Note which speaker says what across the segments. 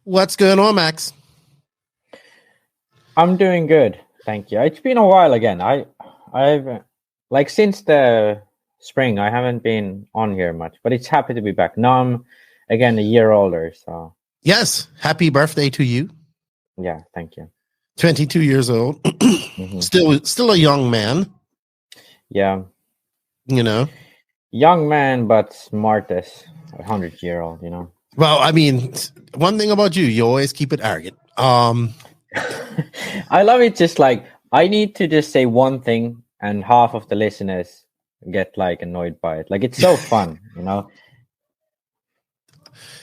Speaker 1: What's going on, Max?
Speaker 2: I'm doing good, thank you. It's been a while again. I've like since the spring, I haven't been on here much, but it's happy to be back. Now I'm again a year older, so
Speaker 1: yes, happy birthday to you.
Speaker 2: Yeah, thank you.
Speaker 1: 22 years old, still a young man.
Speaker 2: Yeah,
Speaker 1: you know,
Speaker 2: young man, but smartest 100-year-old. You know.
Speaker 1: Well, I mean, one thing about you always keep it arrogant.
Speaker 2: I love it. Just like I need to just say one thing, and half of the listeners get like annoyed by it. Like it's so fun, you know.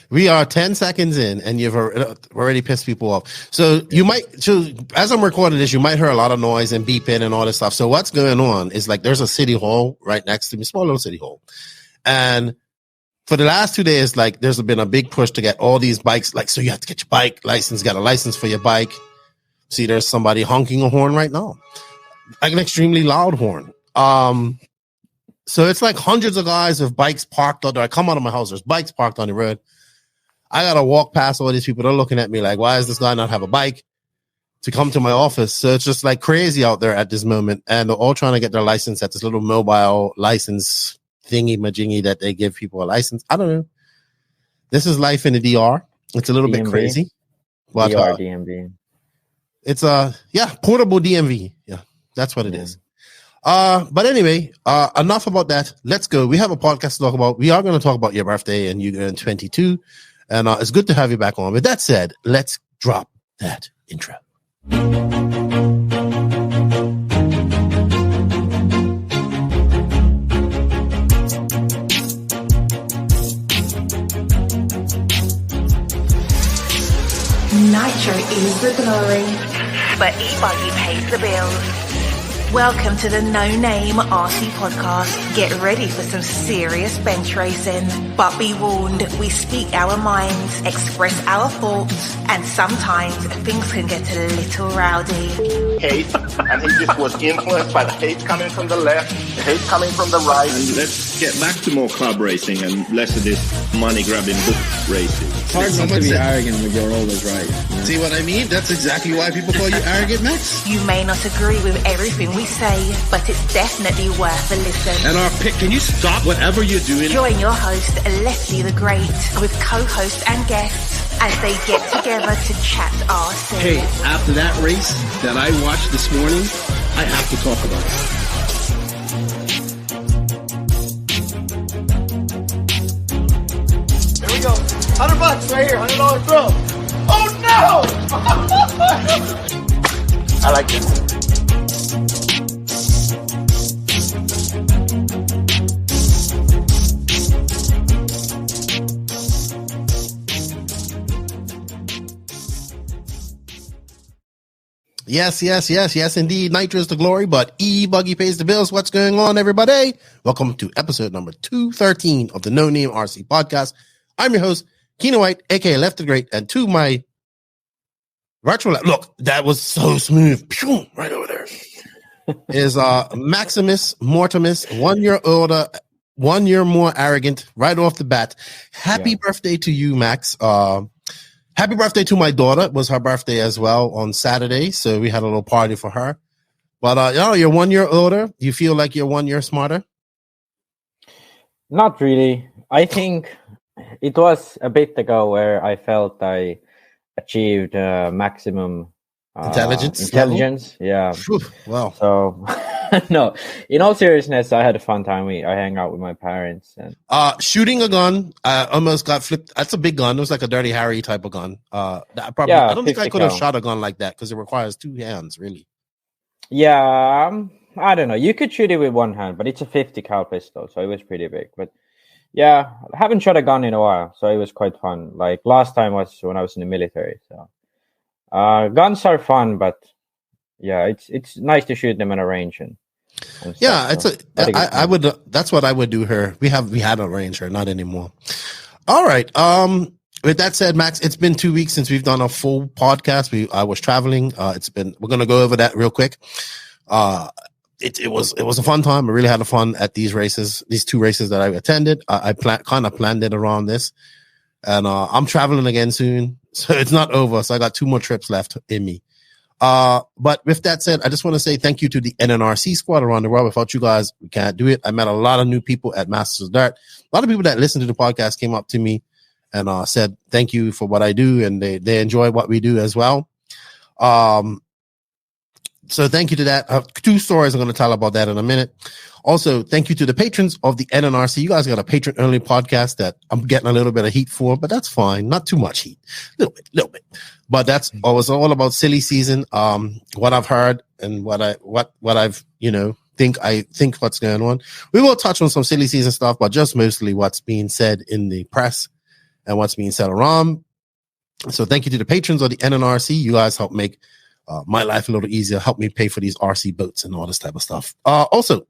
Speaker 1: We are 10 seconds in, and you've already pissed people off. So as I'm recording this, you might hear a lot of noise and beeping and all this stuff. So what's going on is like there's a city hall right next to me, small little city hall, and for the last 2 days, like there's been a big push to get all these bikes. Like, so you have to get your bike license, got a license for your bike. See, there's somebody honking a horn right now, like an extremely loud horn. So it's like hundreds of guys with bikes parked out there. I come out of my house, there's bikes parked on the road. I got to walk past all these people. They're looking at me like, why does this guy not have a bike to come to my office? So it's just like crazy out there at this moment. And they're all trying to get their license at this little mobile license thingy majingy that they give people a license. I don't know. This is life in the DR. It's a little bit crazy. But,
Speaker 2: DR DMV.
Speaker 1: It's portable DMV. Yeah, that's what it is. But anyway, enough about that. Let's go. We have a podcast to talk about. We are going to talk about your birthday and you turn 22. And it's good to have you back on. With that said, let's drop that intro.
Speaker 3: Nitro is the glory, but e-buggy pays the bills. Welcome to the No Name RC podcast. Get ready for some serious bench racing. But be warned, we speak our minds, express our thoughts, and sometimes things can get a little rowdy.
Speaker 4: Hate, and he just was influenced by the hate coming from the left, the hate coming from the right.
Speaker 5: And let's get back to more club racing and less of this money-grabbing book racing.
Speaker 6: It's hard not to be arrogant when you're always right. You know?
Speaker 1: See what I mean? That's exactly why people call you arrogant, Max.
Speaker 3: You may not agree with everything we say, but it's definitely worth a listen.
Speaker 5: And our pick, can you stop whatever you're doing?
Speaker 3: Join your host, Leslie the Great, with co-hosts and guests as they get together to chat RC.
Speaker 6: Hey, after that race that I watched this morning, I have to talk about
Speaker 4: it. Here we go. $100 right here, $100 throw. Oh no! I like this.
Speaker 1: Yes, indeed. Nitro is the glory, but E-Buggy pays the bills. What's going on, everybody? Welcome to episode number 213 of the No Name RC podcast. I'm your host, Keno White, aka Left the Great, and to my virtual left, look, that was so smooth. Pew, right over there. Is Maximus Mortimus, 1 year older, 1 year more arrogant, right off the bat. Happy birthday to you, Max. Happy birthday to my daughter. It was her birthday as well on Saturday, so we had a little party for her. But you're 1 year older. You feel like you're 1 year smarter?
Speaker 2: Not really. I think it was a bit ago where I felt I achieved maximum
Speaker 1: intelligence.
Speaker 2: Yeah.
Speaker 1: Whew, wow.
Speaker 2: So no, in all seriousness, I had a fun time. I hang out with my parents and
Speaker 1: shooting a gun. I almost got flipped. That's a big gun. It was like a Dirty Harry type of gun. I don't think I could have shot a gun like that because it requires two hands, really.
Speaker 2: Yeah, I don't know. You could shoot it with one hand, but it's a 50 cal pistol, so it was pretty big. But yeah, I haven't shot a gun in a while, so it was quite fun. Like last time was when I was in the military. So guns are fun, but yeah, it's nice to shoot them in a range and
Speaker 1: yeah,
Speaker 2: stuff,
Speaker 1: I would. That's what I would do here. We had a range here, not anymore. All right. With that said, Max, it's been 2 weeks since we've done a full podcast. I was traveling. We're gonna go over that real quick. It was a fun time. I really had fun at these two races that I attended. I kind of planned it around this, and I'm traveling again soon. So it's not over. So I got 2 more trips left in me. But with that said, I just want to say thank you to the NNRC squad around the world. Without you guys, we can't do it. I met a lot of new people at Masters of Dirt. A lot of people that listened to the podcast came up to me and said thank you for what I do, and they enjoy what we do as well. So thank you to that. 2 stories I'm going to tell about that in a minute. Also, thank you to the patrons of the NNRC. You guys got a patron-only podcast that I'm getting a little bit of heat for, but that's fine. Not too much heat. Little bit. But that's always all about silly season. What I've heard and what I've, think what's going on. We will touch on some silly season stuff, but just mostly what's being said in the press and what's being said around. So thank you to the patrons of the NNRC. You guys help make my life a little easier. Help me pay for these RC boats and all this type of stuff. Also,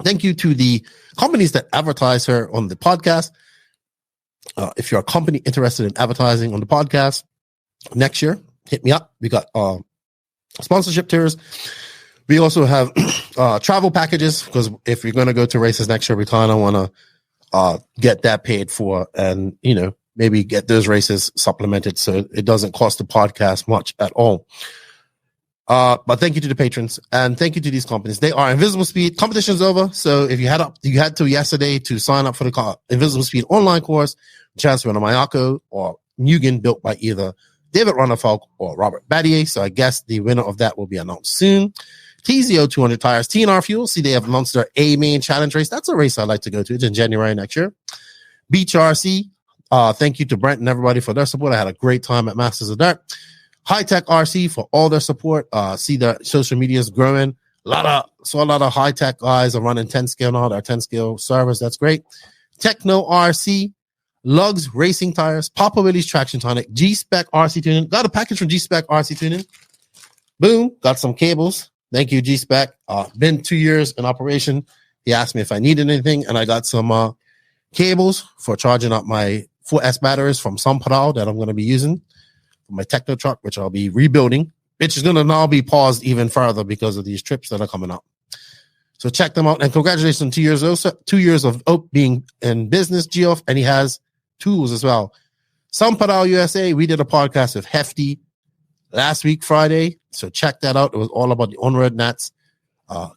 Speaker 1: thank you to the companies that advertise here on the podcast. If you're a company interested in advertising on the podcast next year, hit me up. We got sponsorship tiers. We also have travel packages, because if you're going to go to races next year, we kind of want to get that paid for, and maybe get those races supplemented so it doesn't cost the podcast much at all. But thank you to the patrons, and thank you to these companies. They are Invisible Speed. Competition's over, so if you had to yesterday to sign up for the Invisible Speed online course, chance to run a Mayako or Mugen built by either David Runnerfalk or Robert Battier. So I guess the winner of that will be announced soon. TZO 200 tires, TNR Fuel. See, they have announced their A main challenge race. That's a race I'd like to go to. It's in January next year. Beach RC. Thank you to Brent and everybody for their support. I had a great time at Masters of Dirt. Hitec RC for all their support. See their social media is growing. A lot of Hitec guys are running 10 scale now. Their 10 scale servers. That's great. Tekno RC, Lugz Racing Tires, Papa Willie's Traction Tonic, G-Spec RC Tuning. Got a package from G-Spec RC Tuning. Boom. Got some cables. Thank you, G-Spec. Been 2 years in operation. He asked me if I needed anything, and I got some cables for charging up my 4S batteries from Samparao that I'm going to be using for my Tekno truck, which I'll be rebuilding, which is going to now be paused even further because of these trips that are coming up. So check them out, and congratulations on 2 years. 2 years of being in business, Geoff, and he has tools as well. Samparao USA, we did a podcast with Hefty last week, Friday. So check that out. It was all about the ONROAD Nats.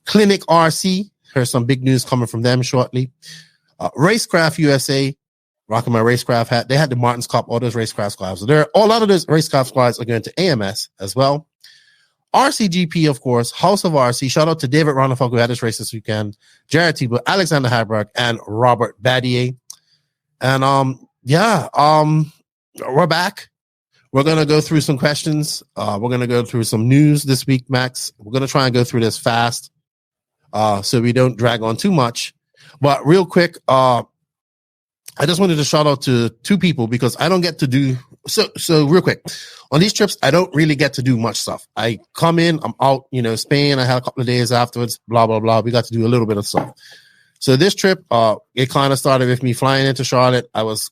Speaker 1: Clinic RC, here's some big news coming from them shortly. Racecraft USA, rocking my Racecraft hat. They had the Martin's Cup, all those Racecraft squads. So a lot of those Racecraft squads are going to AMS as well. RCGP, of course, House of RC. Shout out to David Ronafalk, who had this race this weekend, Jared Tebow, Alexander Haberg, and Robert Battier. And we're back. We're going to go through some questions. We're going to go through some news this week, Max. We're going to try and go through this fast so we don't drag on too much. But real quick, I just wanted to shout out to 2 people because I don't get to do so real quick. On these trips, I don't really get to do much stuff. I come in, I'm out, Spain. I had a couple of days afterwards, blah, blah, blah. We got to do a little bit of stuff. So this trip, it kind of started with me flying into Charlotte. I was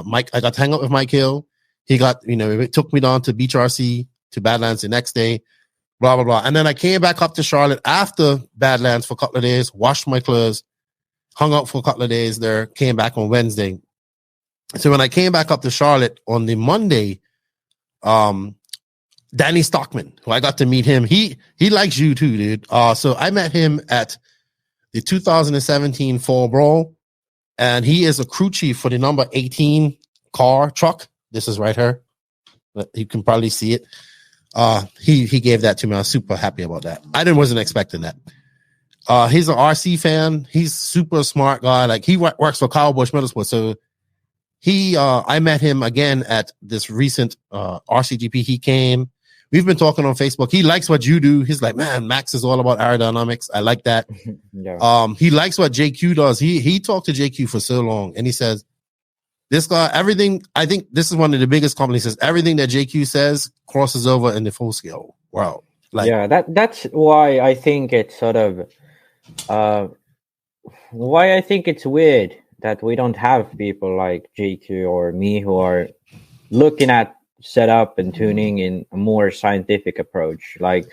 Speaker 1: Mike. I got to hang out with Mike Hill. He got, it took me down to Beach RC, to Badlands the next day, blah, blah, blah. And then I came back up to Charlotte after Badlands for a couple of days, washed my clothes, hung out for a couple of days there, came back on Wednesday. So when I came back up to Charlotte on the Monday, Danny Stockman, who I got to meet him, he likes you too, dude. So I met him at the 2017 Fall Brawl, and he is a crew chief for the number 18 truck. This is right here. You can probably see it. He gave that to me. I was super happy about that. I wasn't expecting that. He's an RC fan. He's super smart guy. Like, he works for Kyle Busch Motorsports. So I met him again at this recent RCGP. He came. We've been talking on Facebook. He likes what you do. He's like, man, Max is all about aerodynamics. I like that. Yeah. He likes what JQ does. He talked to JQ for so long, and he says, this guy, everything, I think this is one of the biggest companies, says everything that JQ says crosses over in the full scale world. Like, yeah,
Speaker 2: that's why I think it's sort of why I think it's weird that we don't have people like JQ or me who are looking at setup and tuning in a more scientific approach. Like,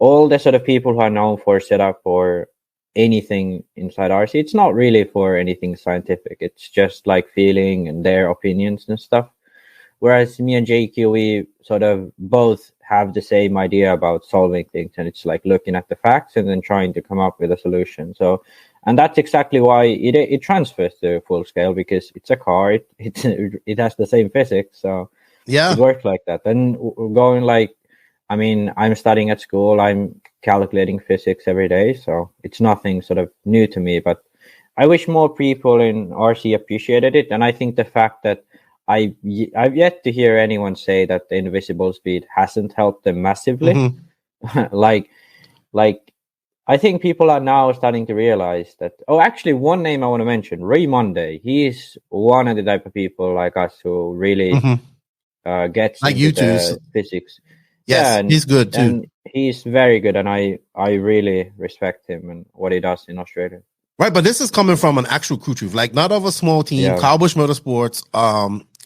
Speaker 2: all the sort of people who are known for setup or anything inside RC, it's not really for anything scientific. It's just like feeling and their opinions and stuff. Whereas me and JQ, we sort of both have the same idea about solving things, and it's like looking at the facts and then trying to come up with a solution. So, and that's exactly why it transfers to full scale, because it's a car. It has the same physics, so
Speaker 1: Yeah.
Speaker 2: it works like that. And going like, I mean, I'm studying at school. I'm calculating physics every day, so it's nothing sort of new to me. But I wish more people in RC appreciated it, and I think the fact that I've yet to hear anyone say that the invisible speed hasn't helped them massively.
Speaker 1: Mm-hmm.
Speaker 2: like I think people are now starting to realize that. Oh, actually, one name I want to mention, Ray Monday. He's one of the type of people like us who really gets
Speaker 1: like
Speaker 2: into
Speaker 1: YouTube's
Speaker 2: the physics.
Speaker 1: Yes,
Speaker 2: Yeah, and
Speaker 1: he's good too.
Speaker 2: And he's very good, and I really respect him and what he does in Australia.
Speaker 1: Right, but this is coming from an actual crew chief, like not of a small team.
Speaker 2: Yeah.
Speaker 1: Kyle Busch Motorsports.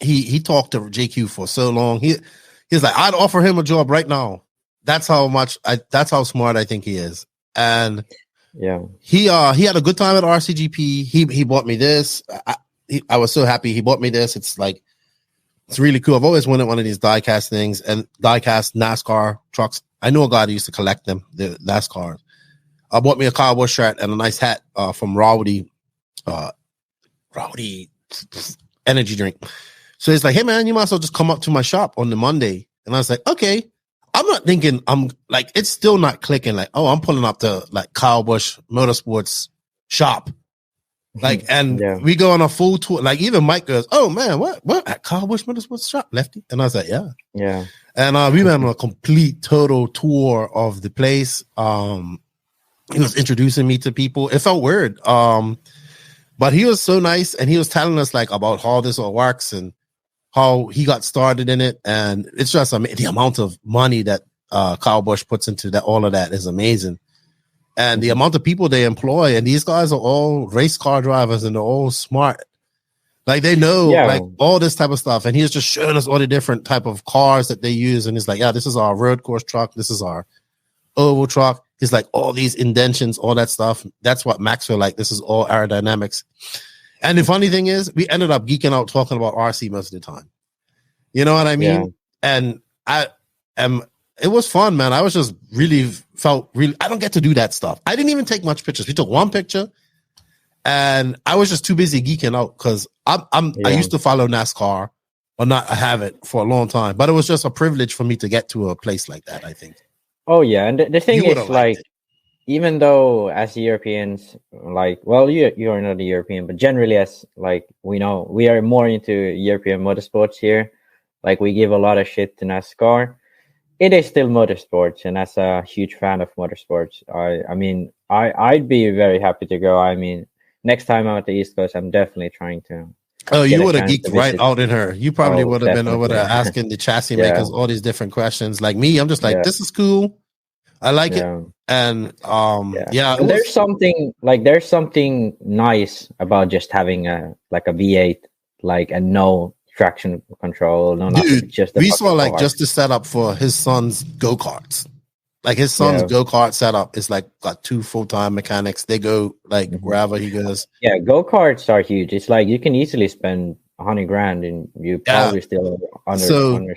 Speaker 1: He talked to JQ for so long. He's like, I'd offer him a job right now. That's how smart I think he is. And
Speaker 2: yeah,
Speaker 1: he had a good time at RCGP. He bought me this. I was so happy he bought me this. It's really cool. I've always wanted one of these diecast things and diecast NASCAR trucks. I know a guy that used to collect them, the NASCAR. I bought me a Kyle Busch shirt and a nice hat from Rowdy energy drink. So he's like, hey man, you might as well just come up to my shop on the Monday. And I was like, okay. I'm not thinking, I'm like, it's still not clicking. Like, oh, I'm pulling up to like Kyle Busch Motorsports shop. Like, and we go on a full tour. Like, even Mike goes, oh man, what at Kyle Busch Motorsports shop, Lefty? And I was like, yeah. And we went on a complete total tour of the place. He was introducing me to people. It felt weird. But he was so nice, and he was telling us like about how this all works and how he got started in it. And it's just the amount of money that Kyle Busch puts into that. All of that is amazing. And the amount of people they employ, and these guys are all race car drivers, and they're all smart. Like, they know like all this type of stuff. And he's just showing us all the different type of cars that they use. And he's like, yeah, this is our road course truck. This is our oval truck. He's like, all these indentions, all that stuff. That's what Maxwell like. This is all aerodynamics. And the funny thing is, we ended up geeking out talking about RC most of the time. You know what I mean? Yeah. And it was fun, man. I was just I don't get to do that stuff. I didn't even take much pictures. We took one picture, and I was just too busy geeking out because I used to follow NASCAR, or not. I haven't for a long time, but it was just a privilege for me to get to a place like that, I think.
Speaker 2: Oh yeah, and the thing is, like, even though as Europeans, like, well, you are not a European, but generally, as like we know, we are more into European motorsports here. Like, we give a lot of shit to NASCAR. It is still motorsports, and as a huge fan of motorsports, I'd be very happy to go. I mean, next time I'm at the East Coast, I'm definitely trying to.
Speaker 1: Oh, you would have geeked right out in her. You probably would have been over there asking the chassis makers all these different questions. Like me, I'm just like, this is cool. I like it. And
Speaker 2: and there's something nice about just having a V8, like, and no traction control, no nothing.
Speaker 1: Dude, just we saw like just the setup for his son's go-karts. Like, his son's go-kart setup is like got 2 full-time mechanics. They go like wherever he goes. Yeah,
Speaker 2: go-karts are huge. It's like you can easily spend $100,000 and you probably still under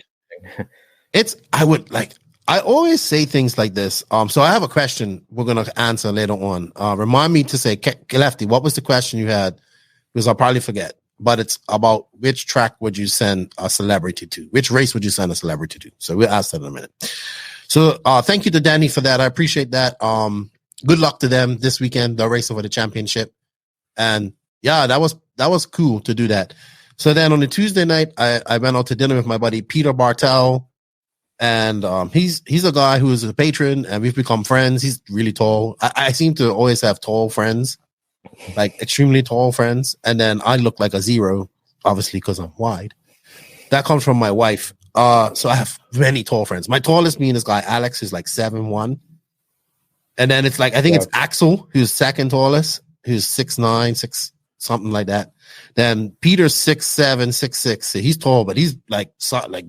Speaker 1: I always say things like this. So I have a question we're gonna answer later on. Remind me to say, Lefty, what was the question you had? Because I'll probably forget. But it's about which track would you send a celebrity to? Which race would you send a celebrity to? So we'll ask that in a minute. So thank you to Danny for that. I appreciate that. Good luck to them this weekend. They're racing for the championship. And yeah, that was cool to do that. So then on the Tuesday night, I went out to dinner with my buddy Peter Bartel. And he's a guy who is a patron, and we've become friends. He's really tall. I seem to always have tall friends, like extremely tall friends. And then I look like a zero, obviously, because I'm wide. That comes from my wife. So I have many tall friends. My tallest being this guy, Alex, who's like 7'1". And then it's like, I think it's Axel, who's second tallest, who's 6'9", 6 something like that. Then Peter's 6'7", 6'6". So he's tall, but he's like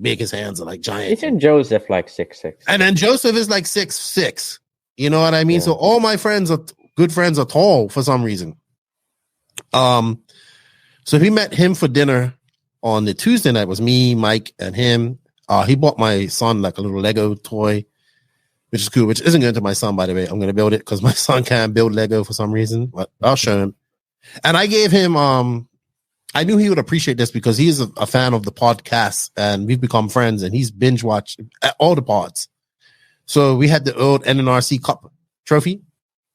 Speaker 1: big. His hands are like giant.
Speaker 2: Isn't Joseph like 6'6"?
Speaker 1: And then Joseph is like 6'6". You know what I mean? Yeah. So all my good friends are tall for some reason. So we met him for dinner on the Tuesday night was me, Mike, and him. He bought my son like a little Lego toy, which is cool, which isn't going to my son, by the way. I'm going to build it because my son can't build Lego for some reason, but I'll show him. And I gave him, I knew he would appreciate this because he's a fan of the podcast and we've become friends and he's binge watched all the pods. So we had the old NNRC Cup trophy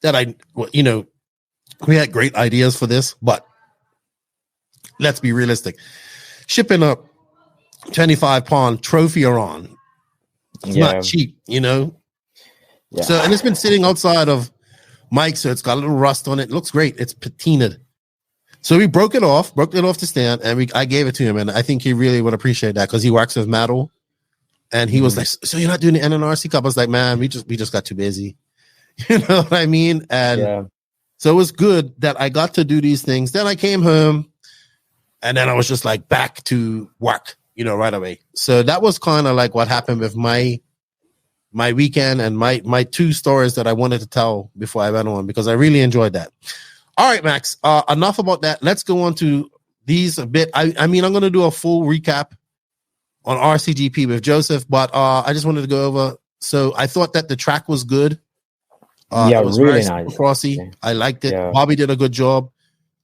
Speaker 1: that we had great ideas for this, but let's be realistic. Shipping a 25-pound trophy around, it's not cheap, Yeah. So, and it's been sitting outside of Mike, so it's got a little rust on it. It looks great. It's patinaed. So we broke it off the stand, and I gave it to him, and I think he really would appreciate that because he works with metal. And he was like, "So you're not doing the NNRC Cup?" I was like, "Man, we just got too busy." You know what I mean? And so it was good that I got to do these things. Then I came home, and then I was just like back to work, right away. So that was kind of like what happened with my weekend and my two stories that I wanted to tell before I went on because I really enjoyed that. All right, Max, enough about that. Let's go on to these a bit. I mean, I'm going to do a full recap on RCGP with Joseph, but I just wanted to go over. So I thought that the track was good. It was
Speaker 2: really
Speaker 1: very
Speaker 2: nice.
Speaker 1: Crossy.
Speaker 2: Yeah.
Speaker 1: I liked it.
Speaker 2: Yeah.
Speaker 1: Bobby did a good job.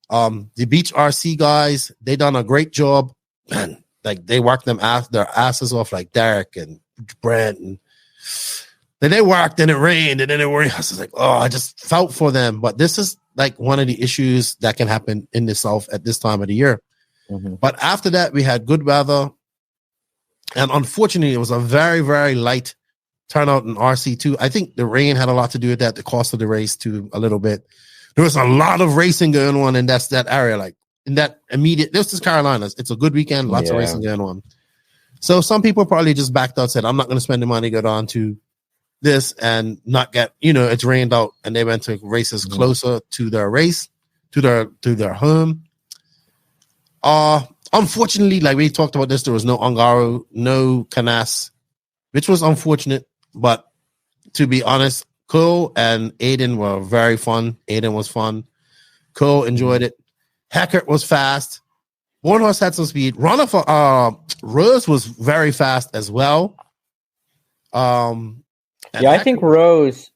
Speaker 1: The Beach RC guys, they done a great job. Man, like they worked their asses off, like Derek and Brent, and then they worked and it rained and then it rained. I was like, I just felt for them. But this is like one of the issues that can happen in the South at this time of the year.
Speaker 2: Mm-hmm.
Speaker 1: But after that, we had good weather. And unfortunately, it was a very, very light turnout in RC2. I think the rain had a lot to do with that, the cost of the race too, a little bit. There was a lot of racing going on in that area, like in that immediate, this is Carolinas. It's a good weekend, lots of racing going on. So some people probably just backed out, said, I'm not going to spend the money, go down to this and not get, it's rained out, and they went to races closer to their race, to their home. Unfortunately, like we talked about this, there was no Ongaro, no Canas, which was unfortunate, but to be honest, Cole and Aiden were very fun. Aiden was fun. Cole enjoyed it. Hackert was fast. One Horse had some speed. Runner for Rose was very fast as well.
Speaker 2: I think Rose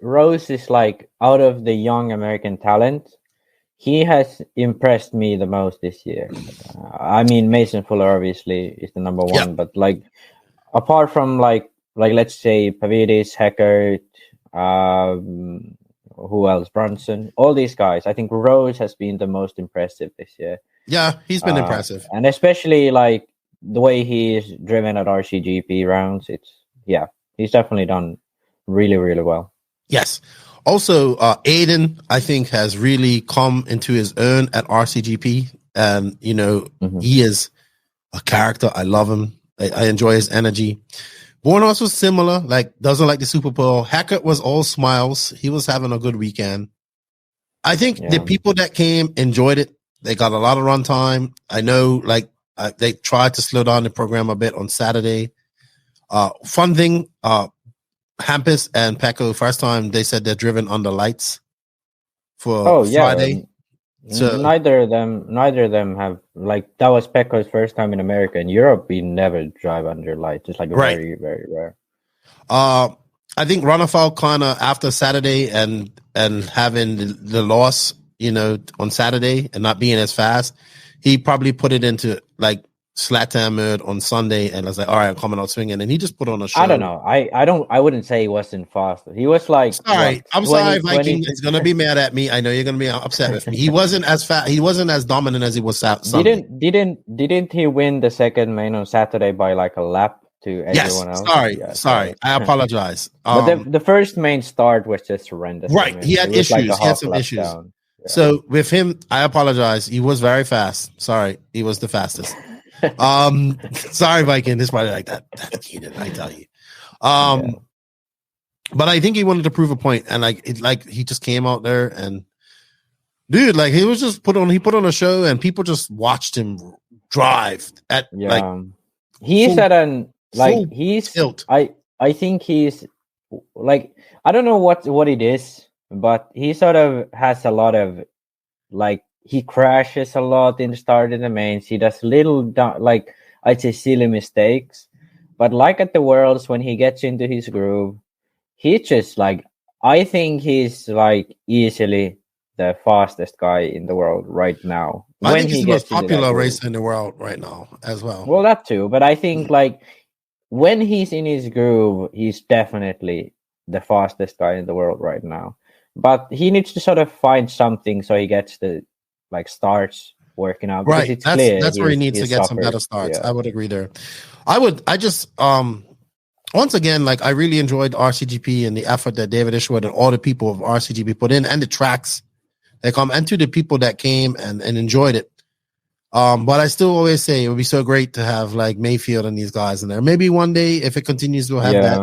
Speaker 2: is like, out of the young American talent, he has impressed me the most this year. I mean, Mason Fuller obviously is the number one, but like apart from like let's say Pavidis, Hackert, who else? Brunson, all these guys. I think Rose has been the most impressive this year.
Speaker 1: Yeah, he's been impressive,
Speaker 2: and especially like the way he's driven at RCGP rounds. He's definitely done really, really well.
Speaker 1: Yes. Also, Aiden, I think, has really come into his own at RCGP, and he is a character. I love him. I enjoy his energy. Bornos was similar, like doesn't like the Super Bowl. Hackett was all smiles. He was having a good weekend. I think the people that came enjoyed it. They got a lot of run time. I know, they tried to slow down the program a bit on Saturday. Fun thing, Hampus and Pecco, first time they said they're driven under lights for Friday. So
Speaker 2: neither of them have, like, that was Pecco's first time in America. In Europe, we never drive under lights. It's like very, very rare.
Speaker 1: I think Runafal kind of after Saturday and having the loss, on Saturday and not being as fast, he probably put it into like slat time mode on Sunday, and I was like, all right, I'm coming out swinging, and he just put on a show.
Speaker 2: I don't know. I wouldn't say he wasn't fast. He was like,
Speaker 1: sorry, I'm sorry, Viking. He's gonna be mad at me. I know you're gonna be upset with me. He wasn't as fast. He wasn't as dominant as he was Sunday.
Speaker 2: Didn't he win the second main on Saturday by like a lap to everyone else?
Speaker 1: Sorry. I apologize.
Speaker 2: But the first main start was just horrendous.
Speaker 1: Right, I mean, he had issues. He had some issues.
Speaker 2: Down. Yeah.
Speaker 1: So with him, I apologize. He was very fast. Sorry, he was the fastest. Sorry, Viking. This probably like that. That's heated, I tell you. But I think he wanted to prove a point, and he just came out there and, dude, like he was just put on a show, and people just watched him drive at
Speaker 2: he's at an like he's
Speaker 1: tilt.
Speaker 2: I think he's like, I don't know what it is, but he sort of has a lot of like he crashes a lot in the start and the mains. He does little like I'd say silly mistakes, but like at the Worlds when he gets into his groove, he's just like I think he's like easily the fastest guy in the world right now.
Speaker 1: I think he's the most
Speaker 2: into that
Speaker 1: popular
Speaker 2: groove.
Speaker 1: racer in the world right now as well.
Speaker 2: Well, that too, but I think like when he's in his groove, he's definitely the fastest guy in the world right now. But he needs to sort of find something so he gets the like starts working out. Because
Speaker 1: Right.
Speaker 2: it's clear
Speaker 1: That's where he needs to get some better starts.
Speaker 2: Yeah.
Speaker 1: I would agree there. I just once again, like I really enjoyed RCGP and the effort that David Ishwood and all the people of RCGP put in, and the tracks that come, and to the people that came and enjoyed it. But I still always say it would be so great to have like Mayfield and these guys in there. Maybe one day if it continues to have that.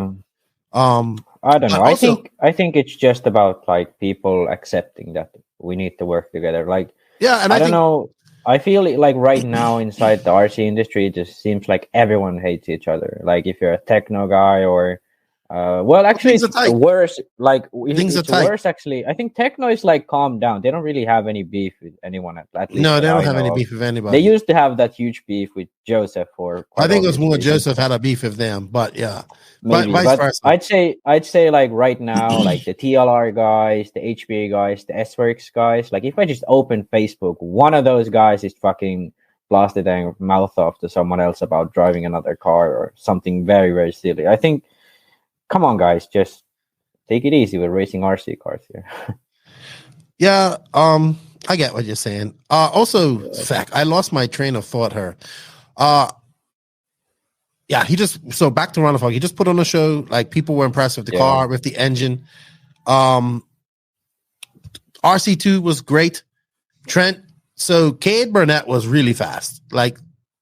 Speaker 2: I don't know. Also, I think it's just about like people accepting that we need to work together. Like
Speaker 1: and
Speaker 2: I don't know. I feel like right now inside the RC industry, it just seems like everyone hates each other. Like if you're a Tekno guy or, well, actually, it's worse. Like it's worse. Actually, I think Tekno is like calmed down. They don't really have any beef with anyone. At least
Speaker 1: no, they don't have any beef with anybody.
Speaker 2: They used to have that huge beef with Joseph.
Speaker 1: I think it was more Joseph had a beef with them, but yeah.
Speaker 2: Maybe, but I'd say like right now, like the TLR guys, the HBA guys, the S-Works guys, like if I just open Facebook, one of those guys is fucking blasted their mouth off to someone else about driving another car or something very, very silly. I think, come on guys, just take it easy with racing RC cars here.
Speaker 1: Yeah, I get what you're saying. Also, fact, I lost my train of thought here. Yeah, so back to Runafog. He just put on a show. Like people were impressed with the car, with the engine. RC2 was great. Trent. So Cade Burnett was really fast, like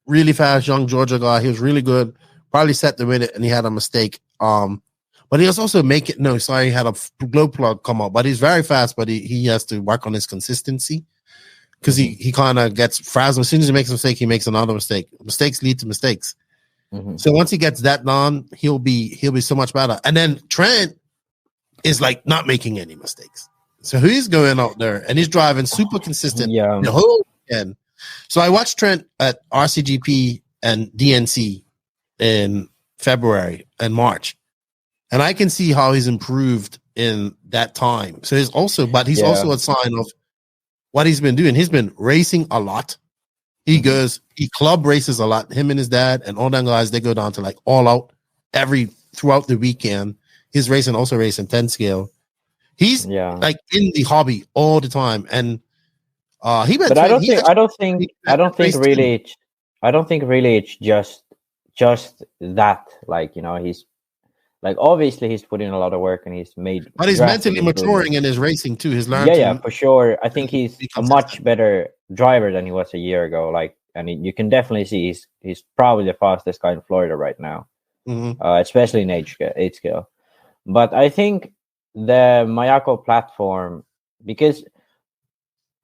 Speaker 1: really fast. Young Georgia guy. He was really good. Probably set to win it, and he had a mistake. But he was also he had a glow plug come up. But he's very fast. But he has to work on his consistency because he kind of gets frazzled as soon as he makes a mistake. He makes another mistake. Mistakes lead to mistakes. So once he gets that done, he'll be so much better. And then Trent is like not making any mistakes. So he's going out there and he's driving super consistent the whole weekend. So I watched Trent at RCGP and DNC in February and March, and I can see how he's improved in that time. So he's also a sign of what he's been doing. He's been racing a lot. He club races a lot. Him and his dad and all them guys, they go down to like all out throughout the weekend. He's also racing 10 scale. He's like in the hobby all the time. And I don't think really it's just that, like, you know, he's like, obviously he's put in a lot of work and he's mentally maturing in his racing too. He's learned.
Speaker 2: For sure. I think he's a much better driver than he was a year ago. Like, and you can definitely see he's probably the fastest guy in Florida right now, especially in 8 scale. But I think the Mayako platform, because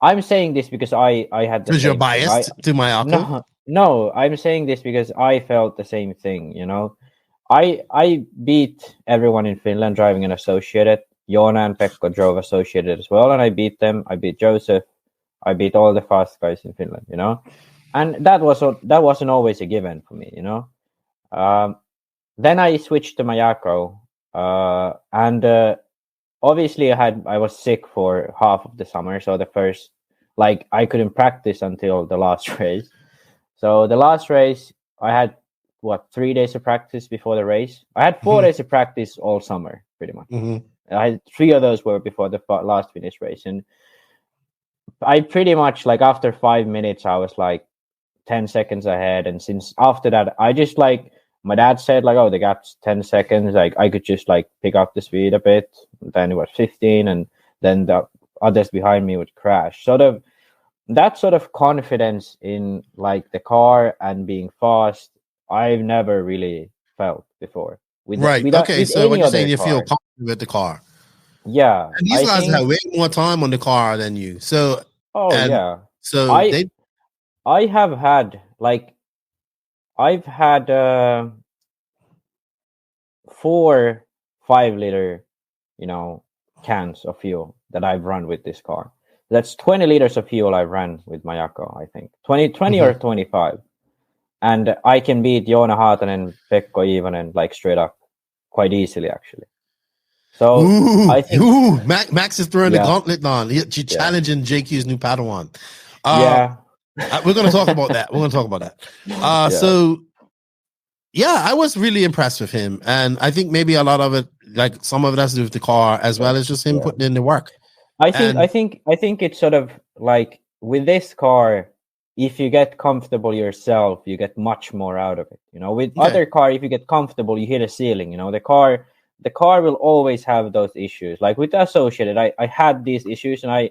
Speaker 2: I'm saying this because I had the.
Speaker 1: Because you're biased to Mayako?
Speaker 2: No, I'm saying this because I felt the same thing. You know, I beat everyone in Finland driving an Associated. Joona and Pekka drove Associated as well, and I beat them. I beat Joseph. I beat all the fast guys in Finland, you know, and that wasn't always a given for me, you know. Then I switched to Mayako, and obviously I was sick for half of the summer, so the first, like, I couldn't practice until the last race. So the last race, I had 3 days of practice before the race. I had 4 days of practice all summer, pretty much. I had 3 of those were before the last finish race, and I pretty much, like, after 5 minutes, I was like 10 seconds ahead. And since after that, I just, like, my dad said, like, oh, the gap's 10 seconds. Like, I could just, like, pick up the speed a bit. Then it was 15, and then the others behind me would crash. That sort of confidence in, like, the car and being fast, I've never really felt before.
Speaker 1: So what you're saying, you feel confident with the car.
Speaker 2: Yeah.
Speaker 1: And these guys have way more time on the car than you. So So I have had, like, I've had 4 5-liter, you know, cans of fuel that I've run with this car.
Speaker 2: that's 20 liters of fuel I ran with Mayako, I think. 20 or 25. And I can beat Joona Haatanen and Pekko Iivonen like straight up quite easily, actually. So I think
Speaker 1: Max is throwing the gauntlet on. You're challenging JQ's new Padawan. We're going to talk about that. So I was really impressed with him. And I think maybe a lot of it, like some of it has to do with the car as well as just him putting in the work.
Speaker 2: I think it's sort of like with this car, if you get comfortable yourself, you get much more out of it. You know, with other car, if you get comfortable, you hit a ceiling. You know, the car will always have those issues. Like with the Associated, I had these issues and I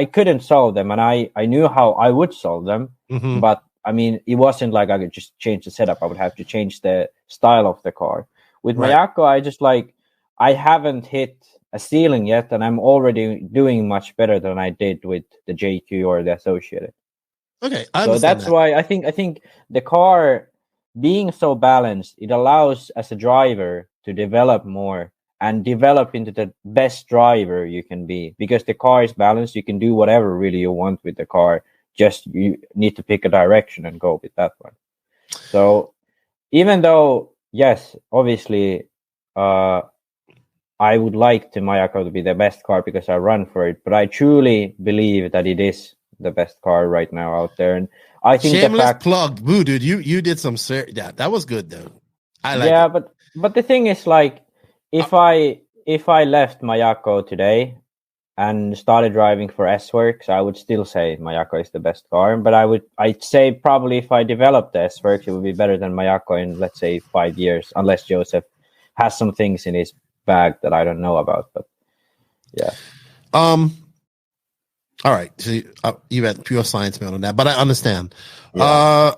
Speaker 2: couldn't solve them, and I knew how I would solve them. But I mean, it wasn't like I could just change the setup. I would have to change the style of the car. With Mayako, I haven't hit a ceiling yet, and I'm already doing much better than I did with the JQ or the Associated.
Speaker 1: Okay,
Speaker 2: so that's why I think the car being so balanced, it allows as a driver to develop more and develop into the best driver you can be, because the car is balanced. You can do whatever really you want with the car. Just you need to pick a direction and go with that one. So even though, yes, obviously, I would like Mayako to be the best car because I run for it, but I truly believe that it is the best car right now out there. And I think
Speaker 1: shameless plug, boo, dude. You did some that was good though. I like it.
Speaker 2: but the thing is, like, if I left Mayako today and started driving for S-Works, I would still say Mayako is the best car. But I'd say probably if I developed the S-Works, it would be better than Mayako in, let's say, 5 years, unless Joseph has some things in his bag that I don't know about. But yeah.
Speaker 1: All right. So you had pure science man on that, but I understand. Yeah.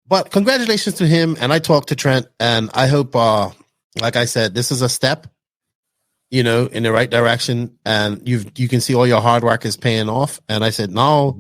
Speaker 1: But congratulations to him. And I talked to Trent, and I hope, like I said, this is a step, you know, in the right direction. And you can see all your hard work is paying off. And I said, now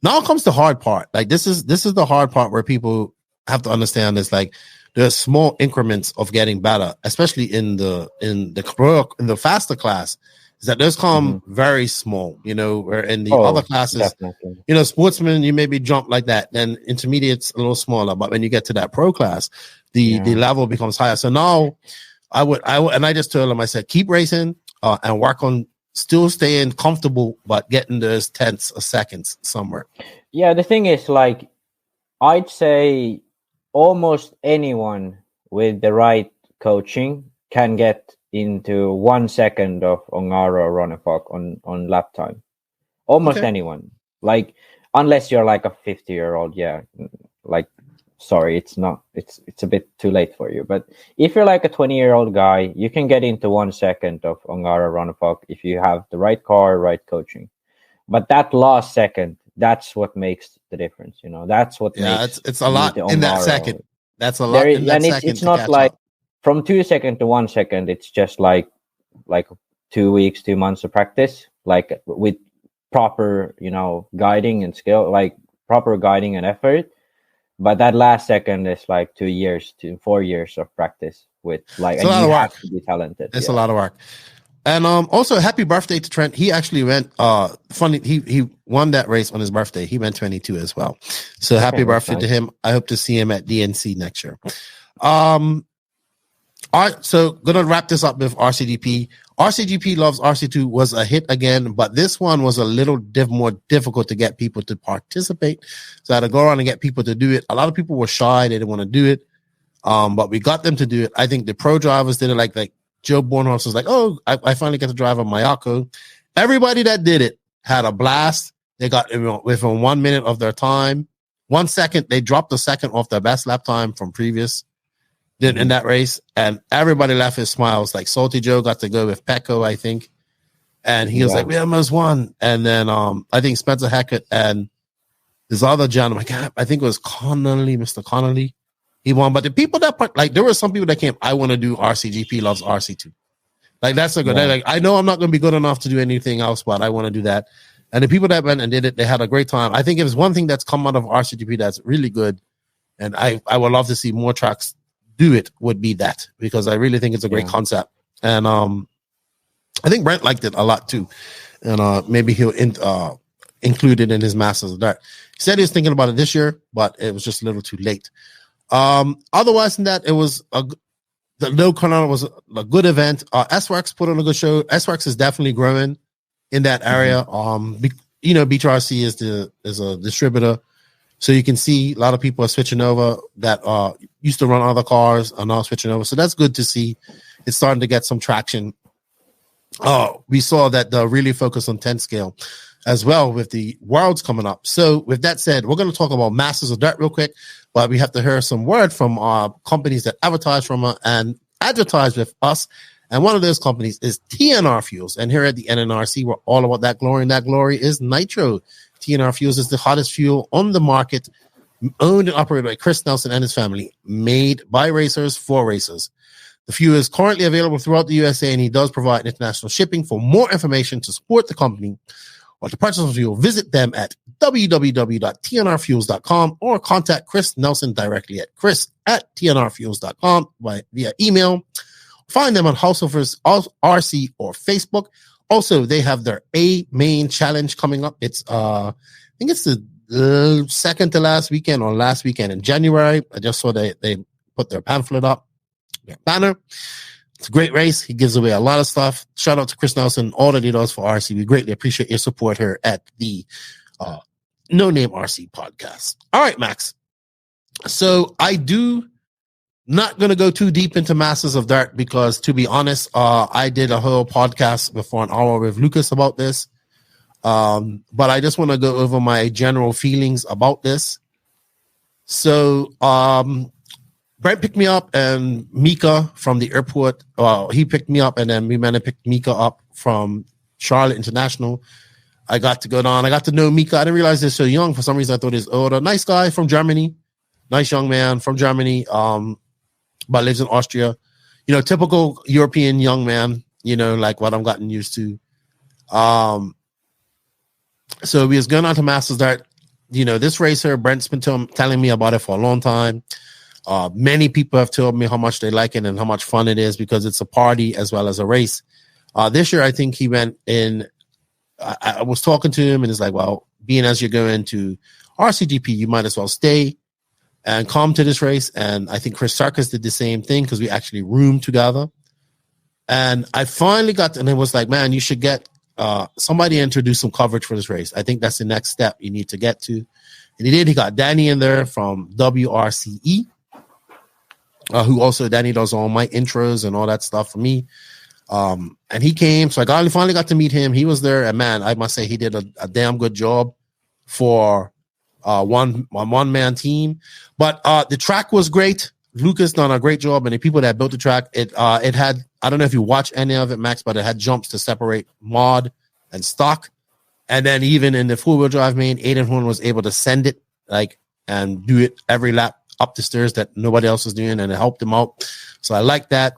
Speaker 1: comes the hard part. Like this is the hard part where people have to understand is like there's small increments of getting better, especially in the faster class. Is that those come very small, you know, where in the other classes, definitely. You know, sportsmen, you maybe jump like that. Then intermediate's a little smaller, but when you get to that pro class, the level becomes higher. So now I just told him, I said, keep racing and work on still staying comfortable, but getting those tenths of seconds somewhere.
Speaker 2: Yeah, the thing is, like, I'd say almost anyone with the right coaching can get into 1 second of Ongaro or Ronefok on lap time. Almost anyone. Like, unless you're like a 50-year-old, like, sorry, it's not. It's a bit too late for you. But if you're like a 20-year-old guy, you can get into 1 second of Ongaro Ronefok if you have the right car, right coaching. But that last second, that's what makes the difference. You know, that's what makes
Speaker 1: it's a lot in that second. That's a lot in that second.
Speaker 2: It's not like from 2 seconds to 1 second. It's just like 2 weeks, 2 months of practice, like with proper, you know, guiding and skill, like proper guiding and effort. But that last second is like 2 years to 4 years of practice with like,
Speaker 1: it's a lot of work.
Speaker 2: To be talented.
Speaker 1: It's a lot of work. And also happy birthday to Trent. He actually went funny, he won that race on his birthday. He went 22 as well. So happy birthday to him. I hope to see him at DNC next year. All right, so gonna wrap this up with RCGP. RCGP Loves RC2 was a hit again, but this one was a little more difficult to get people to participate. So I had to go around and get people to do it. A lot of people were shy; they didn't want to do it, but we got them to do it. I think the pro drivers did it. Like Joe Bornhorst was like, "Oh, I finally get to drive a Mayako." Everybody that did it had a blast. They got within 1 minute of their time. 1 second, they dropped a second off their best lap time from previous. In that race, and everybody left his smiles. Like Salty Joe got to go with Pecco, I think, and he was like, "We almost won." And then I think Spencer Hackett and this other gentleman, I think it was Connolly, Mr. Connolly, he won. But the people that like, there were some people that came, I want to do RCGP Loves RC2. Like that's a good. Like I know I'm not going to be good enough to do anything else, but I want to do that. And the people that went and did it, they had a great time. I think it was one thing that's come out of RCGP that's really good, and I would love to see more tracks do it, would be that, because I really think it's a great concept. And I think Brent liked it a lot too. and maybe he'll include it in his Masters of Dirt. He said he was thinking about it this year, but it was just a little too late. Otherwise than that, it was the No Corner was a good event. SWAX put on a good show. SWAX is definitely growing in that area. Beach RC is a distributor, so you can see a lot of people are switching over that used to run other cars are now switching over. So that's good to see. It's starting to get some traction. We saw that they're really focused on 10 scale as well with the Worlds coming up. So with that said, we're going to talk about Masters of Dirt real quick, but we have to hear some word from companies that advertise with us. And one of those companies is TNR Fuels. And here at the NNRC, we're all about that glory, and that glory is nitro. TNR Fuels is the hottest fuel on the market, owned and operated by Chris Nelson and his family, made by racers for racers. The fuel is currently available throughout the USA, and he does provide international shipping. For more information to support the company or to purchase the fuel, visit them at www.tnrfuels.com or contact Chris Nelson directly at chris@tnrfuels.com via email. Find them on House of RC or Facebook. Also, they have their A Main Challenge coming up. It's I think it's the second to last weekend or last weekend in January. I just saw they put their pamphlet up, their banner. It's a great race. He gives away a lot of stuff. Shout out to Chris Nelson, all that he does for RC. We greatly appreciate your support here at the No Name RC podcast. All right, Max. So I do not going to go too deep into Masters of Dirt because, to be honest, I did a whole podcast before an hour with Lucas about this. But I just want to go over my general feelings about this. So Brent picked me up, and Mika from the airport, he picked me up, and then we man picked Mika up from Charlotte International. I got to go down. I got to know Mika. I didn't realize they're so young. For some reason, I thought he's older. Nice guy from Germany. Nice young man from Germany, but lives in Austria. Typical European young man, like what I'm gotten used to. So we was going on to Masters Dirt. This racer, Brent's been telling me about it for a long time. Many people have told me how much they like it and how much fun it is because it's a party as well as a race. This year, I think he went in. I was talking to him, and it's like, well, being as you're going to RCGP, you might as well stay and come to this race. And I think Chris Sarkis did the same thing because we actually roomed together. And I finally got, and it was like, man, you should get somebody in to do some coverage for this race. I think that's the next step you need to get to. And he did. He got Danny in there from WRCE, who also, Danny does all my intros and all that stuff for me. And he came, so I finally got to meet him. He was there, and man, I must say he did a damn good job for one-man team. But the track was great. Lucas done a great job, and the people that built the track, it had, I don't know if you watch any of it, Max, but it had jumps to separate mod and stock. And then even in the four-wheel drive main, Aiden Horn was able to send it and do it every lap up the stairs that nobody else was doing, and it helped him out. So I like that.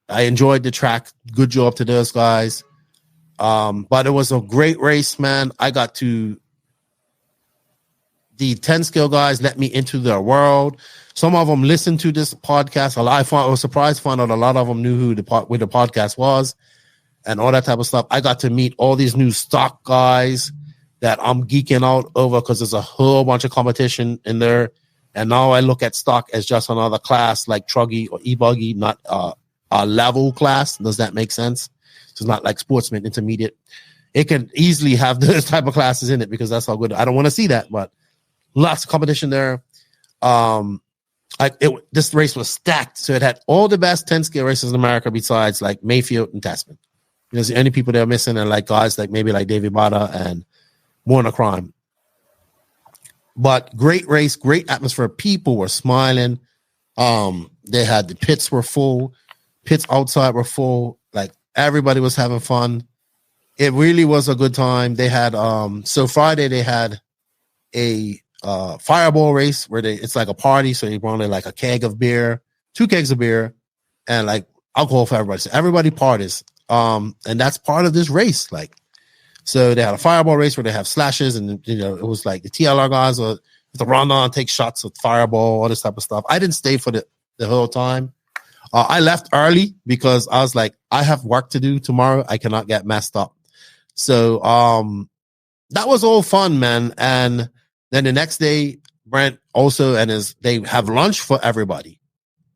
Speaker 1: I enjoyed the track. Good job to those guys. But it was a great race, man. I got to the 10 scale guys let me into their world. Some of them listened to this podcast. I was surprised to find out a lot of them knew where the podcast was and all that type of stuff. I got to meet all these new stock guys that I'm geeking out over because there's a whole bunch of competition in there. And now I look at stock as just another class like Truggy or E-Buggy, not a level class. Does that make sense? So it's not like Sportsman Intermediate. It can easily have those type of classes in it because that's how good. I don't want to see that, but lots of competition there. This race was stacked, so it had all the best 10 scale races in America besides like Mayfield and Tasman. There's the only people that are missing, and like guys like maybe like David Bada and Warner Crime. But great race, great atmosphere. People were smiling. They had the pits were full. Pits outside were full. Like everybody was having fun. It really was a good time. They had so Friday they had a fireball race where it's like a party. So you brought in like a keg of beer, 2 kegs of beer, and like alcohol for everybody. So everybody parties. And that's part of this race. Like, so they had a fireball race where they have slashes, and it was like the TLR guys or the run on, take shots with fireball, all this type of stuff. I didn't stay for the whole time. I left early because I was like, I have work to do tomorrow. I cannot get messed up. So that was all fun, man. And then the next day, Brent also they have lunch for everybody.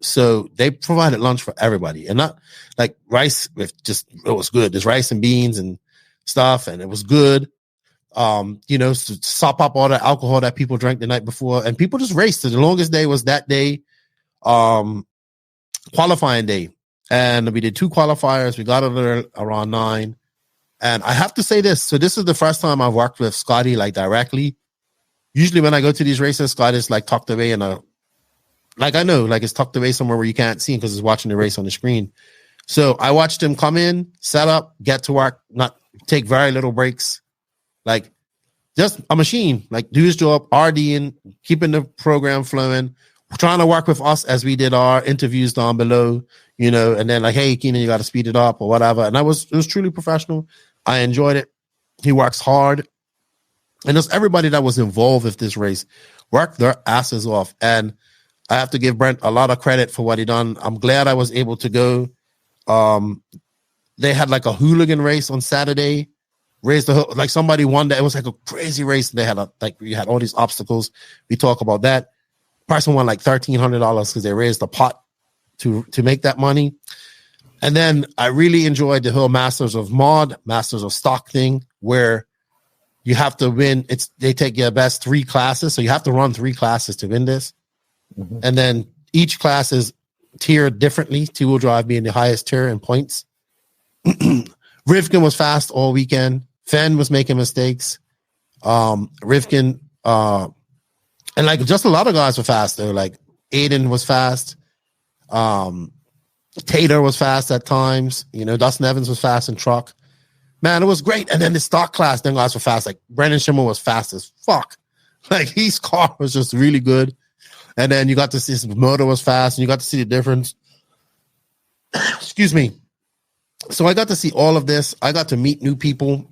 Speaker 1: So they provided lunch for everybody, and not like rice with it was good. There's rice and beans and stuff, and it was good. To sop up all the alcohol that people drank the night before, and people just raced. So the longest day was that day, qualifying day. And we did 2 qualifiers. We got over there around 9. And I have to say this. So this is the first time I've worked with Scotty like directly. Usually when I go to these races, Scotty's like tucked away in it's tucked away somewhere where you can't see him because he's watching the race on the screen. So I watched him come in, set up, get to work, not take very little breaks. Like just a machine, like do his job, RDing, keeping the program flowing, trying to work with us as we did our interviews down below, and then like, hey, Keenan, you got to speed it up or whatever. And it was truly professional. I enjoyed it. He works hard. And just everybody that was involved with this race worked their asses off. And I have to give Brent a lot of credit for what he done. I'm glad I was able to go. They had like a hooligan race on Saturday. Like somebody won that. It was like a crazy race. They had we had all these obstacles. We talk about that. Person won like $1,300 because they raised a pot to make that money. And then I really enjoyed the whole Masters of Mod, Masters of Stock thing, where you have to win. They take your best 3 classes, so you have to run 3 classes to win this. Mm-hmm. And then each class is tiered differently. 2-wheel drive being the highest tier in points. Rivkin was fast all weekend. Fenn was making mistakes. Rivkin, and like just a lot of guys were fast though. Like Aiden was fast. Tater was fast at times. Dustin Evans was fast in truck. Man, it was great. And then the stock class, then guys were fast. Like Brendan Schimmer was fast as fuck. Like his car was just really good. And then you got to see his motor was fast, and you got to see the difference. Excuse me. So I got to see all of this. I got to meet new people.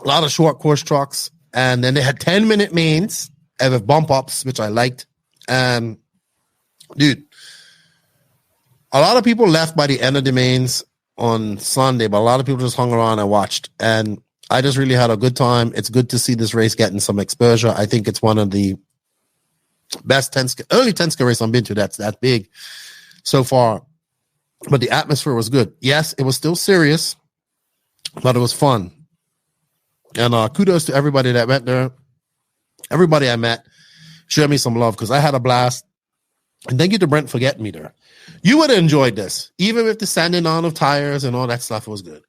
Speaker 1: A lot of short course trucks. And then they had 10-minute mains with bump ups, which I liked. And dude, a lot of people left by the end of the mains on Sunday, but a lot of people just hung around and watched. And I just really had a good time. It's good to see this race getting some exposure. I think it's one of the best early 10-scale race I've been to that's that big so far. But the atmosphere was good. Yes, it was still serious, but it was fun. And kudos to everybody that went there. Everybody I met showed me some love because I had a blast. And thank you to Brent for getting me there. You would have enjoyed this, even with the sanding on of tires and all that stuff. It was good.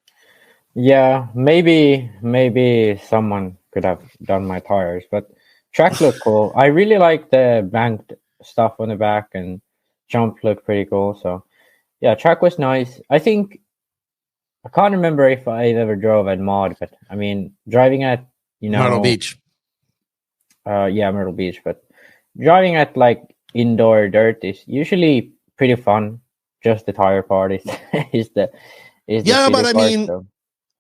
Speaker 2: Yeah, maybe someone could have done my tires, but track looked cool. I really like the banked stuff on the back, and jump looked pretty cool. So yeah, track was nice. I can't remember if I ever drove at Mod, but I mean, driving at
Speaker 1: Myrtle Beach.
Speaker 2: Myrtle Beach, but driving at like indoor dirt is usually pretty fun. Just the tire part is the
Speaker 1: but I
Speaker 2: part,
Speaker 1: mean,
Speaker 2: so.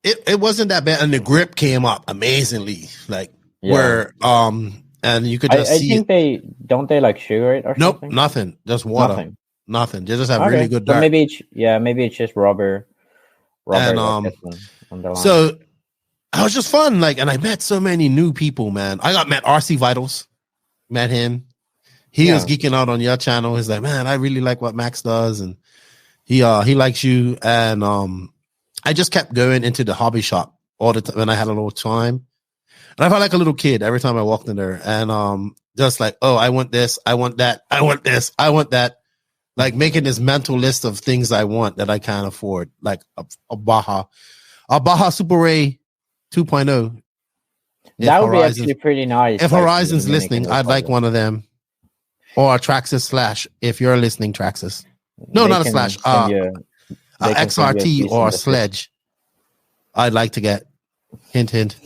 Speaker 1: it wasn't that bad, and the grip came up amazingly. Like where and you could just see.
Speaker 2: I think they like sugar it or
Speaker 1: nope,
Speaker 2: something?
Speaker 1: nothing, just water. Nothing. They just have really good dirt.
Speaker 2: So maybe it's just rubber.
Speaker 1: And
Speaker 2: on the line.
Speaker 1: So it was just fun. Like, and I met so many new people, man. I met RC Vitals, met him. He was geeking out on your channel. He's like, man, I really like what Max does, and he likes you. And I just kept going into the hobby shop all the time when I had a little time. And I felt like a little kid every time I walked in there. And just like, oh, I want this, I want that, I want this, I want that. Like making this mental list of things I want that I can't afford, like a Baja Super Ray 2.0.
Speaker 2: That would be actually pretty nice.
Speaker 1: If Horizon's listening, I'd like one of them. Or a Traxxas Slash, if you're listening, Traxxas. No, not a Slash. XRT or a Sledge. I'd like to get. Hint, hint.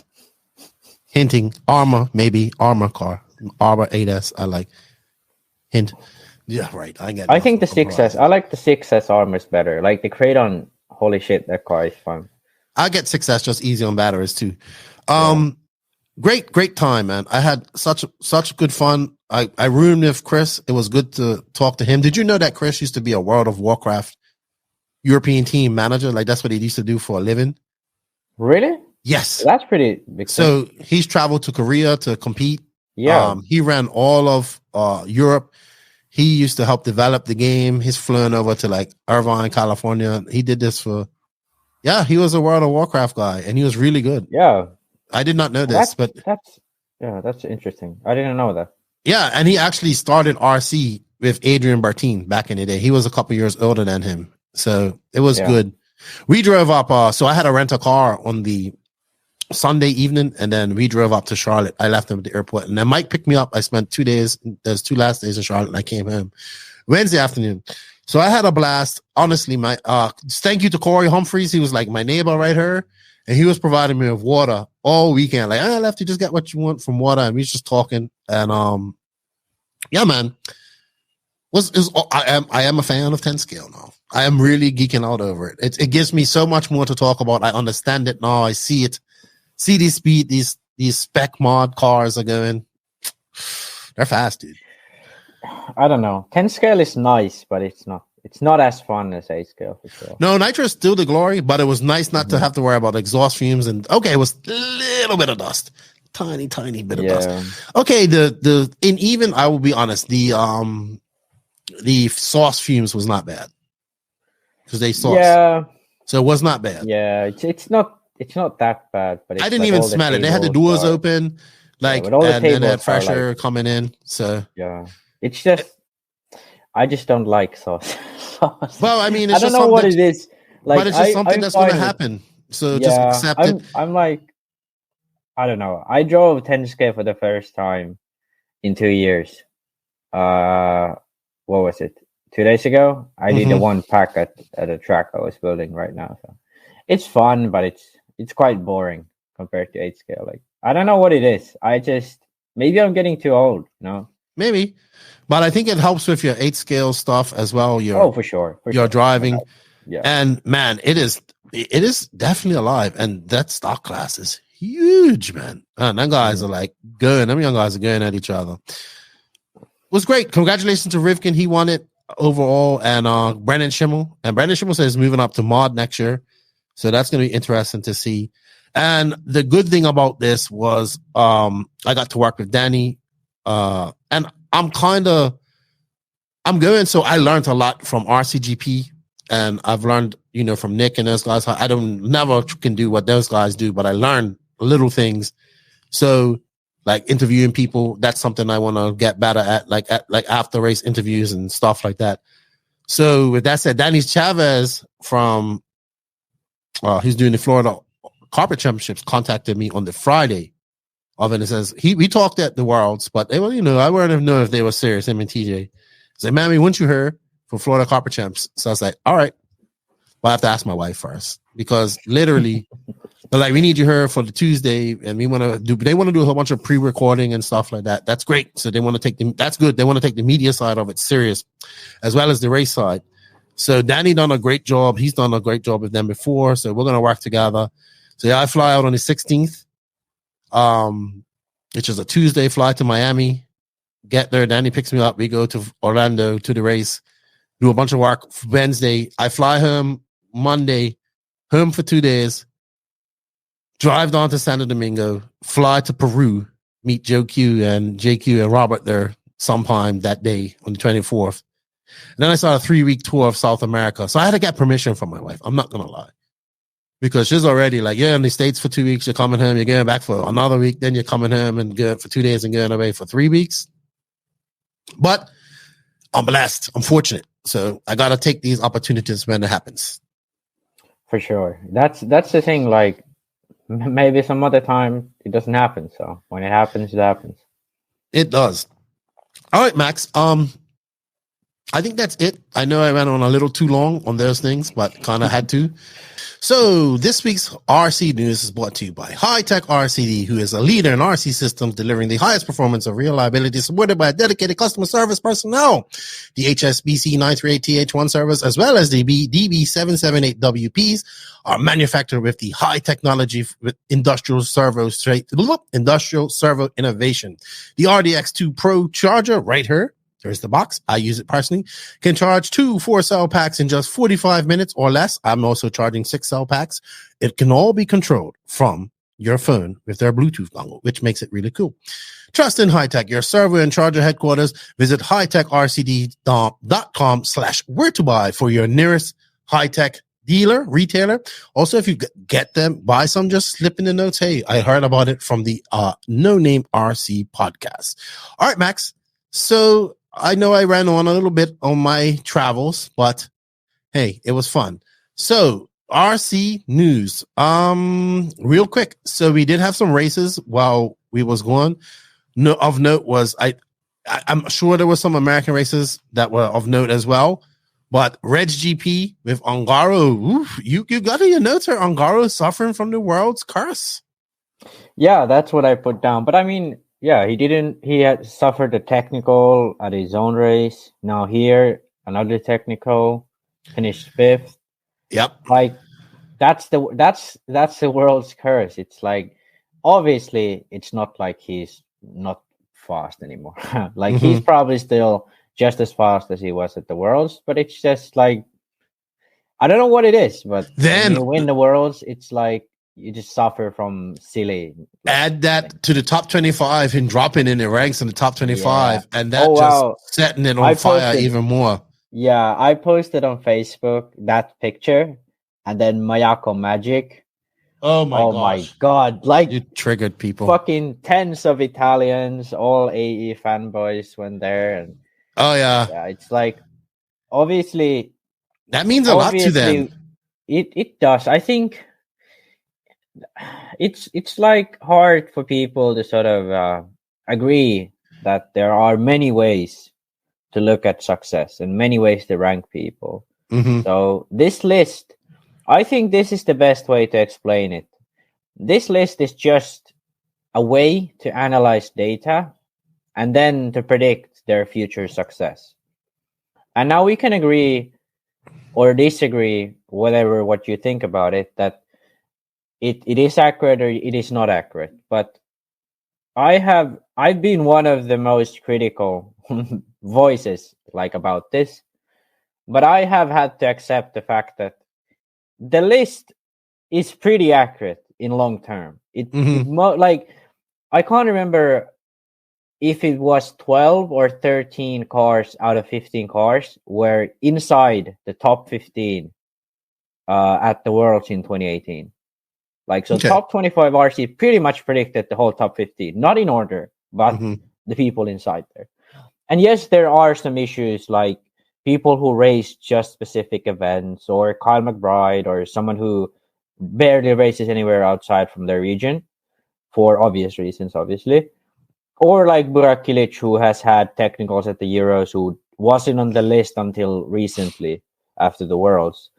Speaker 1: Hinting. Armor, maybe. Armor car. Armor 8S. I like. Hint. Yeah, right. I think
Speaker 2: the 6S. I like the 6S Armors better. Like the Kraton. Holy shit, that car is fun.
Speaker 1: I get 6S just easy on batteries too. Great time, man. I had such good fun. I roomed with Chris. It was good to talk to him. Did you know that Chris used to be a World of Warcraft European team manager? Like that's what he used to do for a living.
Speaker 2: Really?
Speaker 1: Yes.
Speaker 2: That's pretty big.
Speaker 1: So he's traveled to Korea to compete.
Speaker 2: Yeah.
Speaker 1: He ran all of Europe. He used to help develop the game. He's flown over to like Irvine, California. He did this for, he was a World of Warcraft guy, and he was really good.
Speaker 2: Yeah.
Speaker 1: I did not know this, but
Speaker 2: that's interesting. I didn't know that.
Speaker 1: Yeah, and he actually started RC with Adrian Bartine back in the day. He was a couple years older than him, so it was good. We drove up. So I had to rent a car on the Sunday evening, and then we drove up to Charlotte. I left him at the airport, and then Mike picked me up. I spent 2 days. There's 2 last days in Charlotte, and I came home Wednesday afternoon. So I had a blast. Honestly, my thank you to Corey Humphreys. He was like my neighbor right here, and he was providing me with water all weekend. Like, left, you just get what you want from water, and we was just talking. And yeah, man, I am a fan of 10 scale now. I am really geeking out over it. It gives me so much more to talk about. I understand it now. I see it. See these speed, these spec mod cars are going. They're fast, dude.
Speaker 2: I don't know. 10 scale is nice, but it's not as fun as 8 scale for sure.
Speaker 1: No, Nitro is still the glory, but it was nice not to have to worry about exhaust fumes. And it was a little bit of dust, tiny bit of dust. Okay, I will be honest, the sauce fumes was not bad because they sauce.
Speaker 2: Yeah,
Speaker 1: so it was not bad.
Speaker 2: Yeah, it's not that bad, but
Speaker 1: I didn't even smell it. They had the doors open, and they had fresher coming in. So
Speaker 2: yeah, it's just I just don't like sauce.
Speaker 1: Well, I mean,
Speaker 2: I don't know what it is.
Speaker 1: But it's just something that's going to happen. So just accept it.
Speaker 2: I'm like, I don't know. I drove 10 scale for the first time in 2 years. What was it? 2 days ago? I did the one pack at a track I was building right now. So it's fun, but it's quite boring compared to 8 scale. Like, I don't know what it is. Maybe I'm getting too old,
Speaker 1: Maybe. But I think it helps with your 8 scale stuff as well.
Speaker 2: For sure.
Speaker 1: Your driving.
Speaker 2: Yeah.
Speaker 1: And man, it is definitely alive. And that stock class is huge, man. And them guys are like going. Them young guys are going at each other. It was great. Congratulations to Rivkin. He won it overall. And Brendan Schimmel. And Brendan Schimmel says moving up to mod next year. So that's going to be interesting to see. And the good thing about this was I got to work with Danny. And I'm going. So I learned a lot from RCGP. And I've learned, from Nick and those guys. I never can do what those guys do, but I learned little things. So like interviewing people, that's something I want to get better at, like after race interviews and stuff like that. So with that said, Danny Chavez from he's doing the Florida Carpet Championships contacted me on the Friday of it. It says we talked at the Worlds, but they were, I wouldn't know if they were serious. Him and TJ. He said, "Mammy, wouldn't you hear for Florida Carpet Champs?" So I was like, "All right." But I have to ask my wife first because literally, they're like, "We need you here for the Tuesday, and they want to do a whole bunch of pre-recording and stuff like that." That's great. So they want to that's good. They want to take the media side of it serious, as well as the race side. So Danny done a great job. He's done a great job with them before. So we're gonna work together. So yeah, I fly out on the 16th, which is a Tuesday. Fly to Miami, get there. Danny picks me up. We go to Orlando to the race. Do a bunch of work Wednesday. I fly home Monday, home for 2 days, drive down to Santo Domingo, fly to Peru, meet Joe Q and JQ and Robert there sometime that day on the 24th. And then I started a 3-week tour of South America. So I had to get permission from my wife. I'm not going to lie. Because she's already like, you're in the States for 2 weeks, you're coming home, you're going back for another week, then you're coming home and going for 2 days and going away for 3 weeks. But I'm blessed. I'm fortunate. So I got to take these opportunities when it happens.
Speaker 2: For sure. That's the thing. Like, maybe some other time it doesn't happen. So when it happens, it happens.
Speaker 1: It does. All right, Max. I think that's it. I know I went on a little too long on those things, but kind of had to. So this week's RC news is brought to you by Hitec RC, who is a leader in RC systems, delivering the highest performance of reliability, supported by a dedicated customer service personnel. The HSBC 938TH1 service, as well as the DB778WPs, are manufactured with the high technology with industrial servo innovation. The RDX2 Pro charger right here There's the box. I use it personally. Can charge 2 4-cell packs in just 45 minutes or less. I'm also charging 6-cell packs. It can all be controlled from your phone with their Bluetooth dongle, which makes it really cool. Trust in Hitec, your server and charger headquarters. Visit hitecrcd.com/where-to-buy for your nearest Hitec dealer, retailer. Also, if you get them, buy some, just slip in the notes. Hey, I heard about it from the No Name RC podcast. All right, Max. So I know I ran on a little bit on my travels, but hey, it was fun. So RC news, real quick. So we did have some races while we was gone. No, of note was I'm sure there was some American races that were of note as well. But RCGP with Ongaro, you got in your notes here. Ongaro suffering from the world's curse.
Speaker 2: Yeah, that's what I put down. But I mean, yeah, he had suffered a technical at his own race. Now here, another technical, finished 5th.
Speaker 1: Yep.
Speaker 2: Like that's the world's curse. It's like, obviously it's not like he's not fast anymore. Like he's probably still just as fast as he was at the Worlds, but it's just like, I don't know what it is, but then when you win the Worlds, it's like you just suffer from silly.
Speaker 1: Add that to the top 25 and dropping in the ranks in the top 25, and that setting it on fire even more.
Speaker 2: Yeah, I posted on Facebook that picture, and then Mayako Magic.
Speaker 1: Oh my
Speaker 2: god! Like,
Speaker 1: you triggered people.
Speaker 2: Fucking tens of Italians, all AE fanboys went there, and yeah, it's like, obviously
Speaker 1: that means a lot to them.
Speaker 2: It does. I think it's like hard for people to sort of agree that there are many ways to look at success and many ways to rank people. So this list, I think this is the best way to explain it. This list is just a way to analyze data and then to predict their future success. And now we can agree or disagree, whatever what you think about it, that it is accurate or it is not accurate. But I've been one of the most critical voices like about this, but I have had to accept the fact that the list is pretty accurate in long term. Like, I can't remember if it was 12 or 13 cars out of 15 cars were inside the top 15 at the Worlds in 2018. Like, so top 25 RC pretty much predicted the whole top 15, not in order, but the people inside there. And yes, there are some issues like people who race just specific events, or Kyle McBride, or someone who barely races anywhere outside from their region for obvious reasons, obviously. Or like Burak Kilic, who has had technicals at the Euros, who wasn't on the list until recently after the Worlds.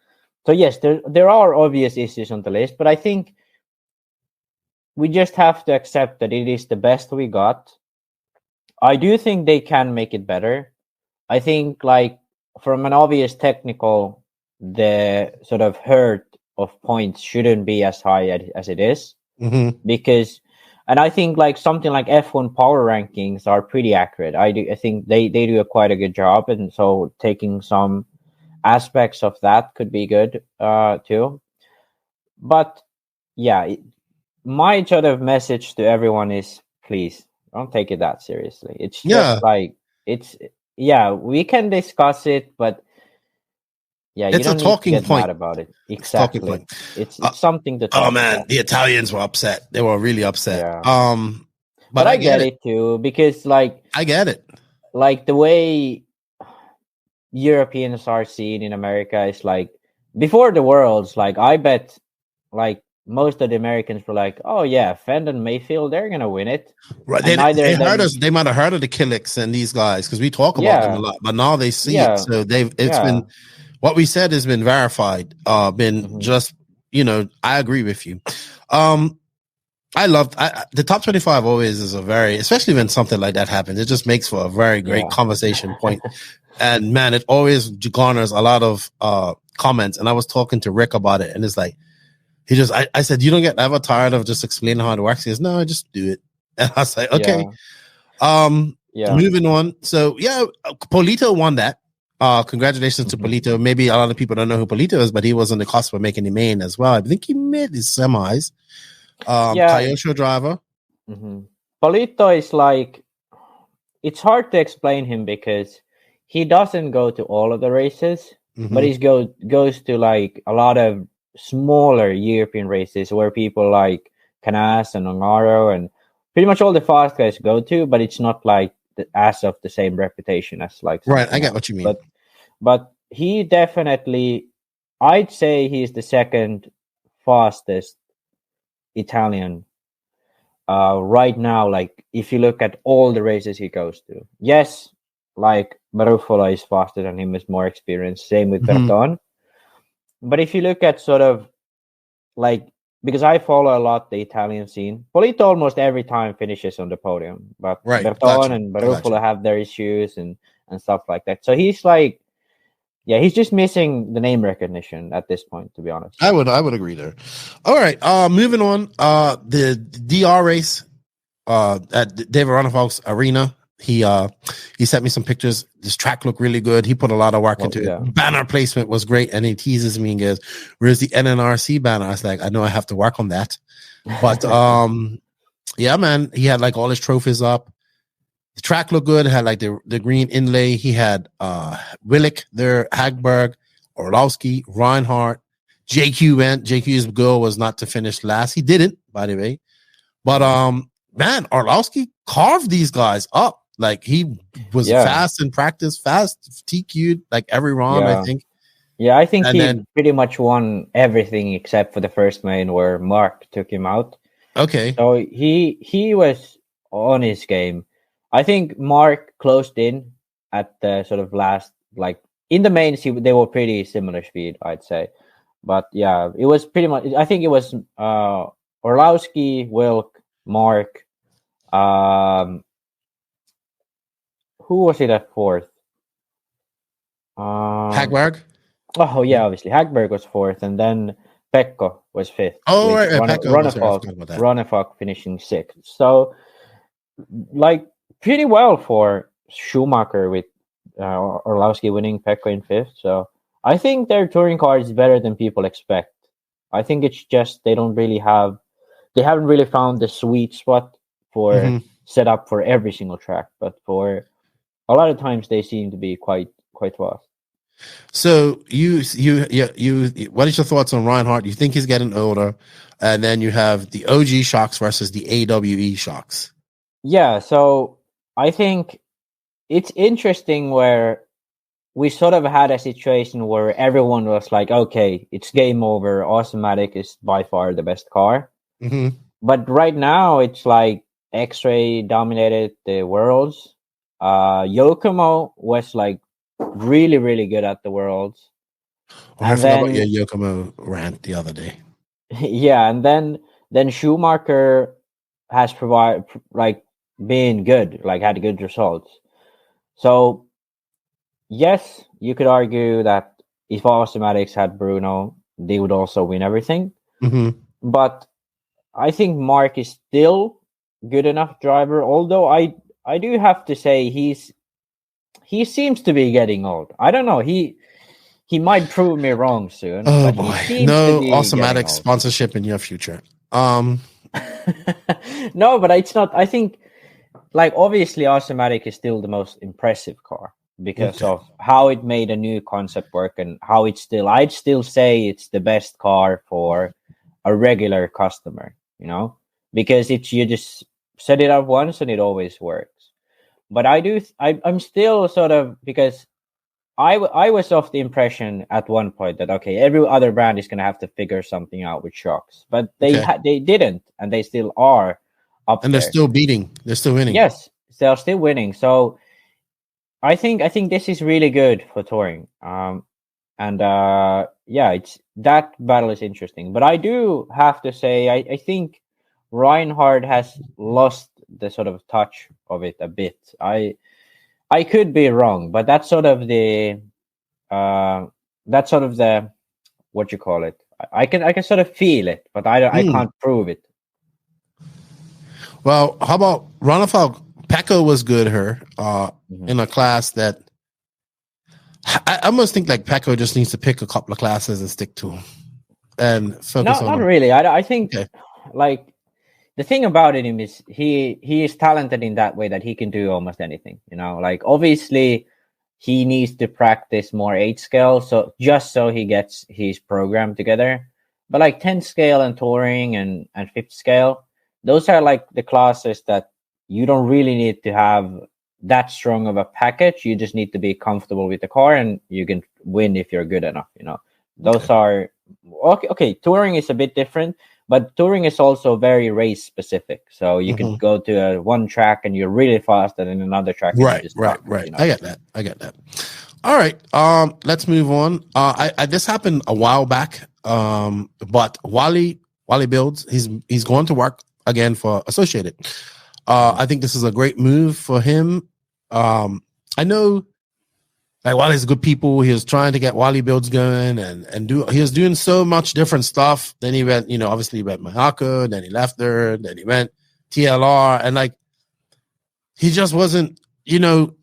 Speaker 2: So yes, there are obvious issues on the list, but I think we just have to accept that it is the best we got. I do think they can make it better. I think, like, from an obvious technical, the sort of hurt of points shouldn't be as high as it is. Because, and I think like something like F1 power rankings are pretty accurate. I think they do quite a good job, and so taking some aspects of that could be good too. But yeah, my sort of message to everyone is, please don't take it that seriously. It's just like, we can discuss it, but yeah,
Speaker 1: it's
Speaker 2: you don't
Speaker 1: a talking
Speaker 2: need to get
Speaker 1: point
Speaker 2: mad about it. Exactly. It's something to talk about.
Speaker 1: The Italians were upset. They were really upset.
Speaker 2: Yeah. But I get it too, because like,
Speaker 1: I get it.
Speaker 2: Like the way Europeans are seen in America is like, before the Worlds, like I bet like most of the Americans were like, oh yeah, Fenn and Mayfield, they're gonna win it.
Speaker 1: Right. They might have heard of the Killicks and these guys, because we talk about them a lot, but now they see it. So it's been, what we said has been verified. Just, I agree with you. I love the top 25 always is a very, especially when something like that happens, it just makes for a very great conversation point. And man, it always garners a lot of comments. And I was talking to Rick about it, and it's like, I said, you don't get ever tired of just explaining how it works? He goes, no, I just do it. And I was like, okay.
Speaker 2: Yeah.
Speaker 1: Moving on. So yeah, Polito won that. Congratulations to Polito. Maybe a lot of people don't know who Polito is, but he was on the cusp of making the main as well. I think he made his semis. Kyosho driver.
Speaker 2: Polito is like, it's hard to explain him because he doesn't go to all of the races, but he goes to like a lot of smaller European races where people like Canas and Ongaro and pretty much all the fast guys go to, but it's not like as of the same reputation as like
Speaker 1: right. I get what you mean.
Speaker 2: But he definitely, I'd say he's the second fastest Italian right now. Like if you look at all the races he goes to, yes, like Marufola is faster than him, is more experienced. Same with Berton. But if you look at sort of like, because I follow a lot the Italian scene, Polito almost every time finishes on the podium, but Berton and Marufola have their issues and stuff like that. So he's like, yeah, he's just missing the name recognition at this point, to be honest.
Speaker 1: I would agree there. All right, moving on. The DR race at David Ronnefolk's arena. He sent me some pictures. This track looked really good. He put a lot of work into it. Banner placement was great, and he teases me and goes, "Where's the NNRC banner?" I was like, "I know I have to work on that." But yeah, man, he had like all his trophies up. The track looked good. It had like the green inlay. He had Willick there, Hagberg, Orlowski, Reinhardt. JQ went. JQ's goal was not to finish last. He didn't, by the way. But man, Orlowski carved these guys up. Like he was fast in practice, fast TQ'd like every round, I think.
Speaker 2: Yeah, I think he pretty much won everything except for the first main where Mark took him out.
Speaker 1: Okay.
Speaker 2: So he was on his game. I think Mark closed in at the sort of last, like in the mains, they were pretty similar speed, I'd say. But yeah, it was pretty much, I think it was Orlowski, Wilk, Mark, who was it at fourth?
Speaker 1: Hagberg?
Speaker 2: Oh, yeah, obviously. Hagberg was fourth, and then Pekko was fifth.
Speaker 1: Oh, right.
Speaker 2: Ronnefolk finishing sixth. So, like, pretty well for Schumacher with Orlowski winning, Pekko in fifth. So, I think their touring car is better than people expect. I think it's just they haven't really found the sweet spot for set up for every single track, but for a lot of times they seem to be quite fast.
Speaker 1: So you what is your thoughts on Reinhardt? You think he's getting older, and then you have the OG shocks versus the AWE shocks.
Speaker 2: Yeah, so I think it's interesting where we sort of had a situation where everyone was like, okay, it's game over. Automatic is by far the best car. But right now it's like X-Ray dominated the Worlds. Yokomo was like really, really good at the Worlds.
Speaker 1: I forgot about your Yokomo rant the other day.
Speaker 2: Yeah, and then Schumacher has been good, like had good results. So yes, you could argue that if Automatics had Bruno, they would also win everything. But I think Mark is still good enough driver, although I do have to say he seems to be getting old. I don't know. He might prove me wrong soon.
Speaker 1: Oh boy, no Automatic sponsorship in your future.
Speaker 2: No, but it's not. I think like obviously Automatic is still the most impressive car because of how it made a new concept work and how I'd still say it's the best car for a regular customer, you know, because you just set it up once and it always works. But I'm still sort of, because I was of the impression at one point that, okay, every other brand is going to have to figure something out with shocks, but they didn't, and they still are up
Speaker 1: and
Speaker 2: there.
Speaker 1: They're still beating. They're still winning.
Speaker 2: Yes, they're still winning. So I think this is really good for touring. It's that battle is interesting. But I do have to say, I think Reinhardt has lost the sort of touch of it a bit. I could be wrong, but that's sort of the what you call it. I can sort of feel it, but I can't prove it.
Speaker 1: Well, how about Ronnefolk Pecco was good in a class that I almost think like Pecco just needs to pick a couple of classes and stick to them and focus on
Speaker 2: not
Speaker 1: them.
Speaker 2: really. I think like the thing about him is he is talented in that way that he can do almost anything, you know. Like obviously he needs to practice more 8 scale, so just so he gets his program together. But like 10 scale and touring and 5th scale, those are like the classes that you don't really need to have that strong of a package. You just need to be comfortable with the car, and you can win if you're good enough, you know. Those are okay. Touring is a bit different, but touring is also very race specific. So you can go to one track and you're really fast, and in another track,
Speaker 1: right.
Speaker 2: You know?
Speaker 1: I get that. All right, let's move on. I this happened a while back, but Wally Builds, he's going to work again for Associated. I think this is a great move for him. I know like Wally's good people. He was trying to get Wally Builds going and he was doing so much different stuff. Then he went, obviously he went Mahaka, then he left there, then he went TLR, and like he just wasn't, you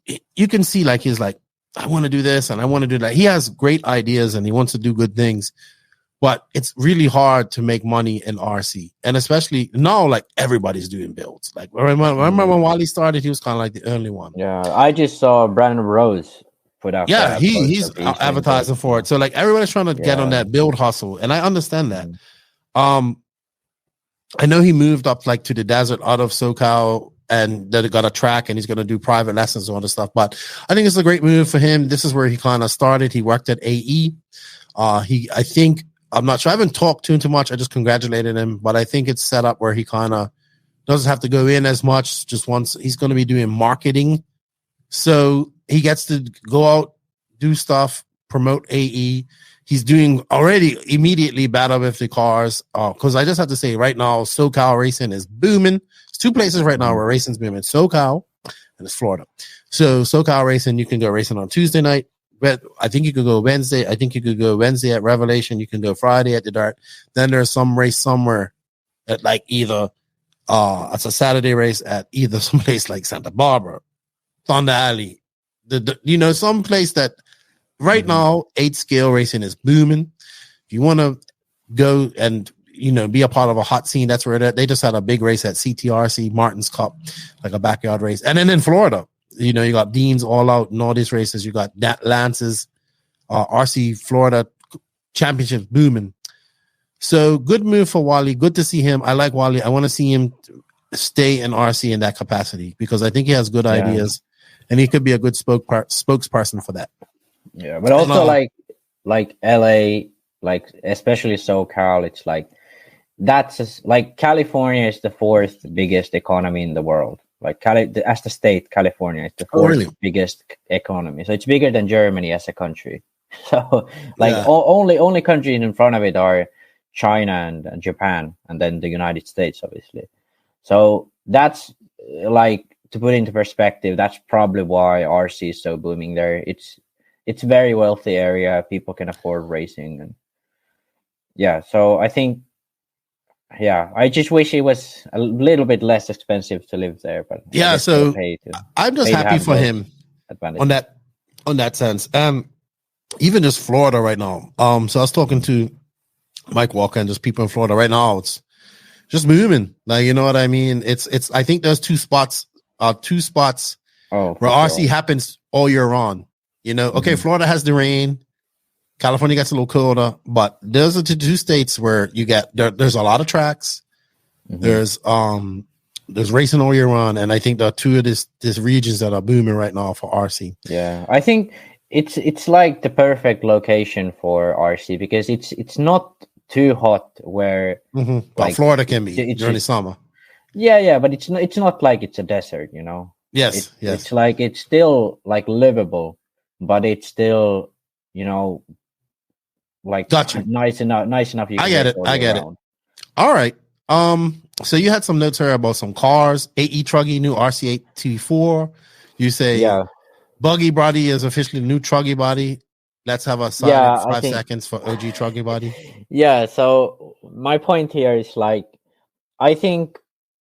Speaker 1: can see like he's like, I want to do this and I want to do that. He has great ideas and he wants to do good things, but it's really hard to make money in RC. And especially now, like everybody's doing builds. Like remember when Wally started, he was kind of like the only one.
Speaker 2: Yeah, I just saw Brandon Rose put out.
Speaker 1: Yeah, he's advertising for it. So like everybody's trying to get on that build hustle, and I understand that. I know he moved up like to the desert out of SoCal, and that it got a track, and he's going to do private lessons and all this stuff. But I think it's a great move for him. This is where he kind of started. He worked at AE. I'm not sure. I haven't talked to him too much. I just congratulated him, but I think it's set up where he kind of doesn't have to go in as much. Just once he's going to be doing marketing, so he gets to go out, do stuff, promote AE. He's doing already immediately better with the cars. Because I just have to say right now, SoCal racing is booming. There's 2 places right now where racing's booming: SoCal and it's Florida. So SoCal racing, you can go racing on Tuesday night. But I think you could go Wednesday. I think you could go Wednesday at Revelation. You can go Friday at the Dart. Then there's some race somewhere at like either it's a Saturday race at either some place like Santa Barbara, Thunder Alley, some place that right now 8 scale racing is booming. If you want to go and be a part of a hot scene, that's where they just had a big race at CTRC Martin's Cup, like a backyard race. And then in Florida, you got Dean's All Out and all these races. You got Lance's RC Florida Championships booming. So good move for Wally. Good to see him. I like Wally. I want to see him stay in RC in that capacity because I think he has good ideas, and he could be a good spokesperson for that. Yeah,
Speaker 2: but also like LA, like especially SoCal, it's like like California is the 4th biggest economy in the world. Like as the state, California is the 4th biggest economy. So it's bigger than Germany as a country. So only countries in front of it are China and Japan, and then the United States, obviously. So that's like, to put into perspective, that's probably why RC is so booming there. It's a very wealthy area. People can afford racing, and so I think. Yeah, I just wish it was a little bit less expensive to live there, but
Speaker 1: so I'm just happy for him on that sense. Even just Florida right now. So I was talking to Mike Walker and just people in Florida right now. It's just booming. Like, you know what I mean? It's. I think there's 2 spots. Where RC happens all year round. Okay, Florida has the rain. California gets a little colder, but those are the 2 states where you get there's a lot of tracks. There's racing all year round, and I think there are 2 of these regions that are booming right now for RC.
Speaker 2: Yeah, I think it's like the perfect location for RC because it's not too hot where
Speaker 1: like Florida can be during the summer.
Speaker 2: Yeah, but it's not like it's a desert,
Speaker 1: Yes,
Speaker 2: It's like it's still like livable, but it's still like
Speaker 1: gotcha.
Speaker 2: nice enough. You
Speaker 1: I get it. All right. So you had some notes here about some cars. AE Truggy, new RC8 T4. You say Buggy Body is officially the new Truggy body. Let's have a silent 5 seconds for OG Truggy Body.
Speaker 2: Yeah. So my point here is like, I think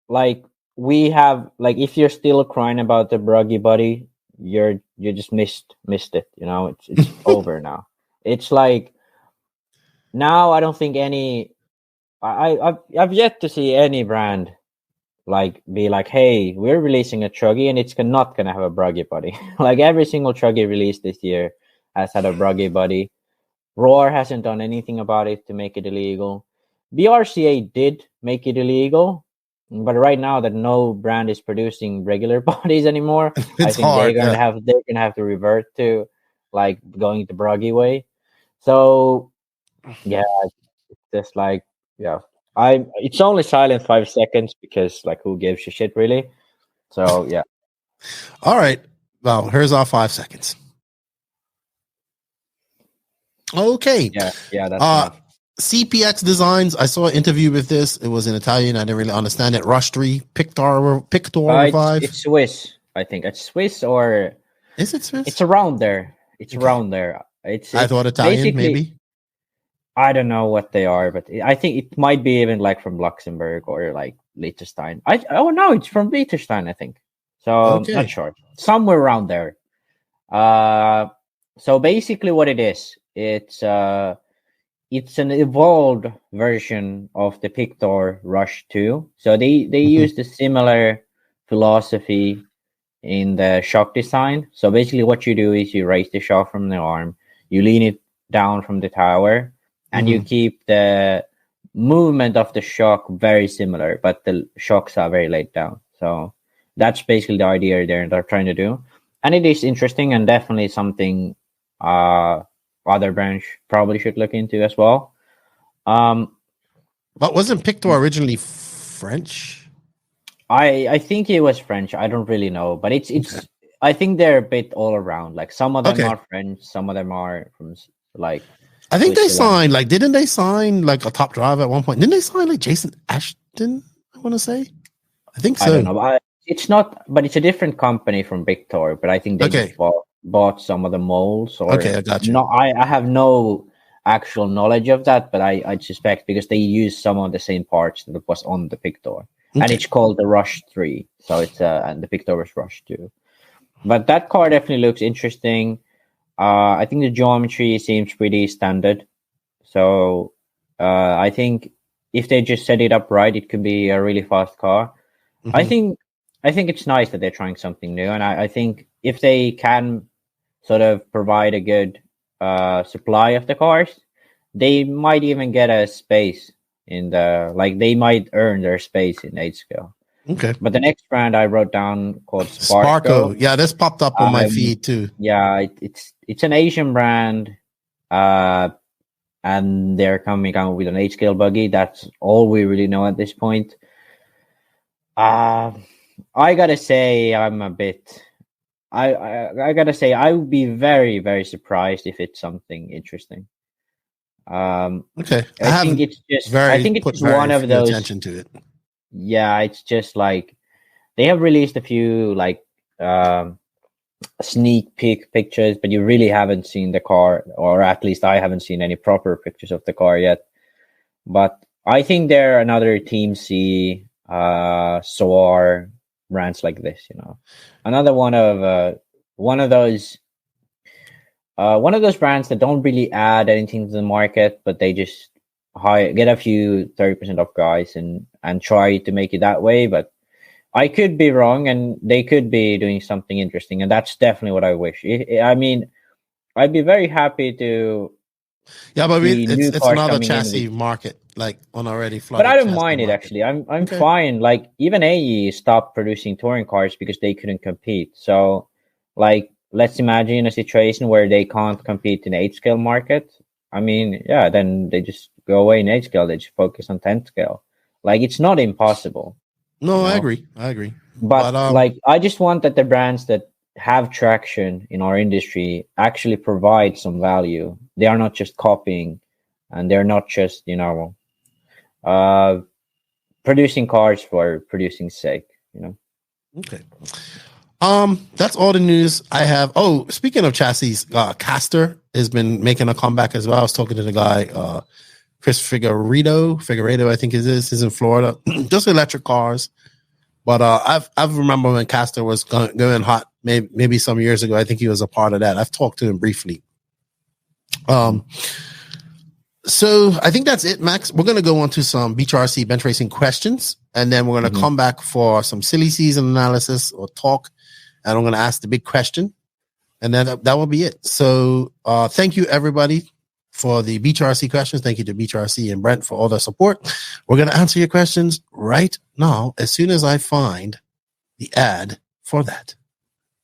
Speaker 2: like we have like, if you're still crying about the bruggy body, you just missed it. You know, it's over now. It's like now I don't think any. I've yet to see any brand like be like, hey, we're releasing a chuggy and it's not gonna have a bruggy body. Like every single chuggy released this year has had a bruggy body. Roar hasn't done anything about it to make it illegal. BRCA did make it illegal, but right now that no brand is producing regular bodies anymore, I think they're gonna have to revert to like going the bruggy way. So yeah, it's just like it's only silent 5 seconds because like who gives a shit really? So yeah.
Speaker 1: All right. Well, here's our 5 seconds. Okay.
Speaker 2: Yeah, that's enough.
Speaker 1: CPX Designs. I saw an interview with this. It was in Italian. I didn't really understand it. Rush 3, Pictor 5.
Speaker 2: It's Swiss. I think it's Swiss, or
Speaker 1: is it Swiss?
Speaker 2: It's around there. Around there. I thought
Speaker 1: Italian, maybe.
Speaker 2: I don't know what they are, but I think it might be even like from Luxembourg or like Liechtenstein. No, it's from Liechtenstein, I think. So not sure. Somewhere around there. So basically, what it is, it's an evolved version of the Pictor Rush 2. So they used a similar philosophy in the shock design. So basically what you do is you raise the shock from the arm, you lean it down from the tower, and you keep the movement of the shock very similar, but the shocks are very laid down. So that's basically the idea they're trying to do. And it is interesting and definitely something other branch probably should look into as well.
Speaker 1: But wasn't Pictor originally French?
Speaker 2: I think it was French. I don't really know, but it's I think they're a bit all around. Like some of them are French, some of them are from like.
Speaker 1: I think they signed didn't they sign like a top driver at one point? Didn't they sign like Jason Ashton? I want to say. I think so.
Speaker 2: I don't know. It's not, but it's a different company from Pictor. But I think they just bought some of the molds. Or
Speaker 1: I got you.
Speaker 2: No, I have no actual knowledge of that, but I suspect because they use some of the same parts that was on the Pictor, and it's called the Rush 3. So it's and the Pictor was Rush 2. But that car definitely looks interesting. I think the geometry seems pretty standard. So I think if they just set it up right, it could be a really fast car. I think it's nice that they're trying something new, and I think if they can sort of provide a good supply of the cars, they might even get a space in they might earn their space in 8-scale.
Speaker 1: Okay.
Speaker 2: But the next brand I wrote down called Sparko.
Speaker 1: Yeah, this popped up on my feed too.
Speaker 2: Yeah, it's an Asian brand, and they're coming out with an 8-scale buggy. That's all we really know at this point. I gotta say, I'm a bit. I gotta say, I would be very, very surprised if it's something interesting.
Speaker 1: Okay,
Speaker 2: I think it's one of those.
Speaker 1: Attention to it.
Speaker 2: Yeah, it's just like they have released a few like sneak peek pictures, but you really haven't seen the car, or at least I haven't seen any proper pictures of the car yet. But I think they're another Team C, SOAR brands like this, you know, another one of those brands that don't really add anything to the market, but they just get a few 30% off guys and try to make it that way. But I could be wrong, and they could be doing something interesting, and that's definitely what I wish. I mean, I'd be very happy to.
Speaker 1: Yeah, but it's another chassis market, like on already flooded.
Speaker 2: But I don't mind it actually. I'm fine. Like even AE stopped producing touring cars because they couldn't compete. So, like, let's imagine a situation where they can't compete in the 8-scale market. I mean, yeah, then they just go away in 8-scale. They just focus on 10-scale. Like, it's not impossible.
Speaker 1: No, I agree.
Speaker 2: But like, I just want that the brands that have traction in our industry actually provide some value. They are not just copying, and they're not just, you know, producing cars for producing sake, you know.
Speaker 1: Okay. That's all the news I have. Oh, speaking of chassis, Caster has been making a comeback as well. I was talking to the guy, Chris Figueredo, I think it is. He's in Florida. Just electric cars. But I've remember when Castor was going hot, maybe some years ago. I think he was a part of that. I've talked to him briefly. So I think that's it, Max. We're going to go on to some Beach RC bench racing questions, and then we're going to come back for some silly season analysis or talk, and I'm going to ask the big question, and then that will be it. So thank you, everybody, for the Beach RC questions. Thank you to Beach RC and Brent for all their support. We're going to answer your questions right now as soon as I find the ad for that.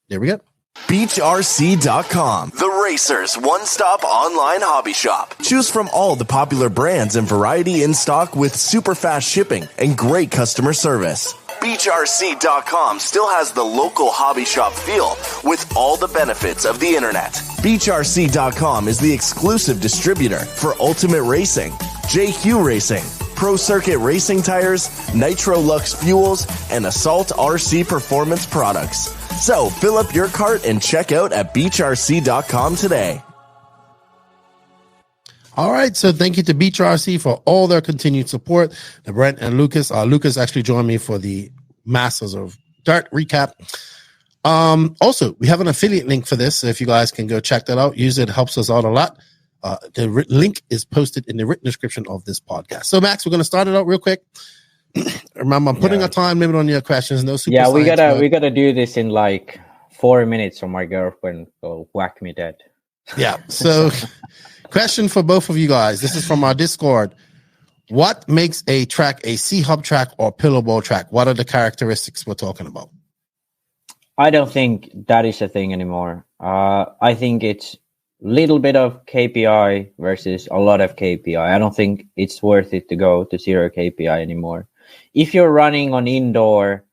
Speaker 1: There we go.
Speaker 7: BeachRC.com, the racers' one-stop online hobby shop. Choose from all the popular brands and variety in stock with super fast shipping and great customer service. BeachRC.com still has the local hobby shop feel with all the benefits of the internet. BeachRC.com is the exclusive distributor for Ultimate Racing, JQ Racing, Pro Circuit Racing Tires, Nitro Lux Fuels, and Assault RC Performance products. So fill up your cart and check out at BeachRC.com today.
Speaker 1: All right, so thank you to Beach RC for all their continued support. The Brent and Lucas. Lucas actually joined me for the Masters of Dirt recap. Also, we have an affiliate link for this, so if you guys can go check that out, use it. It helps us out a lot. The link is posted in the written description of this podcast. So, Max, we're going to start it out real quick. Remember, I'm putting a time limit on your questions. No super.
Speaker 2: Yeah, we gotta do this in like 4 minutes, or my girlfriend will whack me dead.
Speaker 1: Yeah. So, question for both of you guys. This is from our Discord. What makes a track a C-hub track or pillow ball track? What are the characteristics we're talking about?
Speaker 2: I don't think that is a thing anymore. I think it's little bit of KPI versus a lot of KPI. I don't think it's worth it to go to 0 KPI anymore. If you're running on indoor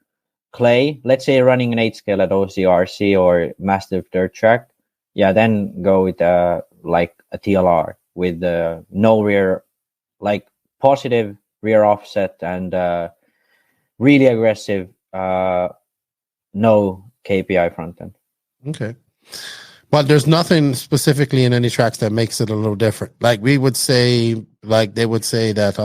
Speaker 2: clay, let's say running an 8 scale at OCRC or Massive Dirt Track, yeah, then go with like a TLR with no rear, like positive rear offset and really aggressive no KPI front end.
Speaker 1: Okay. But there's nothing specifically in any tracks that makes it a little different. Like we would say, like they would say that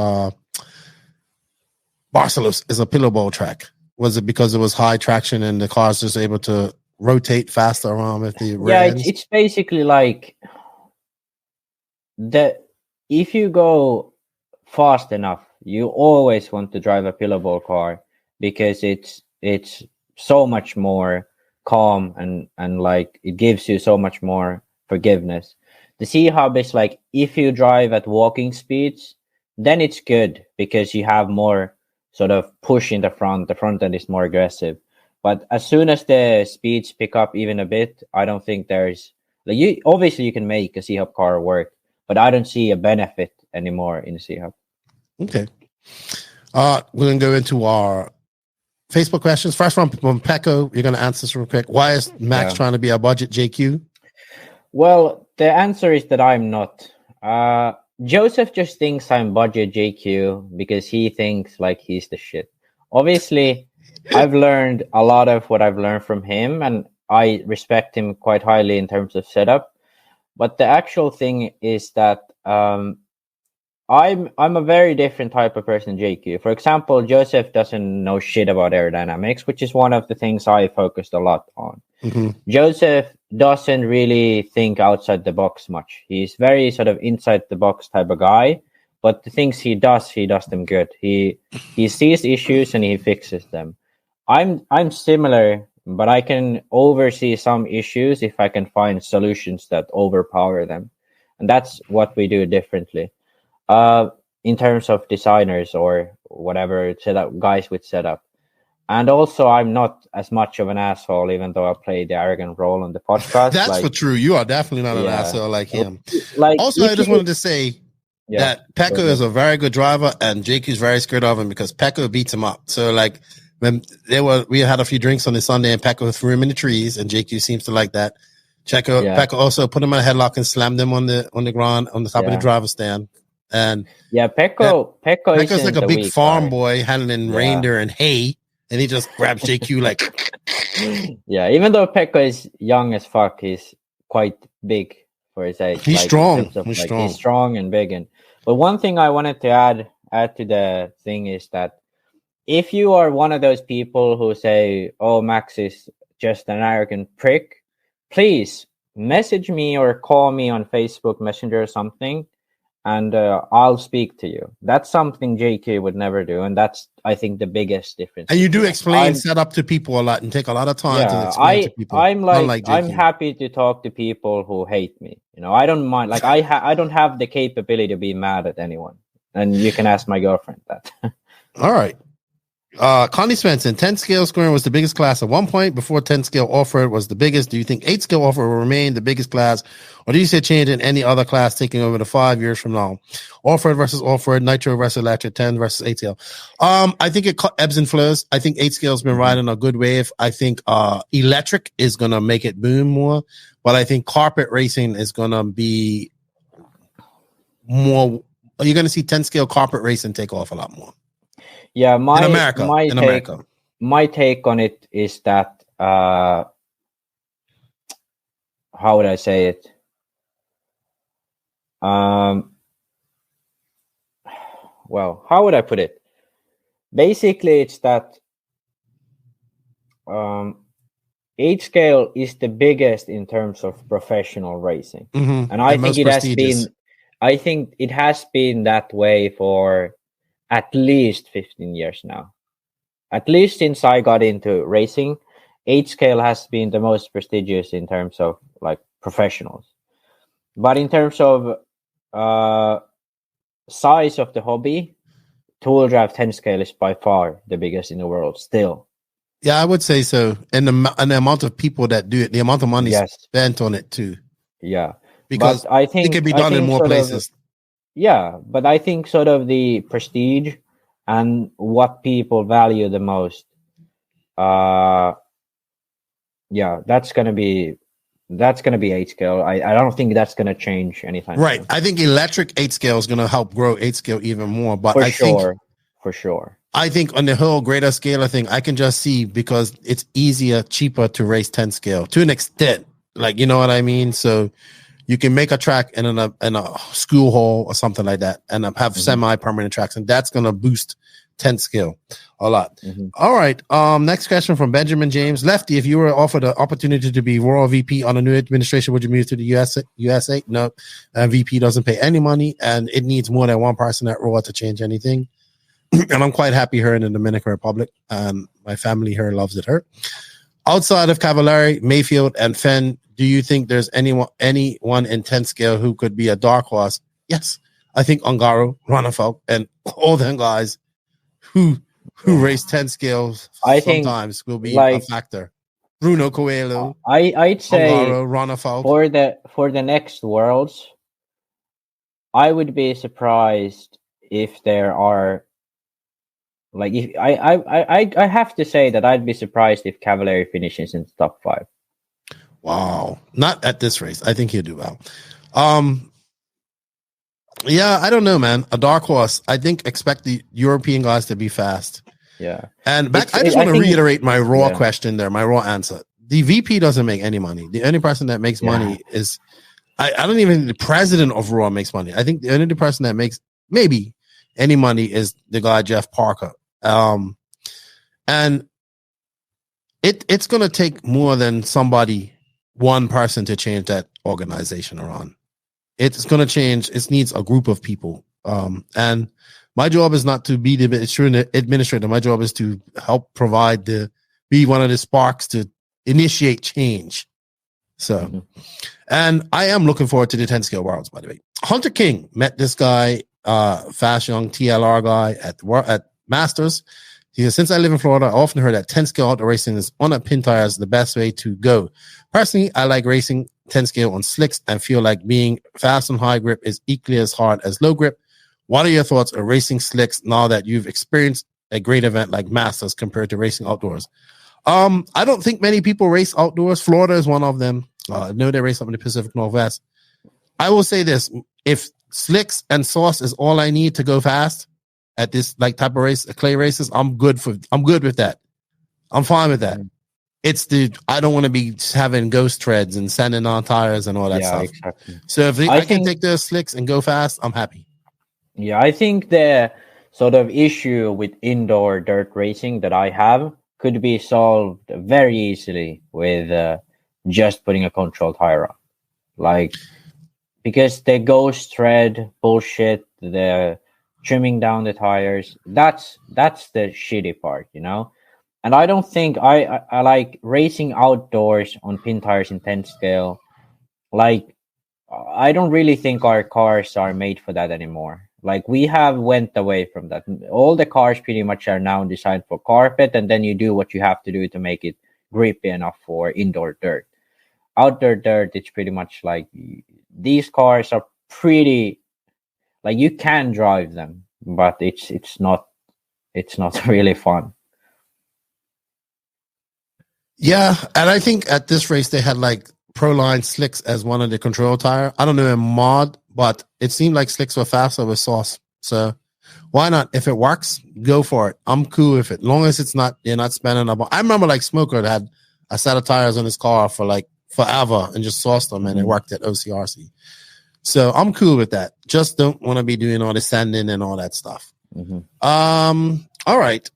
Speaker 1: Barcelos is a pillow ball track. Was it because it was high traction and the cars just able to rotate faster around with the rear ends?
Speaker 2: It's basically like that. If you go fast enough, you always want to drive a pillow ball car because it's so much more calm and like it gives you so much more forgiveness. The C-hub is like if you drive at walking speeds, then it's good because you have more sort of push in the front end is more aggressive. But as soon as the speeds pick up even a bit, I don't think there's like obviously you can make a C-hub car work, but I don't see a benefit anymore in the C-hub.
Speaker 1: Okay. We're gonna go into our Facebook questions. First one from Pecco. You're going to answer this real quick. Why is Max trying to be a budget JQ?
Speaker 2: Well, the answer is that I'm not. Joseph just thinks I'm budget JQ because he thinks like he's the shit. Obviously, I've learned a lot of what I've learned from him, and I respect him quite highly in terms of setup. But the actual thing is that I'm a very different type of person, JQ. For example, Joseph doesn't know shit about aerodynamics, which is one of the things I focused a lot on. Mm-hmm. Joseph doesn't really think outside the box much. He's very sort of inside the box type of guy, but the things he does them good. He sees issues and he fixes them. I'm similar, but I can oversee some issues if I can find solutions that overpower them. And that's what we do differently. In terms of designers or whatever setup guys with setup. And also I'm not as much of an asshole, even though I play the arrogant role on the podcast.
Speaker 1: That's for true. You are definitely not an asshole like him. Like also, I just wanted to say that Pecco is a very good driver and JQ's very scared of him because Pecco beats him up. So like when we had a few drinks on the Sunday and Pecco threw him in the trees and JQ seems to like that. Pecco also put him in a headlock and slammed him on the ground on the top of the driver's stand. And
Speaker 2: Pecco's
Speaker 1: like a big farm boy handling reindeer and hay, and he just grabs JQ like.
Speaker 2: Yeah, even though Pecco is young as fuck, he's quite big for his age.
Speaker 1: He's strong.
Speaker 2: He's strong and big. But one thing I wanted to add to the thing is that if you are one of those people who say, "Oh, Max is just an arrogant prick," please message me or call me on Facebook Messenger or something, and I'll speak to you. That's something JK would never do, and that's, I think, the biggest difference.
Speaker 1: And you do explain setup to people a lot and take a lot of time to explain to people.
Speaker 2: I'm happy to talk to people who hate me. I don't mind. Like I don't have the capability to be mad at anyone, and you can ask my girlfriend that.
Speaker 1: All right. Connie Svensson, 10 scale scoring was the biggest class at one point before 10 scale offered was the biggest. Do you think 8 scale offer will remain the biggest class, or do you see a change in any other class taking over the 5 years from now? Offered versus offered, nitro versus electric, 10 versus 8 scale. I think it ebbs and flows. I think 8 scale has been riding a good wave. I think electric is going to make it boom more, but I think carpet racing is going to be more. You're going to see 10 scale carpet racing take off a lot more.
Speaker 2: Yeah, my take on it is that how would I say it? Well, how would I put it? Basically, it's that 8 scale is the biggest in terms of professional racing, and I think it has been. I think it has been that way for at least 15 years now. At least since I got into racing, 8 scale has been the most prestigious in terms of like professionals. But in terms of size of the hobby, two-wheel drive 10 scale is by far the biggest in the world still.
Speaker 1: Yeah, I would say so. And the amount of people that do it, the amount of money spent on it too.
Speaker 2: Yeah.
Speaker 1: Because I think it can be done in more places.
Speaker 2: Yeah, but I think sort of the prestige and what people value the most, that's gonna be 8 scale. I don't think that's gonna change anytime.
Speaker 1: Right. Soon. I think electric 8 scale is gonna help grow 8 scale even more. But for sure. I think on the whole greater scale thing, I can just see because it's easier, cheaper to race 10 scale to an extent. Like, you know what I mean? So you can make a track in a school hall or something like that and have semi-permanent tracks, and that's going to boost 10 scale a lot. All right. Next question from Benjamin James. Lefty, if you were offered the opportunity to be Royal VP on a new administration, would you move to the USA? No. VP doesn't pay any money, and it needs more than one person at Royal to change anything. And I'm quite happy here in the Dominican Republic. My family here loves it here. Outside of Cavallari, Mayfield, and Fenn, do you think there's anyone in 10 scale who could be a dark horse? Yes. I think Ongaro, Ronafalk, and all them guys who race 10 scales sometimes will be a factor. Bruno Coelho.
Speaker 2: I'd say
Speaker 1: Ongaro, Ronafalk.
Speaker 2: For the next Worlds, I would be surprised if there are I have to say that I'd be surprised if Cavallari finishes in the top 5.
Speaker 1: Wow. Not at this race. I think he'll do well. Yeah, I don't know, man. A dark horse. I think expect the European guys to be fast.
Speaker 2: Yeah.
Speaker 1: And I just want to reiterate my raw question there, my raw answer. The VP doesn't make any money. The only person that makes money is I don't even think the president of Raw makes money. I think the only person that makes maybe any money is the guy Jeff Parker. And it's gonna take more than one person to change that organization around. It's gonna change. It needs a group of people. And my job is not to be the administrator. My job is to help be one of the sparks to initiate change. So, and I am looking forward to the 10 scale Worlds, by the way. Hunter King met this guy, fast young TLR guy at Masters. He says, since I live in Florida, I often heard that 10 scale outdoor racing is on a pin tire is the best way to go. Personally, I like racing 10 scale on slicks and feel like being fast on high grip is equally as hard as low grip. What are your thoughts on racing slicks now that you've experienced a great event like Masters compared to racing outdoors? I don't think many people race outdoors. Florida is one of them. I know they race up in the Pacific Northwest. I will say this: if slicks and sauce is all I need to go fast at this type of race, clay races, I'm good with that. I'm fine with that. It's I don't want to be having ghost treads and sanding on tires and all that stuff. Exactly. So if I can take those slicks and go fast, I'm happy.
Speaker 2: Yeah, I think the sort of issue with indoor dirt racing that I have could be solved very easily with just putting a control tire on. Like, because the ghost thread bullshit, the trimming down the tires, that's the shitty part, you know? And I don't think I like racing outdoors on pin tires in 10 scale. Like, I don't really think our cars are made for that anymore. Like, we have went away from that. All the cars pretty much are now designed for carpet, and then you do what you have to do to make it grippy enough for indoor dirt. Outdoor dirt, it's pretty much like these cars are pretty, like, you can drive them, but it's not really fun.
Speaker 1: Yeah, and I think at this race they had like Proline slicks as one of the control tire. I don't know in mod, but it seemed like slicks were faster with sauce. So why not? If it works, go for it. I'm cool with it. Long as it's not, you're not spending a bunch. I remember like Smoker had a set of tires on his car for like forever and just sauced them, and it worked at OCRC. So I'm cool with that. Just don't want to be doing all the sanding and all that stuff. All right.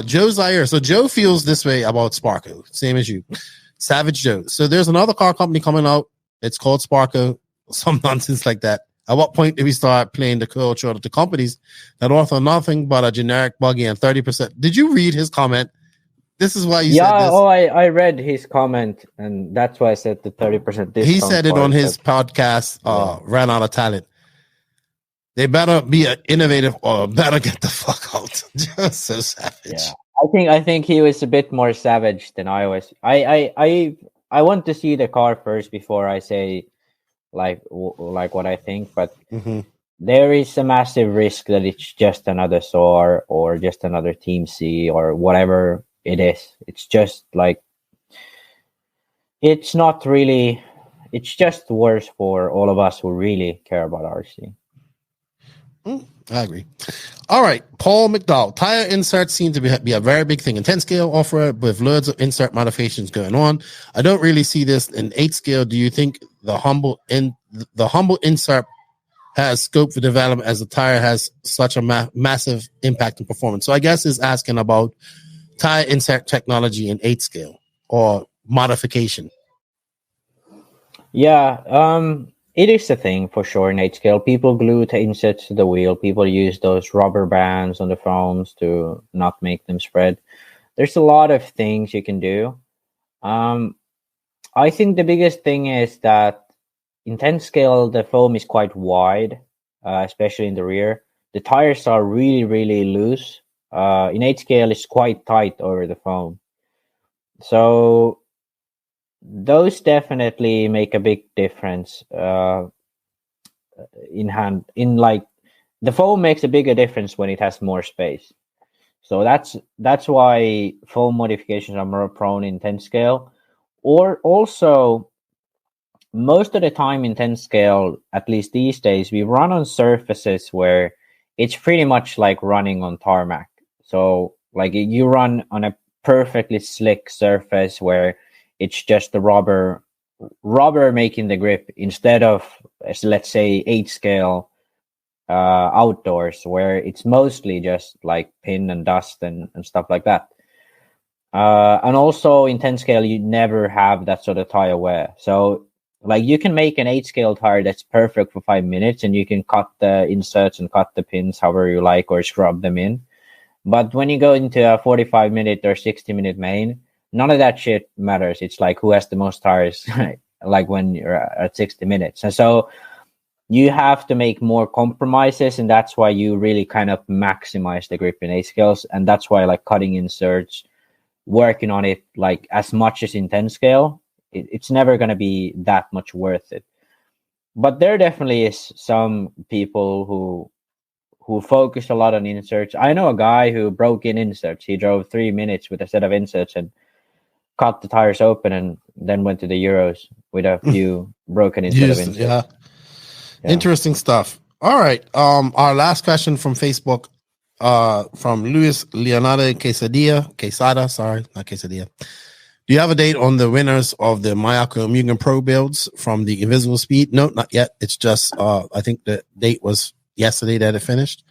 Speaker 1: Joe Zaire. So Joe feels this way about Sparko, same as you. Savage Joe. So there's another car company coming out. It's called Sparko. Some nonsense like that. At what point did we start playing the culture of the companies that offer nothing but a generic buggy and 30%? Did you read his comment? This is why you said this.
Speaker 2: Oh, I read his comment, and that's why I said the 30% discount.
Speaker 1: He said it on his podcast, Ran Out of Talent. They better be innovative or better get the fuck out. Just so savage.
Speaker 2: Yeah. I think he was a bit more savage than I was. I want to see the car first before I say like what I think, but there is a massive risk that it's just another SOAR or just another Team C or whatever it is. It's just like, it's not really, it's just worse for all of us who really care about RC.
Speaker 1: I agree. All right, Paul McDowell. Tire inserts seem to be a very big thing in 10 scale off-road with loads of insert modifications going on. I don't really see this in 8 scale. Do you think the humble insert has scope for development as the tire has such a massive impact on performance? So I guess is asking about tire insert technology in 8 scale or modification.
Speaker 2: Yeah, it is a thing for sure in 8 scale. People glue the inserts to the wheel. People use those rubber bands on the foams to not make them spread. There's a lot of things you can do. I think the biggest thing is that in 10 scale, the foam is quite wide, especially in the rear. The tires are really, really loose. In 8 scale, it's quite tight over the foam. So those definitely make a big difference. The foam makes a bigger difference when it has more space. So that's why foam modifications are more prone in 10 scale. Or also, most of the time in 10 scale, at least these days, we run on surfaces where it's pretty much like running on tarmac. So like you run on a perfectly slick surface where it's just the rubber making the grip instead of, let's say, 8 scale outdoors where it's mostly just like pin and dust and stuff like that. And also in 10 scale, you never have that sort of tire wear. So like you can make an 8 scale tire that's perfect for 5 minutes and you can cut the inserts and cut the pins however you like or scrub them in. But when you go into a 45-minute or 60-minute main, none of that shit matters. It's like who has the most tires, like when you're at 60 minutes. And so you have to make more compromises, and that's why you really kind of maximize the grip in 8 scales. And that's why like cutting inserts, working on it like as much as in 10 scale, it's never going to be that much worth it. But there definitely is some people who focus a lot on inserts. I know a guy who broke in inserts. He drove 3 minutes with a set of inserts and cut the tires open and then went to the Euros with a few broken inserts.
Speaker 1: Yeah. Interesting stuff. All right. Our last question from Facebook, from Luis Leonardo Quesada. Sorry, not Quesadilla. Do you have a date on the winners of the Mayako Mugen Pro builds from the Invisible Speed? No, not yet. It's just, I think the date was yesterday that it finished.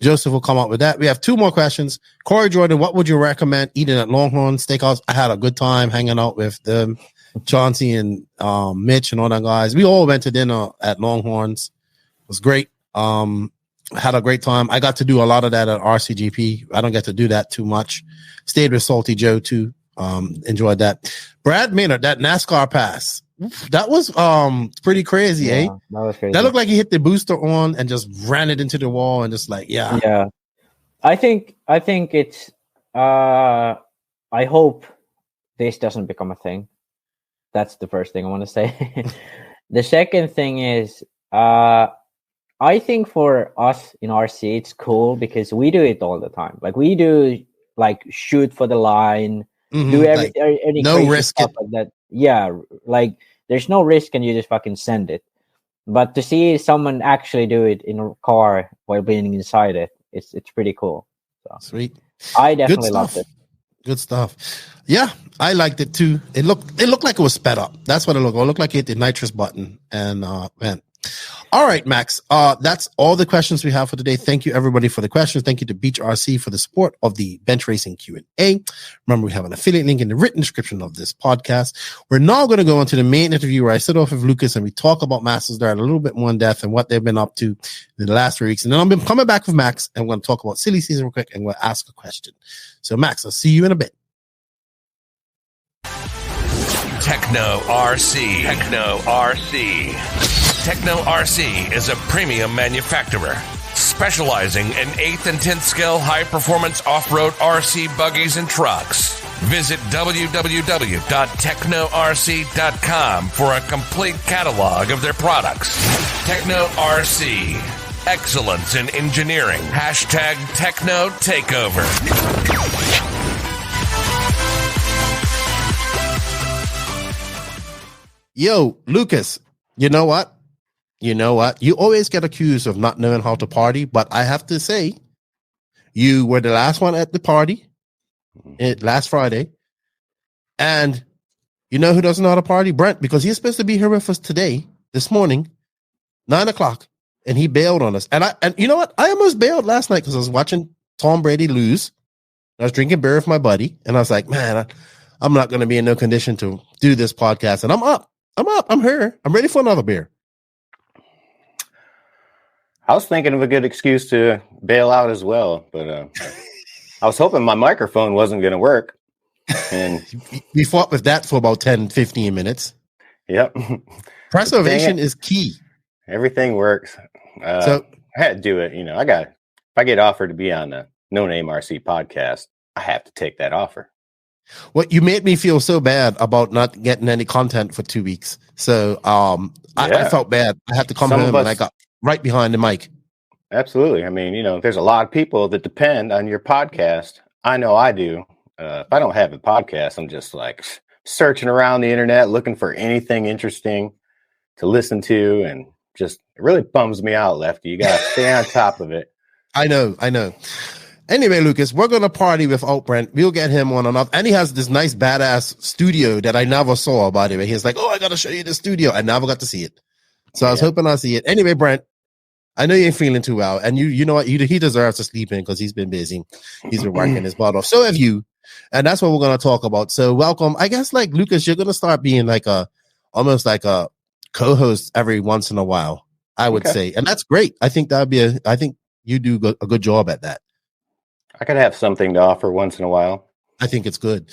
Speaker 1: Joseph will come up with that. We have 2 more questions. Corey Jordan, what would you recommend eating at Longhorn Steakhouse? I had a good time hanging out with them, Chauncey and Mitch and all that guys. We all went to dinner at Longhorns. It was great. Had a great time. I got to do a lot of that at RCGP. I don't get to do that too much. Stayed with Salty Joe too. Enjoyed that. Brad Maynard, that NASCAR pass. That was pretty crazy, eh?
Speaker 2: That was crazy.
Speaker 1: That looked like he hit the booster on and just ran it into the wall and just like, yeah.
Speaker 2: I think it's I hope this doesn't become a thing. That's the first thing I want to say. The second thing is I think for us in RC it's cool because we do it all the time. Like we do like shoot for the line, do everything, any
Speaker 1: no risk
Speaker 2: stuff like that. Yeah, like there's no risk and you just fucking send it. But to see someone actually do it in a car while being inside it, it's pretty cool. So,
Speaker 1: sweet.
Speaker 2: I definitely loved it.
Speaker 1: Good stuff. Yeah, I liked it too. It looked like it was sped up. That's what it looked like. It looked like it hit the nitrous button. And man. All right, Max. That's all the questions we have for today. Thank you, everybody, for the questions. Thank you to Beach RC for the support of the bench racing Q&A. Remember, we have an affiliate link in the written description of this podcast. We're now going to go into the main interview where I sit off with Lucas and we talk about Masters Dart a little bit more in depth and what they've been up to in the last 3 weeks. And then I'm coming back with Max and we're going to talk about silly season real quick and we'll ask a question. So, Max, I'll see you in a bit.
Speaker 8: Tekno RC. Tekno RC. Tekno RC is a premium manufacturer specializing in 8th and 10th scale high-performance off-road RC buggies and trucks. Visit www.teknorc.com for a complete catalog of their products. Tekno RC. Excellence in engineering. Hashtag Tekno Takeover.
Speaker 1: Yo, Lucas, you know what? You always get accused of not knowing how to party, but I have to say, you were the last one at the party last Friday. And you know who doesn't know how to party? Brent, because he's supposed to be here with us this morning, 9:00, and he bailed on us. And you know what? I almost bailed last night because I was watching Tom Brady lose. I was drinking beer with my buddy, and I was like, man, I'm not going to be in no condition to do this podcast. And I'm up. I'm here. I'm ready for another beer.
Speaker 9: I was thinking of a good excuse to bail out as well, but I was hoping my microphone wasn't going to work. And
Speaker 1: we fought with that for about 10, 15 minutes.
Speaker 9: Yep.
Speaker 1: Preservation is key.
Speaker 9: Everything works. So I had to do it. If I get offered to be on the No Name RC podcast, I have to take that offer.
Speaker 1: Well, you made me feel so bad about not getting any content for 2 weeks. So I felt bad. I had to come home and I got right behind the mic.
Speaker 9: Absolutely. I mean, there's a lot of people that depend on your podcast. I know I do. If I don't have a podcast, I'm just like searching around the internet, looking for anything interesting to listen to. And just, it really bums me out, Lefty. You got to stay on top of it.
Speaker 1: I know. Anyway, Lucas, we're going to party without Brent. We'll get him on enough. And he has this nice, badass studio that I never saw, by the way. He's like, I got to show you the studio. I never got to see it. So I was hoping I'll see it. Anyway, Brent, I know you ain't feeling too well. And you know what? He deserves to sleep in because he's been busy. He's been working his butt off. So have you. And that's what we're going to talk about. So welcome. I guess, like, Lucas, you're going to start being almost like a co-host every once in a while, I would say. And that's great. I think I think you do a good job at that.
Speaker 9: I could have something to offer once in a while.
Speaker 1: I think it's good.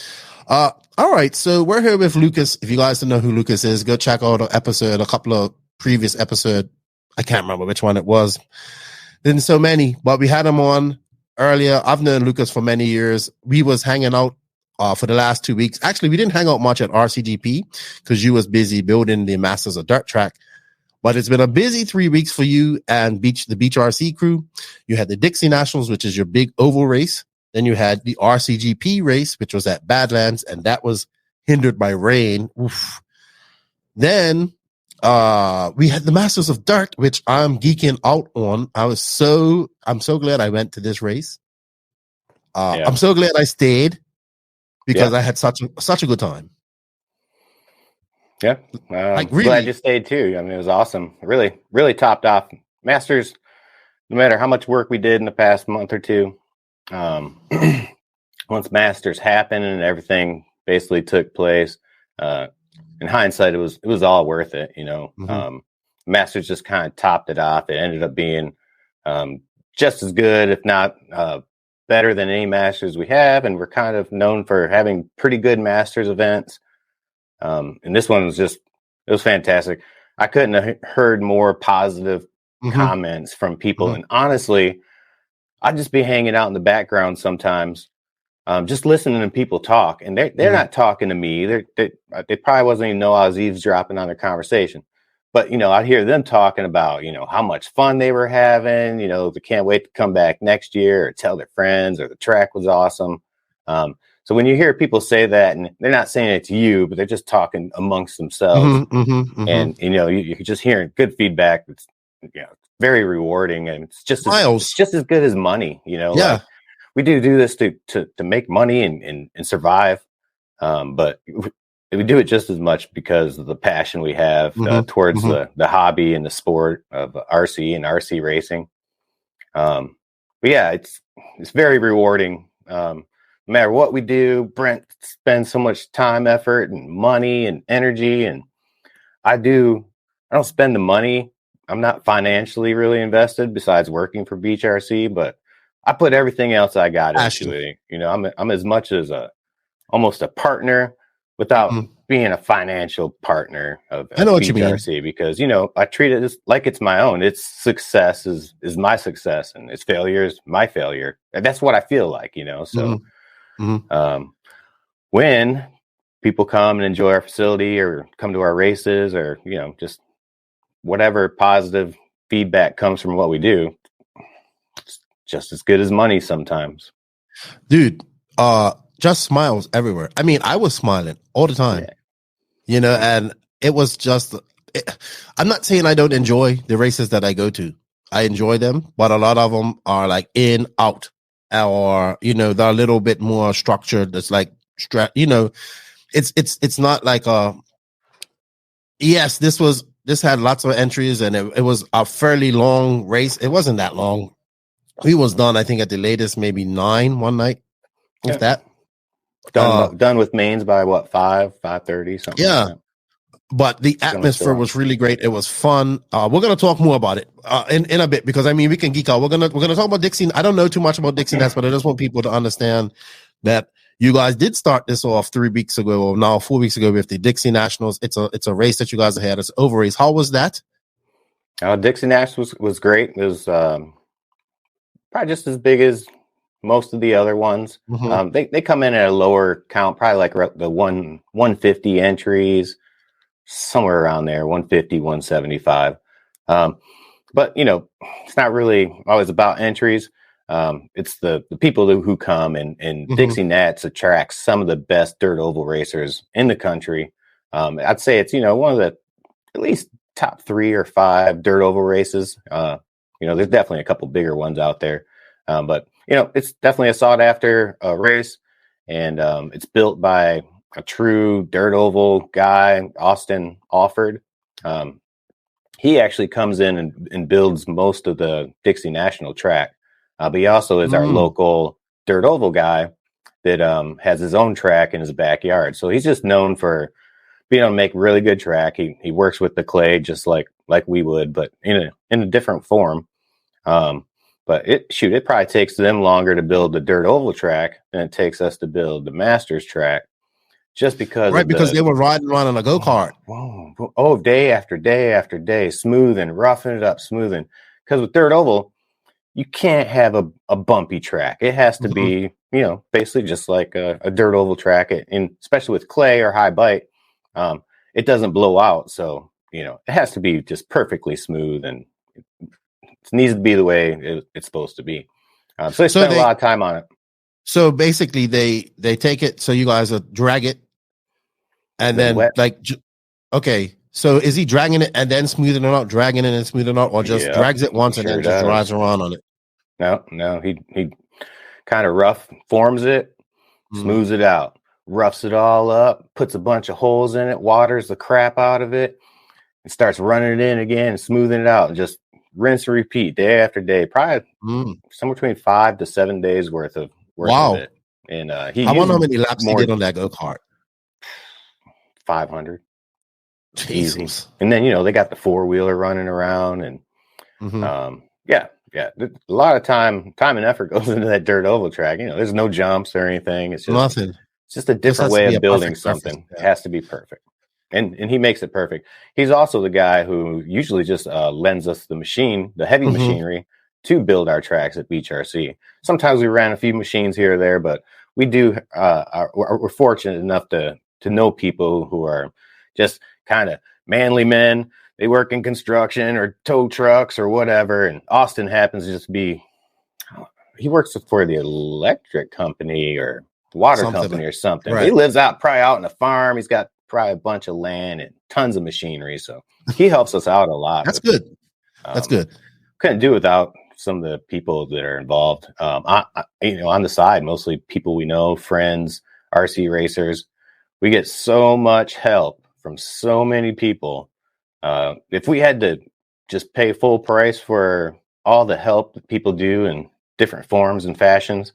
Speaker 1: All right. So we're here with Lucas. If you guys don't know who Lucas is, go check out a couple of previous episodes. I can't remember which one it was. There's so many, but we had him on earlier. I've known Lucas for many years. We was hanging out for the last 2 weeks. Actually, we didn't hang out much at RCGP because you was busy building the Masters of Dirt track. But it's been a busy 3 weeks for you and the Beach RC crew. You had the Dixie Nationals, which is your big oval race. Then you had the RCGP race, which was at Badlands, and that was hindered by rain. Oof. Then we had the Masters of Dirt, which I'm geeking out on. I'm so glad I went to this race. I'm so glad I stayed because I had such a good time.
Speaker 9: Yeah, really glad you stayed too. I mean, it was awesome. Really, really topped off. Masters no matter how much work we did in the past month or two, once Masters happened and everything basically took place, in hindsight, it was all worth it. Masters just kind of topped it off. It ended up being just as good, if not better than any Masters we have, and we're kind of known for having pretty good Masters events. And this one it was fantastic. I couldn't have heard more positive comments from people. And honestly, I'd just be hanging out in the background sometimes, just listening to people talk. And they're not talking to me. They probably wasn't even know I was eavesdropping on their conversation. But, I'd hear them talking about, how much fun they were having, they can't wait to come back next year or tell their friends or the track was awesome. So when you hear people say that, and they're not saying it to you, but they're just talking amongst themselves, and you're just hearing good feedback. It's very rewarding, and it's just as good as money. Like, we do this to make money and survive, but we do it just as much because of the passion we have towards the hobby and the sport of RC and RC racing. But yeah, it's very rewarding. No matter what we do, Brent spends so much time, effort, and money and energy, and I don't spend the money. I'm not financially really invested besides working for Beach RC, but I put everything else I got into it. I'm as much as almost a partner without being a financial partner of Beach RC, because I treat it like it's my own. Its success is my success, and its failure is my failure. And that's what I feel like, So when people come and enjoy our facility or come to our races, or just whatever positive feedback comes from what we do, it's just as good as money sometimes.
Speaker 1: Dude, just smiles everywhere. I mean, I was smiling all the time. And it was just, I'm not saying I don't enjoy the races that I go to. I enjoy them, but a lot of them are like in, out, or, they're a little bit more structured. It's like, it's not like, yes, this had lots of entries, and it was a fairly long race. It wasn't that long. We was done, I think, at the latest, maybe 9 one night. If that.
Speaker 9: Done with mains by what, 5:30, something.
Speaker 1: Yeah.
Speaker 9: Like that.
Speaker 1: But the atmosphere was really great. It was fun. We're gonna talk more about it in a bit, because I mean we can geek out. We're gonna talk about Dixie. I don't know too much about Dixie Nats, but I just want people to understand that you guys did start this off 3 weeks ago, or now 4 weeks ago, with the Dixie Nationals. It's a race that you guys had. It's an over race. How was that?
Speaker 9: Dixie Nationals was great. It was probably just as big as most of the other ones. They come in at a lower count, probably like the 150 entries, somewhere around there, 150, 175. But it's not really always about entries. It's the people who come, and Dixie Nats attracts some of the best dirt oval racers in the country. I'd say it's one of the at least top 3 or 5 dirt oval races. There's definitely a couple bigger ones out there, but it's definitely a sought after race, and it's built by a true dirt oval guy, Austin Alford. He actually comes in and builds most of the Dixie National track, but he also is our local dirt oval guy that has his own track in his backyard. So he's just known for being able to make really good track. He works with the clay just like we would, but in a different form. But it probably takes them longer to build the dirt oval track than it takes us to build the Masters track, just because
Speaker 1: they were riding around on a go-kart.
Speaker 9: Day after day after day, smoothing, roughing it up, smoothing. Because with dirt oval, you can't have a bumpy track. It has to be, basically just like a dirt oval track, and especially with clay or high bite, it doesn't blow out. So, it has to be just perfectly smooth, and it needs to be the way it's supposed to be. So they spend a lot of time on it.
Speaker 1: So basically, they take it. So you guys drag it, and then okay. So is he dragging it and then smoothing it out, dragging it and smoothing it out, or just drags it once and then just drives around on it?
Speaker 9: No. He kind of rough forms it, smooths it out, roughs it all up, puts a bunch of holes in it, waters the crap out of it, and starts running it in again and smoothing it out, and just rinse and repeat day after day, probably somewhere between 5 to 7 days worth of it. And he
Speaker 1: I wonder how many laps he did on that go-kart.
Speaker 9: 500.
Speaker 1: Jesus.
Speaker 9: Easy. And then, they got the four-wheeler running around, and a lot of time and effort goes into that dirt oval track. There's no jumps or anything. It's just
Speaker 1: nothing.
Speaker 9: It's just a different way of building something. It has to be perfect. And he makes it perfect. He's also the guy who usually just lends us the machine, the heavy machinery, to build our tracks at Beach RC. Sometimes we ran a few machines here or there, but we do. We're fortunate enough to know people who are just kind of manly men. They work in construction or tow trucks or whatever. And Austin happens to just be. He works for the electric company or water company or something. Right. He lives probably out on a farm. He's got probably a bunch of land and tons of machinery. So he helps us out a lot.
Speaker 1: That's good. That's good.
Speaker 9: Couldn't do without some of the people that are involved. On the side, mostly people we know, friends, RC racers. We get so much help from so many people. If we had to just pay full price for all the help that people do in different forms and fashions,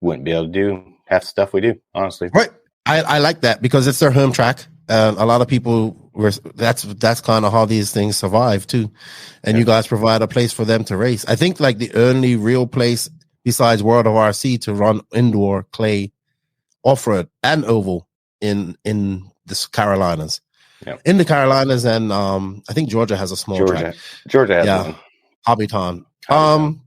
Speaker 9: wouldn't be able to do half the stuff we do, honestly.
Speaker 1: Right. I like that because it's their home track. A lot of people that's kind of how these things survive too. And you guys provide a place for them to race. I think like the only real place besides World of RC to run indoor clay off-road and oval in the Carolinas. Yep. In the Carolinas, and I think Georgia has a small track.
Speaker 9: Georgia has one.
Speaker 1: Hobbyton.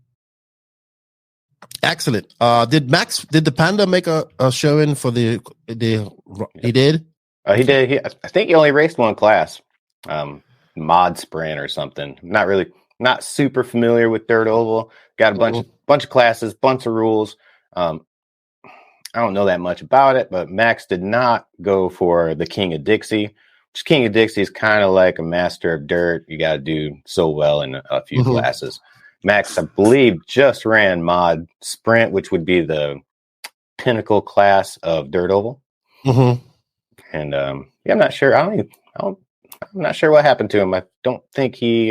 Speaker 1: Excellent. Did the Panda make a show in for the he did?
Speaker 9: He did. I think he only raced one class, mod sprint or something. Not super familiar with dirt oval. Got a bunch of classes, bunch of rules. I don't know that much about it, but Max did not go for the King of Dixie. Which King of Dixie is kind of like a master of dirt. You got to do so well in a few classes. Max, I believe, just ran mod sprint, which would be the pinnacle class of dirt oval. And I'm not sure. I'm not sure what happened to him. I don't think he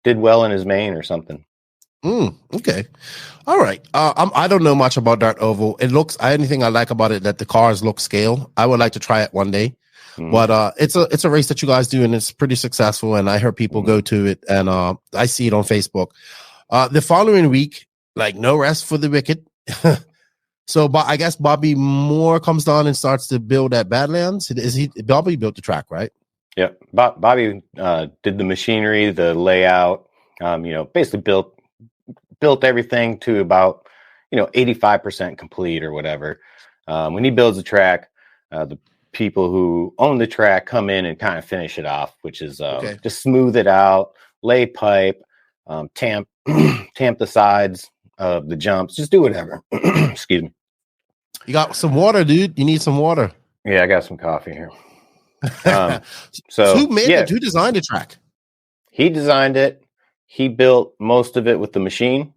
Speaker 9: did well in his main or something.
Speaker 1: Okay. All right. I don't know much about dirt oval. Anything I like about it that the cars look scale. I would like to try it one day. But it's a race that you guys do, and it's pretty successful. And I heard people go to it, and I see it on Facebook. The following week, like no rest for the wicked. So, I guess Bobby Moore comes down and starts to build at Badlands. Bobby built the track, right?
Speaker 9: Yeah, Bobby did the machinery, the layout. Basically built everything to about 85% complete or whatever. When he builds a track, the people who own the track come in and kind of finish it off, which is just smooth it out, lay pipe, tamp the sides of the jumps, just do whatever. Excuse me.
Speaker 1: You got some water, dude. You need some water.
Speaker 9: Yeah, I got some coffee here.
Speaker 1: So who designed the track?
Speaker 9: He designed it. He built most of it with the machine,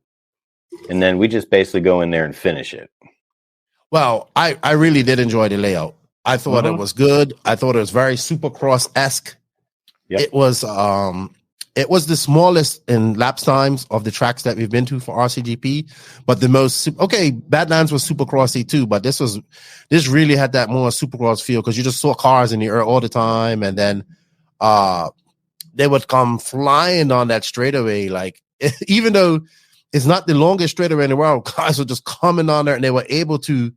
Speaker 9: and then we just basically go in there and finish it.
Speaker 1: Well, I really did enjoy the layout. I thought it was good. I thought it was very Supercross-esque. Yep. It was the smallest in lapse times of the tracks that we've been to for RCGP, but the most Badlands was Supercrossy too, but this really had that more Supercross feel because you just saw cars in the air all the time, and then they would come flying on that straightaway. Like even though it's not the longest straightaway in the world, cars were just coming on there, and they were able to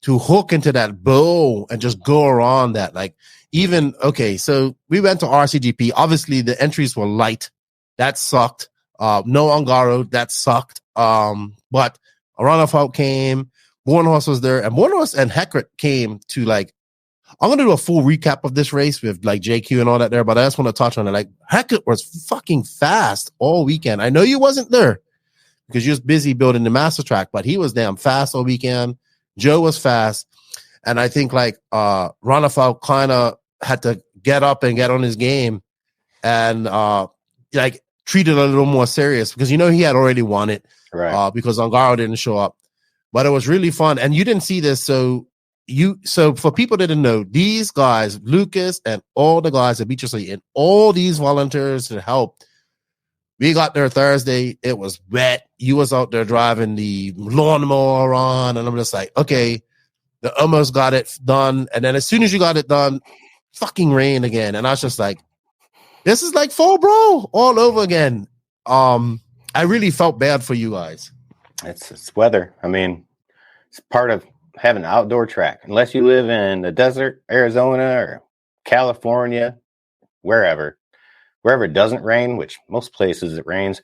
Speaker 1: hook into that bow and just go around that. Like so we went to RCGP. Obviously the entries were light. That sucked. No Ongaro, that sucked. But a runoff came, Bornhorst was there, and Bornhorst and Heckert came to I'm gonna do a full recap of this race with JQ and all that there, but I just want to touch on it. Heckert was fucking fast all weekend. I know you wasn't there because you was busy building the master track, but he was damn fast all weekend. Joe was fast, and I think Ronafal kind of had to get up and get on his game and treat it a little more serious because he had already won it, right? Because Ongaro didn't show up, but it was really fun, and you didn't see this. So for people that didn't know, these guys, Lucas and all the guys at Beach RC and all these volunteers that helped We got there Thursday. It was wet. You was out there driving the lawnmower on, and I'm just like, okay, they almost got it done. And then as soon as you got it done, fucking rain again. And I was just like, this is like full bro all over again. I really felt bad for you guys.
Speaker 9: It's weather. I mean, it's part of having an outdoor track. Unless you live in the desert, Arizona or California, wherever it doesn't rain, which most places it rains.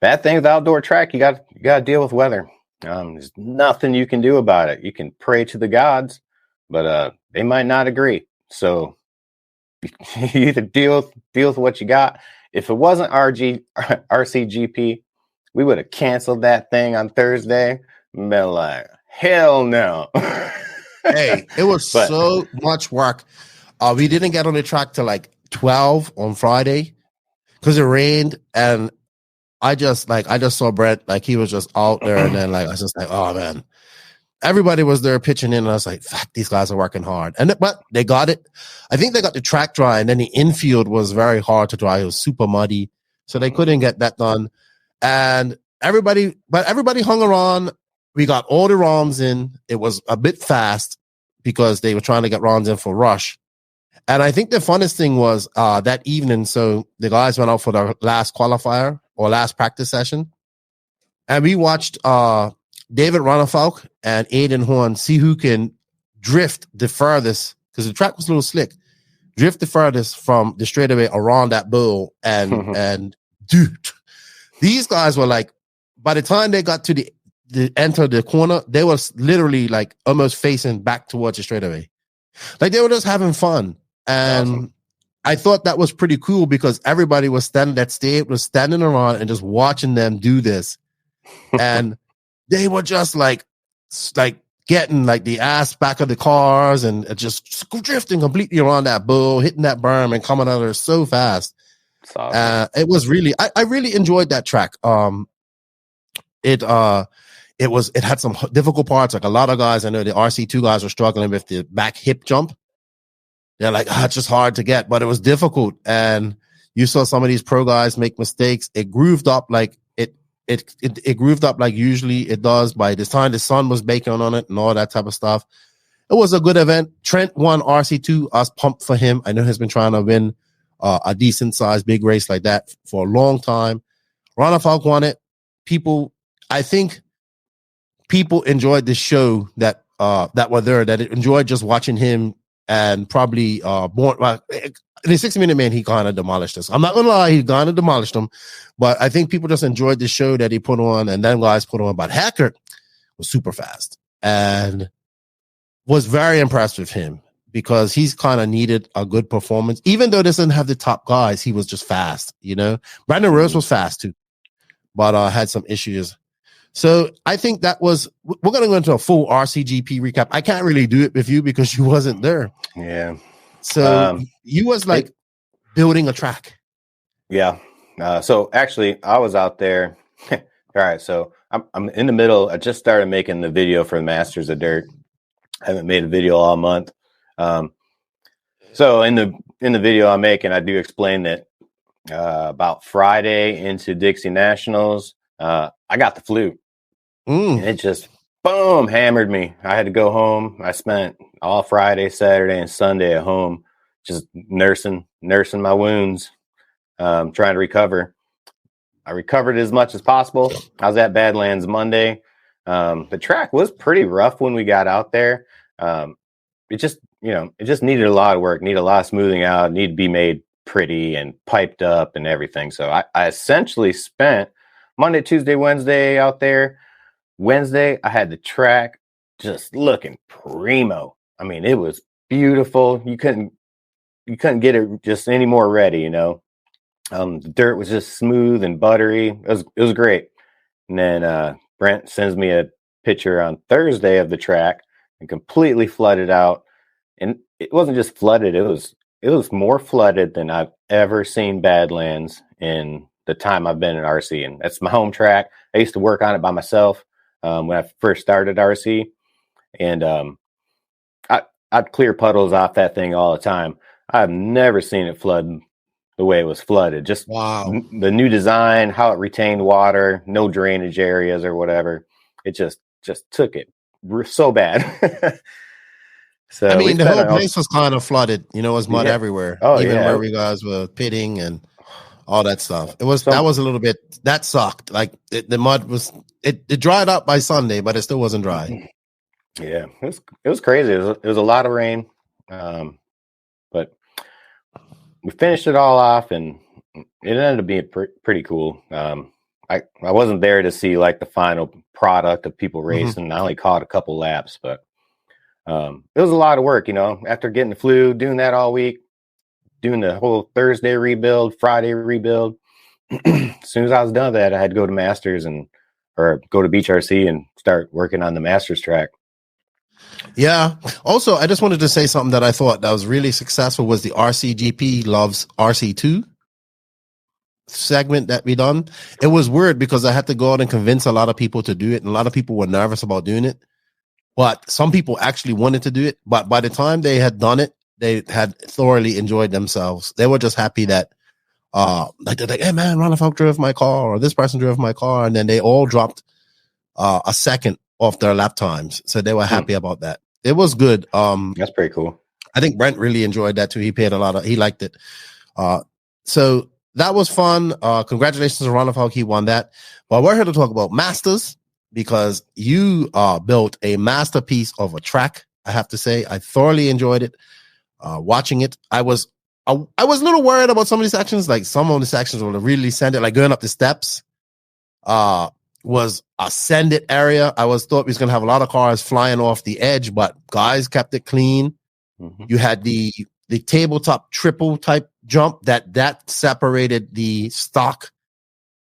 Speaker 9: Bad thing with outdoor track, you got to deal with weather. There's nothing you can do about it. You can pray to the gods, but they might not agree. So you either deal with what you got. If it wasn't RCGP, we would have canceled that thing on Thursday. And been like, hell no.
Speaker 1: Hey, it was so much work. We didn't get on the track till like 12 on Friday because it rained, and I just saw Brent, like he was just out there, and then like I was just like, oh man, everybody was there pitching in, and I was like, fuck, these guys are working hard, but they got it. I think they got the track dry, and then the infield was very hard to dry. It was super muddy, so they couldn't get that done. And everybody hung around. We got all the ROMs in. It was a bit fast because they were trying to get rounds in for Rush. And I think the funnest thing was that evening. So the guys went out for the last qualifier or last practice session. And we watched David Ronafalk and Aiden Horn see who can drift the furthest, because the track was a little slick, drift the furthest from the straightaway around that bowl. And dude, these guys were like, by the time they got to the enter the corner, they was literally like almost facing back towards the straightaway. Like they were just having fun. And awesome. I thought that was pretty cool because everybody was standing around and just watching them do this. And they were just like getting like the ass back of the cars and just drifting completely around that bull, hitting that berm and coming out of there so fast. Awesome. It was really, I really enjoyed that track. It had some difficult parts. Like a lot of guys, I know the RC2 guys were struggling with the back hip jump. They're like, it's just hard to get, but it was difficult. And you saw some of these pro guys make mistakes. It grooved up like it grooved up like usually it does. By this time, the sun was baking on it and all that type of stuff. It was a good event. Trent won RC2. I was pumped for him. I know he's been trying to win a decent sized big race like that for a long time. Ronafalk won it. I think people enjoyed the show that were there, that enjoyed just watching him. And probably in the 60-minute man, he kind of demolished us. I'm not gonna lie, he kind of demolished them, but I think people just enjoyed the show that he put on, and then guys put on. But Hacker was super fast and was very impressed with him because he's kind of needed a good performance, even though this didn't have the top guys. He was just fast, you know. Brandon Rose was fast too, but had some issues. So I think we're going to go into a full RCGP recap. I can't really do it with you because you wasn't there.
Speaker 9: Yeah.
Speaker 1: So you was like building a track.
Speaker 9: Yeah. So actually I was out there. All right. So I'm in the middle. I just started making the video for the Masters of Dirt. I haven't made a video all month. So in the video I'm making, I do explain that about Friday into Dixie Nationals, I got the flu. And it just, boom, hammered me. I had to go home. I spent all Friday, Saturday, and Sunday at home just nursing my wounds, trying to recover. I recovered as much as possible. I was at Badlands Monday. The track was pretty rough when we got out there. It just needed a lot of work, needed a lot of smoothing out, needed to be made pretty and piped up and everything. So I essentially spent Monday, Tuesday, Wednesday out there. Wednesday, I had the track just looking primo. I mean, it was beautiful. You couldn't get it just any more ready, you know. The dirt was just smooth and buttery. It was great. And then Brent sends me a picture on Thursday of the track and completely flooded out. And it wasn't just flooded, it was more flooded than I've ever seen Badlands in the time I've been in RC. And that's my home track. I used to work on it by myself when I first started RC. And I'd clear puddles off that thing all the time. I've never seen it flood the way it was flooded. Just
Speaker 1: Wow.
Speaker 9: The new design, how it retained water, no drainage areas or whatever. It just took it so bad. So
Speaker 1: I
Speaker 9: we
Speaker 1: mean, the
Speaker 9: spent
Speaker 1: whole place was kind of flooded. You know, it was mud everywhere,
Speaker 9: Oh,
Speaker 1: even
Speaker 9: yeah.
Speaker 1: where we guys were pitting and all that stuff. That was a little bit, that sucked. Like the mud was, it dried up by Sunday, but it still wasn't dry.
Speaker 9: Yeah, it was crazy. It was a lot of rain, but we finished it all off, and it ended up being pretty cool. I wasn't there to see like the final product of people racing. I only caught a couple laps, but it was a lot of work, you know, after getting the flu, doing that all week, doing the whole Thursday rebuild, Friday rebuild. As soon as I was done with that, I had to go to Masters or go to Beach RC and start working on the Masters track.
Speaker 1: Yeah. Also, I just wanted to say something that I thought that was really successful was the RCGP Loves RC2 segment that we done. It was weird because I had to go out and convince a lot of people to do it, and a lot of people were nervous about doing it. But some people actually wanted to do it. But by the time they had done it, they had thoroughly enjoyed themselves. They were just happy that, like they're like, hey man, Ron Falk drove my car, or this person drove my car, and then they all dropped a second off their lap times. So they were happy about that. It was good.
Speaker 9: That's pretty cool.
Speaker 1: I think Brent really enjoyed that too. He liked it. So that was fun. Congratulations to Ron Falk. He won that. But we're here to talk about Masters, because you built a masterpiece of a track. I have to say, I thoroughly enjoyed it. Watching it, I was a little worried about some of these sections. Like some of the sections were really sanded, like going up the steps. Was a sanded area. I thought we was gonna have a lot of cars flying off the edge, but guys kept it clean. You had the tabletop triple type jump that separated the stock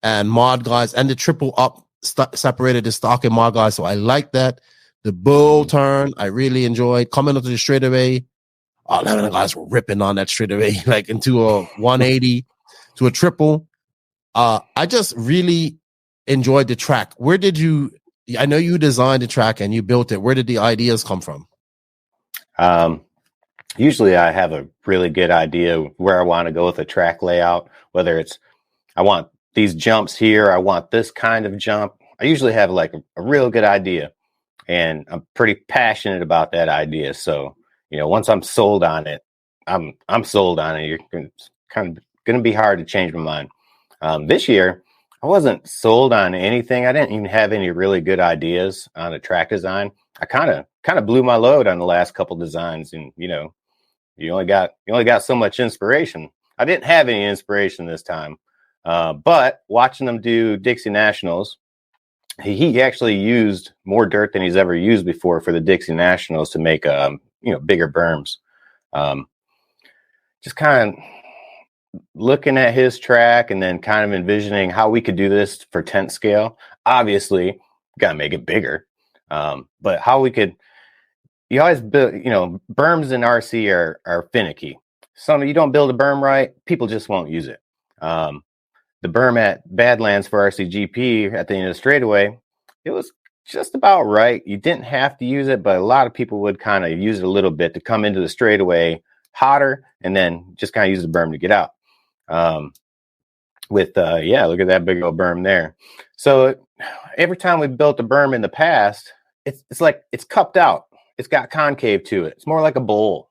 Speaker 1: and mod guys, and the triple up separated the stock and mod guys. So I like that. The bull turn, I really enjoyed coming up to the straightaway. A lot of the guys were ripping on that straightaway, like into a 180 to a triple. I just really enjoyed the track. I know you designed the track and you built it. Where did the ideas come from?
Speaker 9: Usually I have a really good idea where I want to go with the track layout, whether it's, I want these jumps here, I want this kind of jump. I usually have like a real good idea, and I'm pretty passionate about that idea. So, you know, once I'm sold on it, I'm sold on it. It's kind of going to be hard to change my mind. This year, I wasn't sold on anything. I didn't even have any really good ideas on a track design. I kind of blew my load on the last couple designs, and you know, you only got so much inspiration. I didn't have any inspiration this time, but watching them do Dixie Nationals, he actually used more dirt than he's ever used before for the Dixie Nationals to make bigger berms. Just kind of looking at his track and then kind of envisioning how we could do this for tent scale. Obviously, gotta make it bigger. But how we could, you always build, berms in RC are finicky. So you don't build a berm right, people just won't use it. The berm at Badlands for RCGP at the end of the straightaway, it was just about right. You didn't have to use it, but a lot of people would kind of use it a little bit to come into the straightaway hotter and then just kind of use the berm to get out. Look at that big old berm there. So every time we built a berm in the past, it's like it's cupped out. It's got concave to it. It's more like a bowl.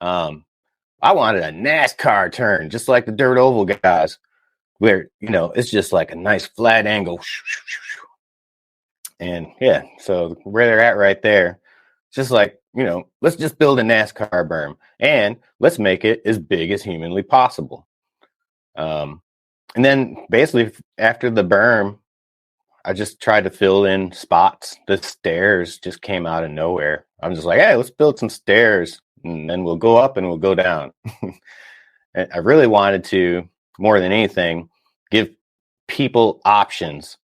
Speaker 9: I wanted a NASCAR turn, just like the dirt oval guys, where, it's just like a nice flat angle. And yeah, so where they're at right there, just like, let's just build a NASCAR berm and let's make it as big as humanly possible. And then basically after the berm, I just tried to fill in spots. The stairs just came out of nowhere. I'm just like, hey, let's build some stairs and then we'll go up and we'll go down. And I really wanted to, more than anything, give people options.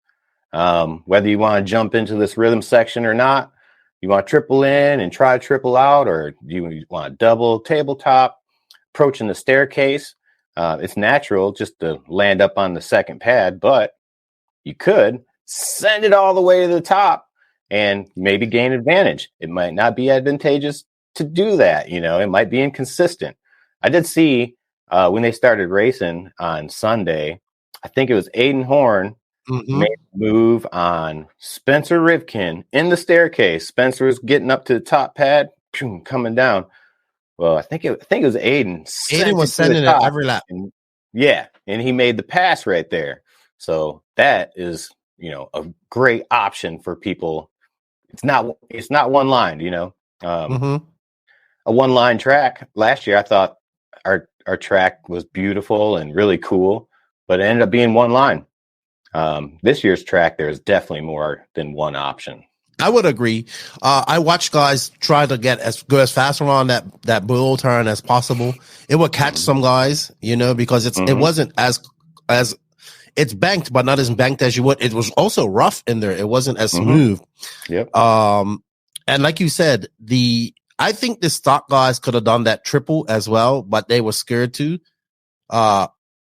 Speaker 9: Whether you want to jump into this rhythm section or not, you want to triple in and try triple out, or you want a double tabletop, approaching the staircase. It's natural just to land up on the second pad, but you could send it all the way to the top and maybe gain advantage. It might not be advantageous to do that. It might be inconsistent. I did see when they started racing on Sunday, I think it was Aiden Horn made a move on Spencer Rivkin in the staircase. Spencer was getting up to the top pad, coming down. Well, I think it was Aiden.
Speaker 1: Aiden was sending it every lap.
Speaker 9: And he made the pass right there. So that is, a great option for people. It's not one line, a one line track. Last year, I thought our track was beautiful and really cool, but it ended up being one line. This year's track, there's definitely more than one option.
Speaker 1: I would agree. I watched guys try to go as fast around that bull turn as possible. It would catch some guys, because it wasn't as it's banked, but not as banked as you would. It was also rough in there. It wasn't as smooth.
Speaker 9: Yep.
Speaker 1: And like you said, I think the stock guys could have done that triple as well, but they were scared to.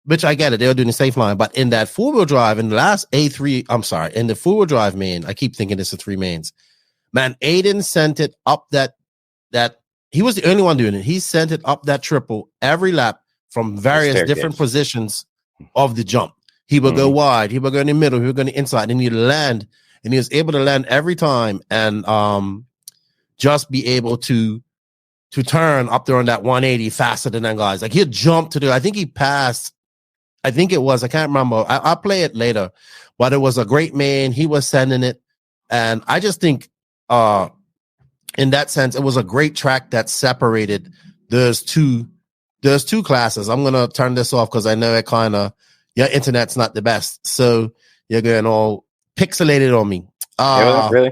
Speaker 1: Which I get it. They were doing the safe line. But in that four-wheel drive, in the last in the four-wheel drive main, I keep thinking it's the three mains. Man, Aiden sent it up that he was the only one doing it. He sent it up that triple every lap from various different positions of the jump. He would go wide. He would go in the middle. He would go in the inside. And he'd land. And he was able to land every time and just be able to turn up there on that 180 faster than that guys. Like he'd jump I think he passed. I think it was, I can't remember. I'll play it later, but it was a great main. He was sending it. And I just think, in that sense, it was a great track that separated those two classes. I'm going to turn this off because I know it your internet's not the best. So you're going all pixelated on me.
Speaker 9: Really?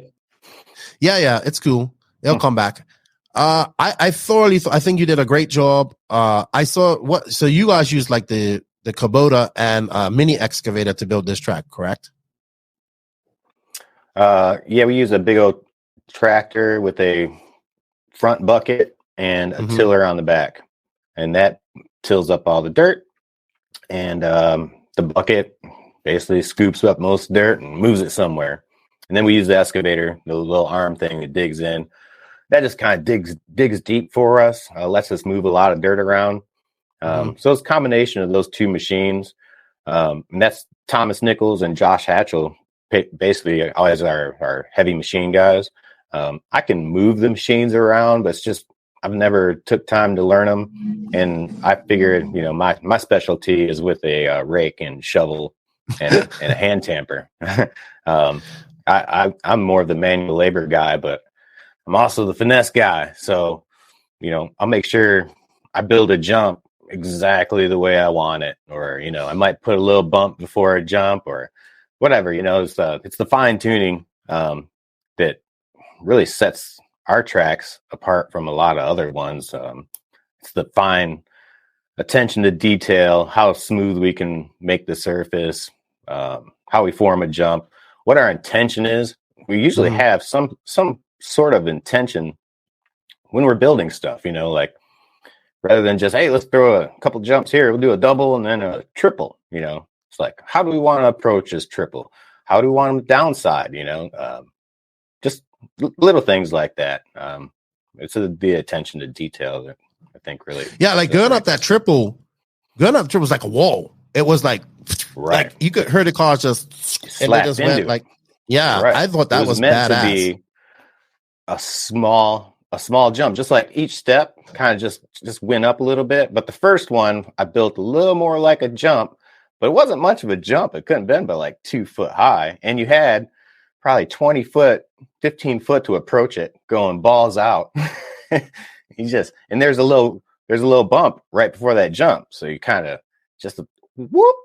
Speaker 1: Yeah, it's cool. It'll come back. I think you did a great job. So you guys used like the Kubota and mini excavator to build this track, correct?
Speaker 9: We use a big old tractor with a front bucket and a tiller on the back, and that tills up all the dirt. And the bucket basically scoops up most dirt and moves it somewhere. And then we use the excavator, the little arm thing that digs in. That just kind of digs deep for us, lets us move a lot of dirt around. So it's a combination of those two machines. And that's Thomas Nichols and Josh Hatchell, basically as our heavy machine guys. I can move the machines around, but it's just, I've never took time to learn them. And I figured, my specialty is with a rake and shovel and a hand tamper. I'm more of the manual labor guy, but I'm also the finesse guy. So, I'll make sure I build a jump exactly the way I want it, or I might put a little bump before a jump or whatever. It's the fine tuning that really sets our tracks apart from a lot of other ones. It's the fine attention to detail, how smooth we can make the surface, how we form a jump, what our intention is. We usually have some sort of intention when we're building stuff, like rather than just, hey, let's throw a couple jumps here. We'll do a double and then a triple, it's like, how do we want to approach this triple? How do we want them downside? Just little things like that. It's the attention to detail that I think really.
Speaker 1: Yeah. Like going up triple was like a wall. It was like you could hear the cars just
Speaker 9: slapped into
Speaker 1: went, I thought that was
Speaker 9: meant
Speaker 1: badass.
Speaker 9: To be a small jump, just like each step kind of just went up a little bit. But the first one I built a little more like a jump, but it wasn't much of a jump. It couldn't have been but like 2 foot high, and you had probably 20 foot, 15 foot to approach it, going balls out. And there's a little bump right before that jump, so you kind of just whoop.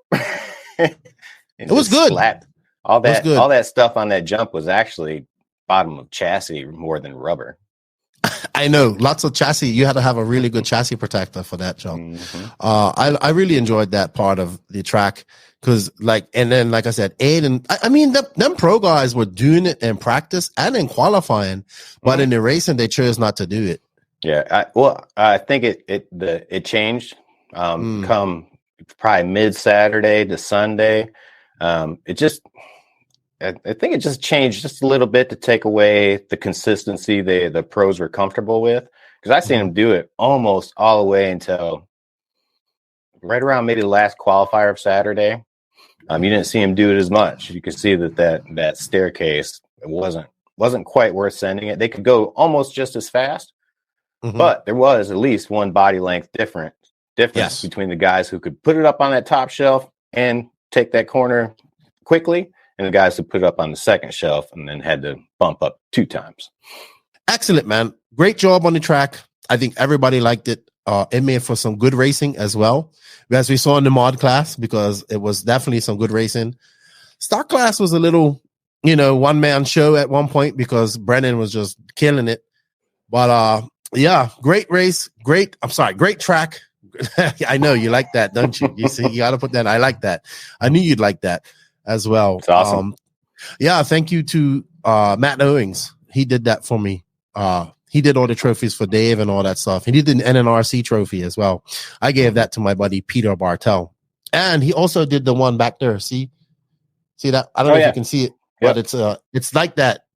Speaker 1: It was good.
Speaker 9: Slapped. All that stuff on that jump was actually bottom of chassis more than rubber.
Speaker 1: I know, lots of chassis. You had to have a really good chassis protector for that jump. I really enjoyed that part of the track because, and then like I said, Aiden. I mean, them pro guys were doing it in practice and in qualifying, but in the racing they chose not to do it.
Speaker 9: Yeah, I think it changed come probably mid Saturday to Sunday. I think it just changed just a little bit to take away the consistency the pros were comfortable with. Because I seen them do it almost all the way until right around maybe the last qualifier of Saturday. You didn't see him do it as much. You could see that staircase, it wasn't quite worth sending it. They could go almost just as fast, but there was at least one body length difference between the guys who could put it up on that top shelf and take that corner quickly, and the guys who put it up on the second shelf and then had to bump up 2 times.
Speaker 1: Excellent, man. Great job on the track. I think everybody liked it. It made for some good racing as well, as we saw in the mod class, because it was definitely some good racing. Stock class was a little, one-man show at one point because Brennan was just killing it. But yeah, great race. Great track. I know you like that, don't you? You see, you got to put that. I like that. I knew you'd like that as well.
Speaker 9: It's awesome.
Speaker 1: Yeah, thank you to Matt Owings. He did that for me. He did all the trophies for Dave and all that stuff. He did an NNRC trophy as well. I gave that to my buddy Peter Bartel. And he also did the one back there. See that? I don't know if you can see it, but it's like that,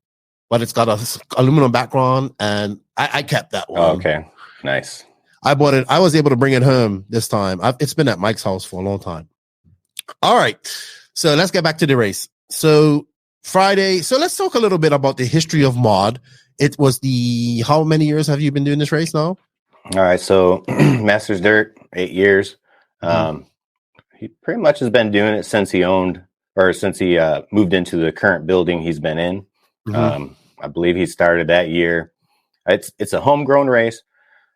Speaker 1: but it's got a aluminum background, and I kept that one.
Speaker 9: Oh, okay, nice.
Speaker 1: I bought it. I was able to bring it home this time. It's been at Mike's house for a long time. All right, so let's get back to the race. So Friday. So let's talk a little bit about the history of mod. It was how many years have you been doing this race now?
Speaker 9: All right, so Masters Dirt, 8 years. He pretty much has been doing it since he moved into the current building he's been in. I believe he started that year. It's a homegrown race.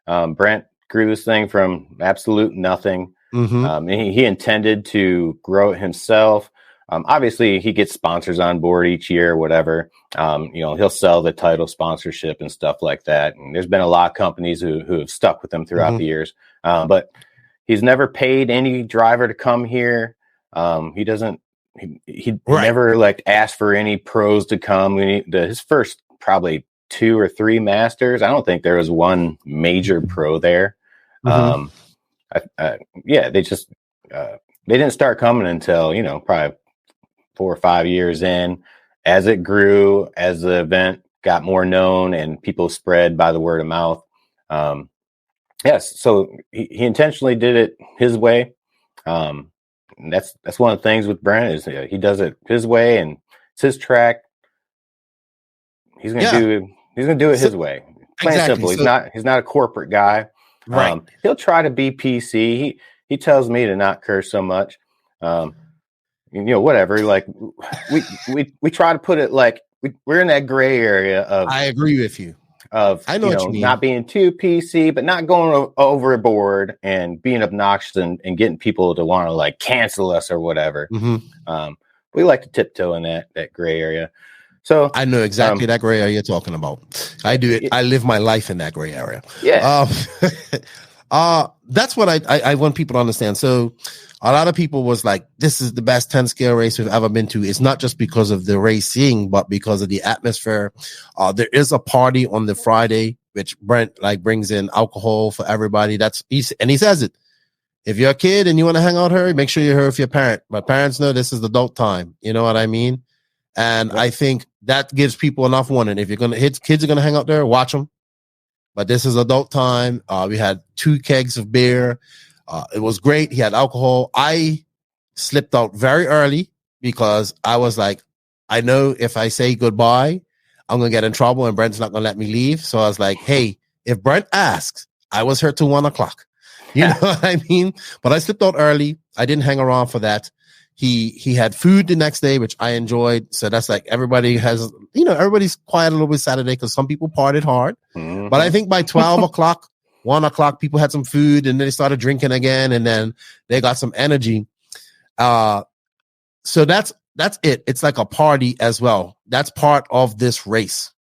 Speaker 9: Brent grew this thing from absolute nothing. He intended to grow it himself. Obviously, he gets sponsors on board each year, whatever. He'll sell the title sponsorship and stuff like that. And there's been a lot of companies who have stuck with him throughout the years. But he's never paid any driver to come here. He never asked for any pros to come. His first probably 2 or 3 Masters, I don't think there was one major pro there. They didn't start coming until, probably 4 or 5 years in. As it grew, as the event got more known and people spread by the word of mouth. So he intentionally did it his way. And that's one of the things with Brent is he does it his way, and it's his track. He's gonna do it his way. Plain and simple. He's not a corporate guy.
Speaker 1: Right.
Speaker 9: He'll try to be PC. He tells me to not curse so much. Whatever. Like we try to put it we're in that gray area of.
Speaker 1: I agree with you.
Speaker 9: I know what you mean. Not being too PC, but not going overboard and being obnoxious and getting people to want to cancel us or whatever. We like to tiptoe in that gray area. So
Speaker 1: I know exactly that gray area you're talking about. I do it. I live my life in that gray area.
Speaker 9: Yeah.
Speaker 1: That's what I want people to understand. So a lot of people was like, this is the best 10 scale race we've ever been to. It's not just because of the racing, but because of the atmosphere. There is a party on the Friday, which Brent brings in alcohol for everybody. He says it. If you're a kid and you want to hang out here, make sure you're here with your parent. My parents know this is adult time. You know what I mean? And I think that gives people enough warning. If kids are going to hang out there, watch them. But this is adult time. We had 2 kegs of beer. It was great. He had alcohol. I slipped out very early because I was like, I know if I say goodbye, I'm going to get in trouble and Brent's not going to let me leave. So I was like, hey, if Brent asks, I was here till 1:00. You know what I mean? But I slipped out early. I didn't hang around for that. He had food the next day, which I enjoyed. So that's everybody has, everybody's quiet a little bit Saturday because some people partied hard. But I think by 12:00, 1:00, people had some food and then they started drinking again, and then they got some energy. So that's it. It's like a party as well. That's part of this race.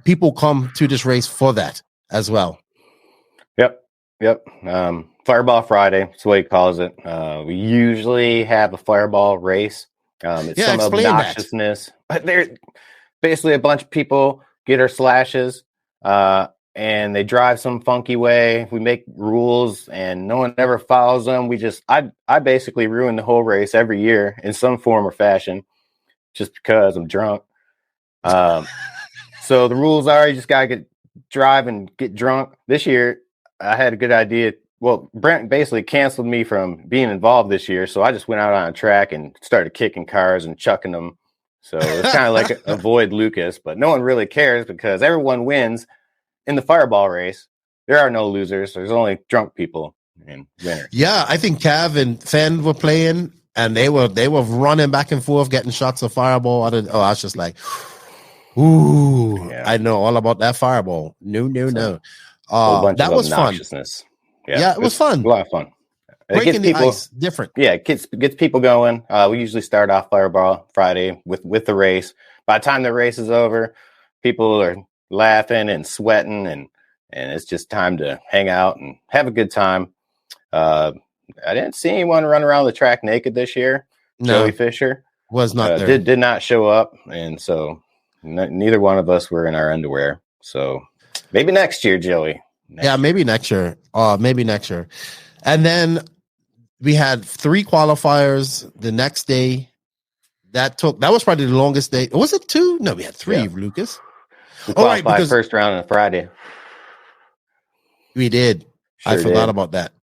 Speaker 1: People come to this race for that as well.
Speaker 9: Yep. Fireball Friday, that's what he calls it. We usually have a fireball race. It's some obnoxiousness. But they're basically a bunch of people get our slashes, and they drive some funky way. We make rules, and no one ever follows them. I basically ruin the whole race every year in some form or fashion, just because I'm drunk. So the rules are you just gotta drive and get drunk. This year, I had a good idea Well, Brent basically canceled me from being involved this year, so I just went out on a track and started kicking cars and chucking them. So it's kind of like avoid Lucas, but no one really cares because everyone wins in the fireball race. There are no losers. There's only drunk people and winners.
Speaker 1: Yeah, I think Cav and Fenn were playing, and they were running back and forth, getting shots of fireball. I was just like, ooh, yeah. I know all about that fireball. No. That was fun. Yeah, it was fun.
Speaker 9: A lot of fun.
Speaker 1: Breaking the ice, different.
Speaker 9: Yeah, it gets people going. We usually start off Fireball Friday with the race. By the time the race is over, people are laughing and sweating, and it's just time to hang out and have a good time. I didn't see anyone run around the track naked this year.
Speaker 1: No,
Speaker 9: Joey Fisher
Speaker 1: was not there.
Speaker 9: Did not show up, and so neither one of us were in our underwear. So maybe next year, Joey.
Speaker 1: Maybe next year. And then we had 3 qualifiers the next day. That was probably the longest day. Was it 2? No, we had 3, Lucas.
Speaker 9: We qualified first round on Friday.
Speaker 1: We did. I forgot about that.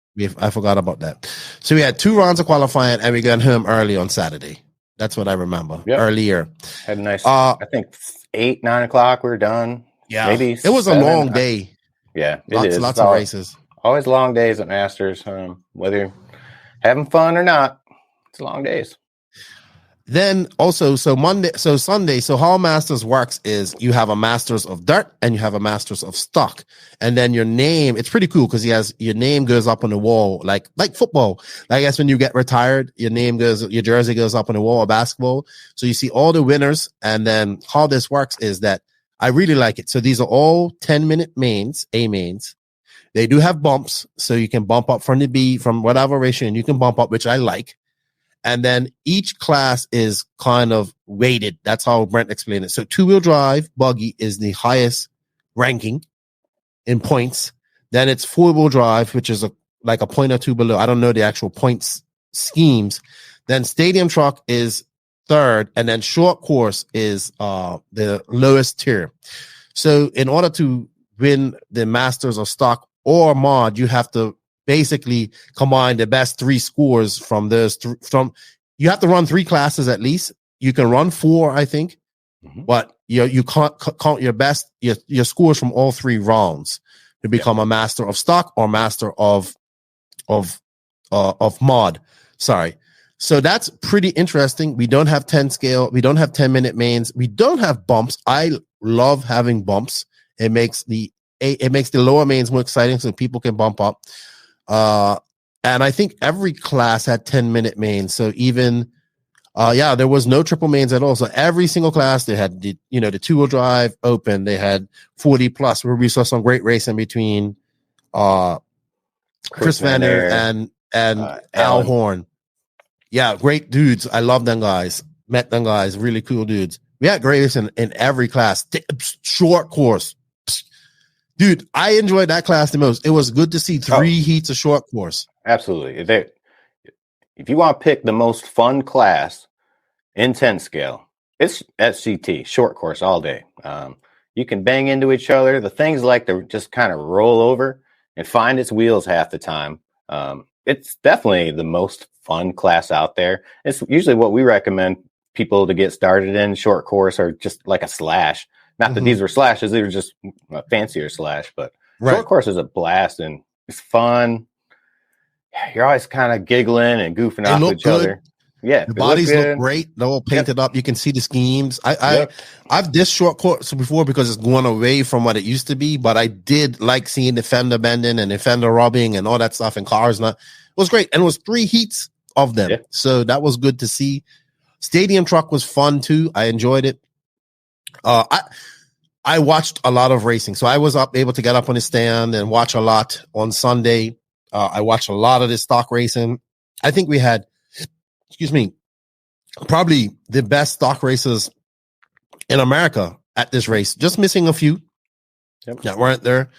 Speaker 1: So we had 2 rounds of qualifying, and we got home early on Saturday. That's what I remember. Yep. Earlier.
Speaker 9: Had a nice, I think 8, 9 o'clock we were done.
Speaker 1: Yeah.
Speaker 9: Maybe
Speaker 1: it was 7, a long day.
Speaker 9: Yeah.
Speaker 1: Lots of races.
Speaker 9: Always long days at Masters. Whether you're having fun or not, it's long days.
Speaker 1: Then also, Sunday, how Masters works is you have a Masters of Dirt and you have a Masters of Stock. And then your name, it's pretty cool because your name goes up on the wall, like football. I guess when you get retired, your jersey goes up on the wall of basketball. So you see all the winners. And then how this works is that I really like it. So these are all 10-minute mains, A mains. They do have bumps, so you can bump up from the B, from whatever ratio, and you can bump up, which I like. And then each class is kind of weighted. That's how Brent explained it. So 2-wheel drive buggy is the highest ranking in points. Then it's 4-wheel drive, which is like a point or 2 below. I don't know the actual points schemes. Then stadium truck is 3rd, and then short course is the lowest tier. So in order to win the Masters of Stock or Mod, you have to basically combine the best 3 scores from those. You have to run 3 classes at least. You can run 4, I think, but you can't count your best your scores from all 3 rounds to become a Master of Stock or Master of Mod. Sorry. So that's pretty interesting. We don't have 10 scale. We don't have 10-minute mains. We don't have bumps. I love having bumps. It makes the lower mains more exciting so people can bump up. And I think every class had 10-minute mains. So even, there was no triple mains at all. So every single class, they had the 2-wheel drive open. They had 40 plus where we saw some great racing between, Chris Vanner and Al Horn. Yeah. Great dudes. I love them guys. Met them guys. Really cool dudes. We had great racing in every class. Short course. Dude, I enjoyed that class the most. It was good to see 3 heats of short course.
Speaker 9: Absolutely. If you want to pick the most fun class in 10 scale, it's SCT, short course all day. You can bang into each other. The things like to just kind of roll over and find its wheels half the time. It's definitely the most fun class out there. It's usually what we recommend people to get started in. Short course or just like a slash. Not that these were slashes, they were just a fancier slash, but short course is a blast and it's fun. You're always kind of giggling and goofing off with each other. Yeah.
Speaker 1: The bodies look great. They're all painted up. You can see the schemes. I've dissed short course before because it's going away from what it used to be, but I did like seeing the fender bending and the fender rubbing and all that stuff in cars. It was great. And it was 3 heats of them. Yeah. So that was good to see. Stadium truck was fun too. I enjoyed it. I watched a lot of racing, so I was able to get up on the stand and watch a lot on Sunday. I watched a lot of this stock racing. I think we had, probably the best stock races in America at this race. Just missing a few that weren't there.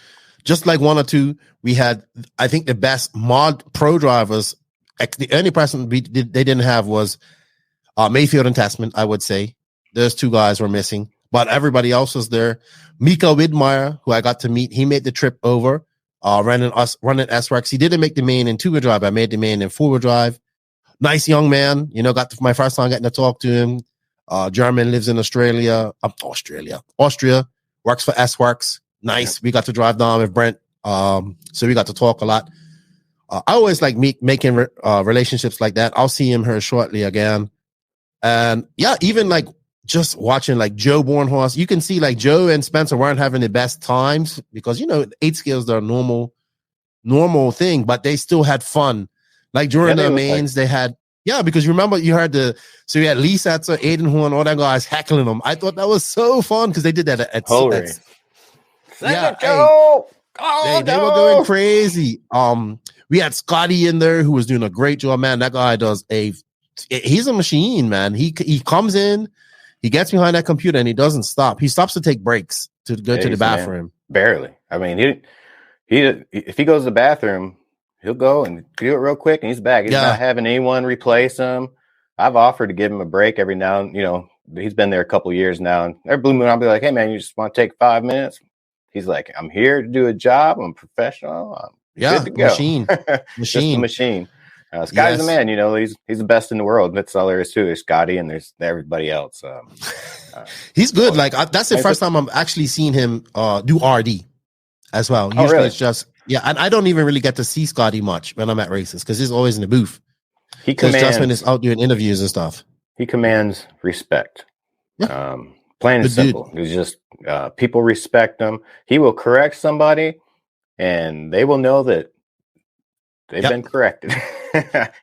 Speaker 1: Just like 1 or 2, we had, I think, the best mod pro drivers. The only person they didn't have was Mayfield and Testament, I would say. Those 2 guys were missing. But everybody else was there. Mika Widmeyer, who I got to meet, he made the trip over running S-Works. He didn't make the main in 2-wheel drive. I made the main in 4-wheel drive. Nice young man. You know, my first time getting to talk to him. German, lives in Austria, works for S-Works. Nice. We got to drive down with Brent. So we got to talk a lot. I always like making relationships like that. I'll see him here shortly again. And yeah, even like just watching like Joe Bornhorst, you can see like Joe and Spencer weren't having the best times because, you know, 8 scales are a normal thing, but they still had fun. Like during the mains, they had, because remember you heard so you had Lee Setzer, Aiden Horn, all that guys heckling them. I thought that was so fun because they did that at
Speaker 9: Joe.
Speaker 1: They were going crazy. We had Scotty in there who was doing a great job, man. That guy he's a machine, man. He comes in, he gets behind that computer and he doesn't stop. He stops to take breaks to go to the bathroom.
Speaker 9: Man. Barely. I mean, he if he goes to the bathroom, he'll go and do it real quick and he's back. He's not having anyone replace him. I've offered to give him a break every now and, you know, he's been there a couple of years now. And every blue moon, I'll be like, hey, man, you just want to take 5 minutes? He's like, I'm here to do a job. I'm professional. I'm good to go.
Speaker 1: Machine.
Speaker 9: Just a machine. Scotty's the man, you know, he's the best in the world. That's all there is to it. There's Scotty and there's everybody else.
Speaker 1: He's good. Like that's the first time I'm actually seeing him do RD as well. Usually
Speaker 9: really?
Speaker 1: It's just, and I don't even really get to see Scotty much when I'm at races because he's always in the booth.
Speaker 9: He commands,
Speaker 1: just when he's out doing interviews and stuff.
Speaker 9: He commands respect. Plain and simple. It's just people respect him. He will correct somebody and they will know that they've been corrected.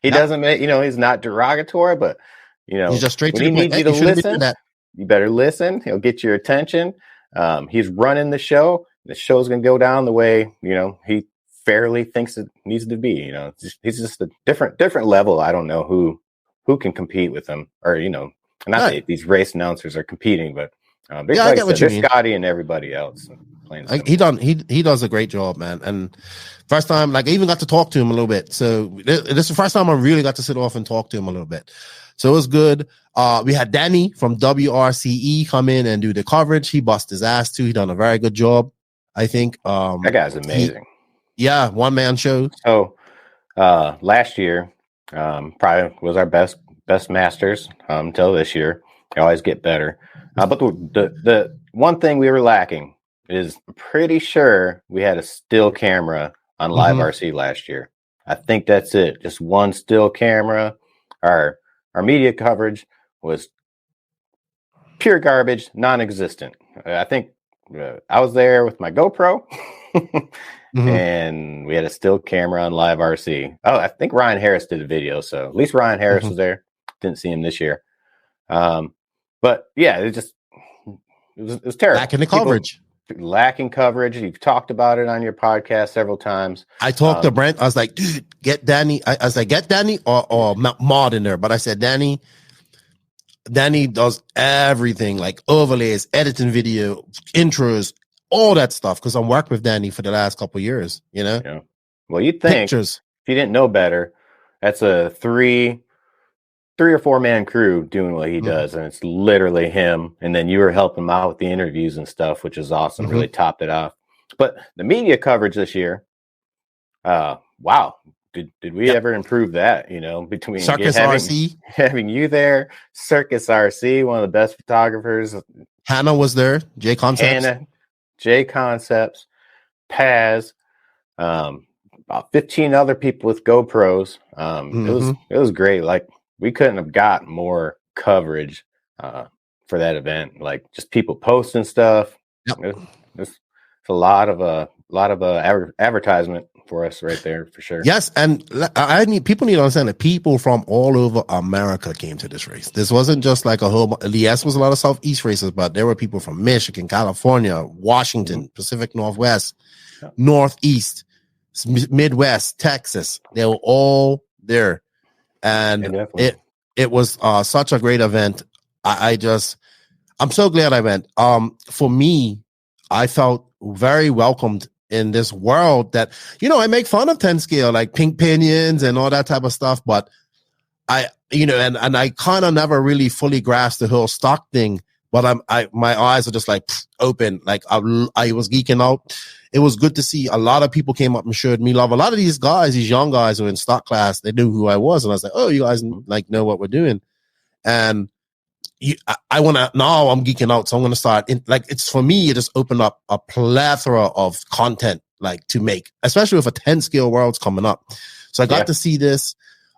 Speaker 9: He doesn't make, you know, he's not derogatory, but you know,
Speaker 1: he's just straight
Speaker 9: when
Speaker 1: to
Speaker 9: he needs you to listen, you better listen. He'll get your attention. He's running the show. The show's going to go down the way, you know, he fairly thinks it needs to be, you know, he's just a different level. I don't know who can compete with him or, you know, not that these race announcers are competing, but there's Scotty and everybody else.
Speaker 1: He does a great job, man. And first time, like I even got to talk to him a little bit. So this is the first time I really got to sit off and talk to him a little bit. So it was good. We had Danny from WRCE come in and do the coverage. He bust his ass too. He done a very good job, I think.
Speaker 9: That guy's amazing.
Speaker 1: One man show.
Speaker 9: So last year probably was our best masters until this year. They always get better. But the one thing we were lacking is I'm pretty sure we had a still camera on Live RC last year. I think that's it. Just one still camera. Our media coverage was pure garbage, non-existent. I think I was there with my GoPro and we had a still camera on Live RC. Oh, I think Ryan Harris did a video. So at least Ryan Harris was there. Didn't see him this year. But yeah, it was terrible. Lacking coverage. You've talked about it on your podcast several times.
Speaker 1: I talked to Brent. I was like, dude, get Danny. I was like, get Danny or Maud in there. But I said, Danny does everything, like overlays, editing video, intros, all that stuff. Because I'm working with Danny for the last couple of years, you know?
Speaker 9: Yeah. Well, you'd think if you didn't know better, that's a 3 or 4 man crew doing what he does, and it's literally him. And then you were helping him out with the interviews and stuff, which is awesome. Really topped it off. But the media coverage this year, wow, did we ever improve that? You know, between
Speaker 1: Circus RC,
Speaker 9: having you there, Circus RC, one of the best photographers.
Speaker 1: Hannah was there. J Concepts,
Speaker 9: Paz, about 15 other people with GoPros. It was great. Like, we couldn't have got more coverage for that event. Like just people posting stuff. It's a lot of advertisement for us right there for sure.
Speaker 1: Yes, and people need to understand that people from all over America came to this race. This wasn't just like a whole. Yes, was a lot of Southeast races, but there were people from Michigan, California, Washington, Pacific Northwest, Northeast, Midwest, Texas. They were all there. And it was such a great event. I'm so glad I went. For me, I felt very welcomed in this world that, you know, I make fun of 10 scale, like pink pinions and all that type of stuff. But I kind of never really fully grasped the whole stock thing. but my eyes are just like open. Like I was geeking out. It was good to see a lot of people came up and showed me love. A lot of these guys, these young guys who were in stock class, they knew who I was. And I was like, oh, you guys like know what we're doing. And I want to, now I'm geeking out. So I'm going to start it's for me, it just opened up a plethora of content like to make, especially with a 10 skill world's coming up. So I got to see this.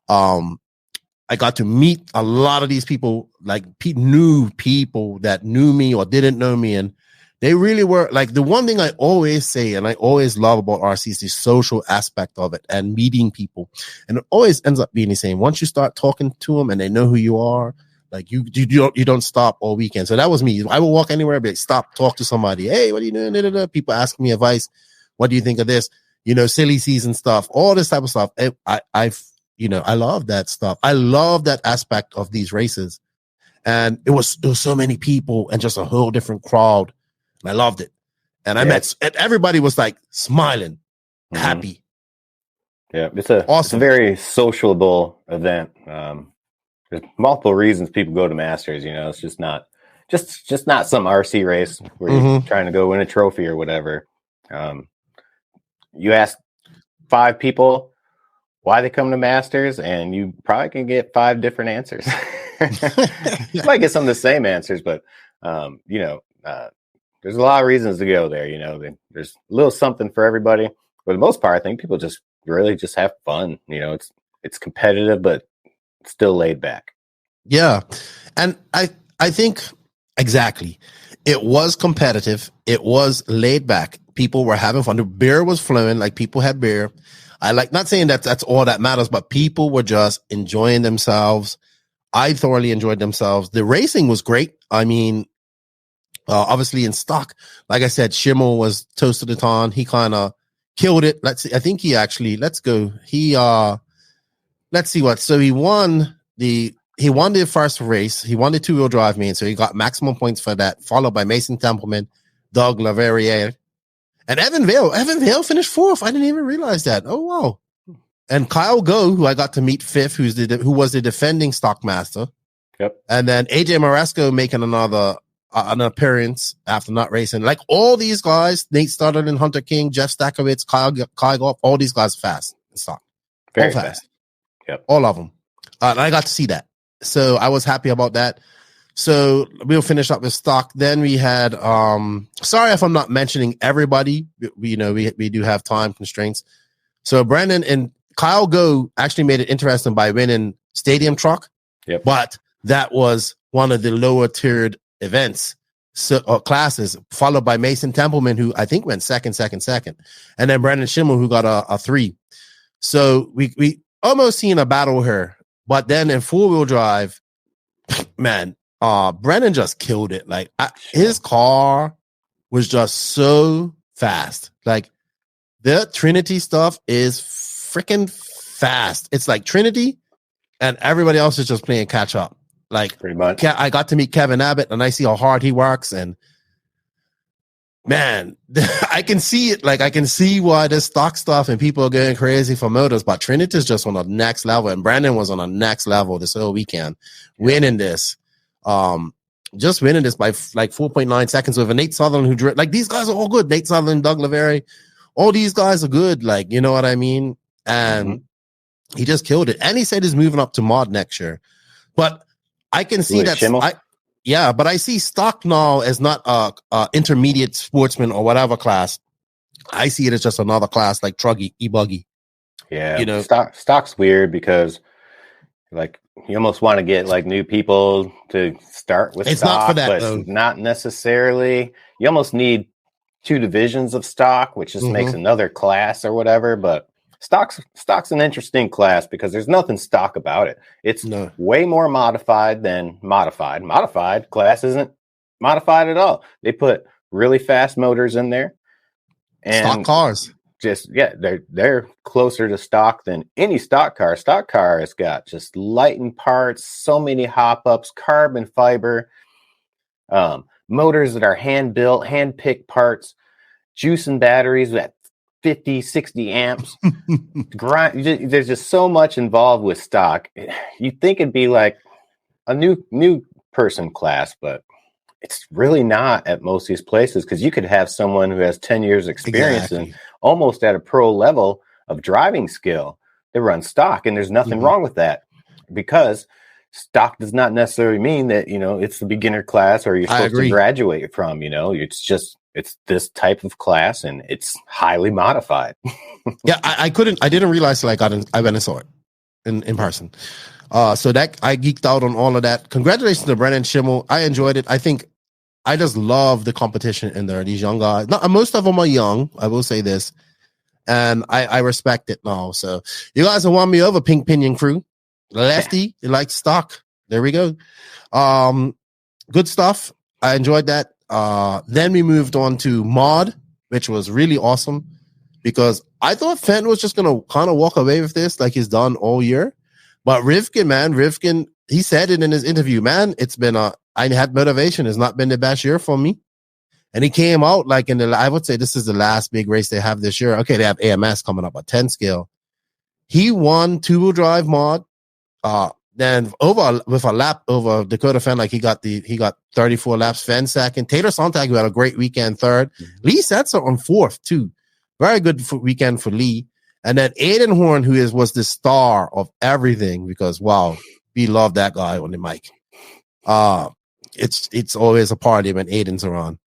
Speaker 1: I got to meet a lot of these people, like new people that knew me or didn't know me. And they really were like the one thing I always say, and I always love about RC is the social aspect of it and meeting people. And it always ends up being the same. Once you start talking to them and they know who you are, like you don't stop all weekend. So that was me. I will walk anywhere, but stop, talk to somebody. Hey, what are you doing? People asking me advice. What do you think of this? Silly season stuff, all this type of stuff. I love that stuff. I love that aspect of these races. And it was so many people and just a whole different crowd. And I loved it. And I met, and everybody was like smiling, happy.
Speaker 9: Yeah, it's a very sociable event. There's multiple reasons people go to Masters. It's just not some RC race where you're trying to go win a trophy or whatever. You ask 5 people why they come to Masters, and you probably can get 5 different answers. You might get some of the same answers, but there's a lot of reasons to go there. There's a little something for everybody. For the most part, I think people just really just have fun. It's competitive, but still laid back.
Speaker 1: Yeah. And I think exactly. It was competitive. It was laid back. People were having fun. The beer was flowing. Like people had beer. I like not saying that that's all that matters, but people were just enjoying themselves. I thoroughly enjoyed themselves. The racing was great. I mean, obviously in stock, like I said, Schimmel was toasted it on. He kind of killed it. Let's see. I think he actually, let's see what. So he won the first race. He won the 2-wheel drive main. So he got maximum points for that, followed by Mason Templeman, Doug Laverriere, and Evan Vale. Evan Vale finished 4th. I didn't even realize that. Oh, wow. And Kyle Go, who I got to meet 5th, who was the defending stock master.
Speaker 9: Yep. And
Speaker 1: then AJ Moresco making an appearance after not racing. Like all these guys, Nate Stoddard and Hunter King, Jeff Stakowitz, Kyle Goff, all these guys fast in stock.
Speaker 9: Very fast.
Speaker 1: Yep. All of them. And I got to see that. So I was happy about that. So we'll finish up with stock. Then we had, sorry if I'm not mentioning everybody. We do have time constraints. So Brandon and Kyle Go actually made it interesting by winning Stadium Truck.
Speaker 9: Yep.
Speaker 1: But that was one of the lower tiered events, classes, followed by Mason Templeman, who I think went second. And then Brandon Schimmel, who got a 3. So we almost seen a battle here. But then in 4-wheel drive, man, Brennan just killed it. Like his car was just so fast. Like the Trinity stuff is freaking fast. It's like Trinity and everybody else is just playing catch up. Like
Speaker 9: pretty much.
Speaker 1: I got to meet Kevin Abbott and I see how hard he works. And man, I can see it. Like I can see why this stock stuff and people are going crazy for motors, but Trinity is just on the next level. And Brandon was on the next level this whole weekend, winning this. Just winning this by like 4.9 seconds with a Nate Sutherland who like these guys are all good. Nate Sutherland, Doug Laverriere, all these guys are good. Like, you know what I mean? And he just killed it. And he said he's moving up to mod next year. But I can see that. But I see stock now as not a intermediate sportsman or whatever class. I see it as just another class like Truggy, E-Buggy.
Speaker 9: Yeah. Stock's weird because like you almost want to get like new people to start with stock,
Speaker 1: not for that,
Speaker 9: but
Speaker 1: though.
Speaker 9: Not necessarily. You almost need 2 divisions of stock, which just makes another class or whatever. But stock's an interesting class because there's nothing stock about it. It's way more modified than modified. Modified class isn't modified at all. They put really fast motors in there. And
Speaker 1: stock cars.
Speaker 9: They're closer to stock than any stock car. Stock car has got just lightened parts, so many hop-ups, carbon fiber, motors that are hand-built, hand-picked parts, juicing batteries at 50, 60 amps. There's just so much involved with stock. You'd think it'd be like a new person class, but it's really not at most of these places, because you could have someone who has 10 years experience and almost at a pro level of driving skill. They run stock, and there's nothing wrong with that, because stock does not necessarily mean that, it's the beginner class or you're supposed to graduate from, it's this type of class, and it's highly modified.
Speaker 1: Yeah, I didn't realize till I went and saw it in person. So that I geeked out on all of that. Congratulations to Brent and Schimmel. I enjoyed it. I think I just love the competition in there. These young guys, most of them are young. I will say this, and I respect it now. So you guys have won me over, Pink Pinion crew. Lefty, you like stock. There we go. Good stuff. I enjoyed that. Then we moved on to mod, which was really awesome, because I thought Fenton was just gonna kind of walk away with this like he's done all year. But Rivkin, he said it in his interview, man, it's been I had motivation. It's not been the best year for me. And he came out like I would say this is the last big race they have this year. Okay, they have AMS coming up at 10 scale. He won two-wheel drive mod. Then with a lap over Dakota Fenn, like he got 34 laps. Fenn second. Taylor Sontag, who had a great weekend, third. Lee Setzer on fourth too. Very good weekend for Lee. And then Aiden Horn, who was the star of everything, because wow, we love that guy on the mic. It's always a party when Aiden's around.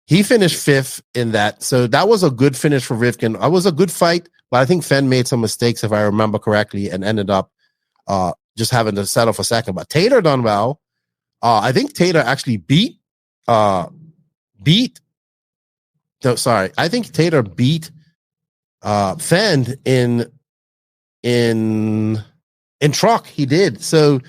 Speaker 1: He finished fifth in that, so that was a good finish for Rivkin. It was a good fight, but I think Fenn made some mistakes, if I remember correctly, and ended up just having to settle for second. But Taylor done well. I think Taylor actually beat Fenn in truck. He did. So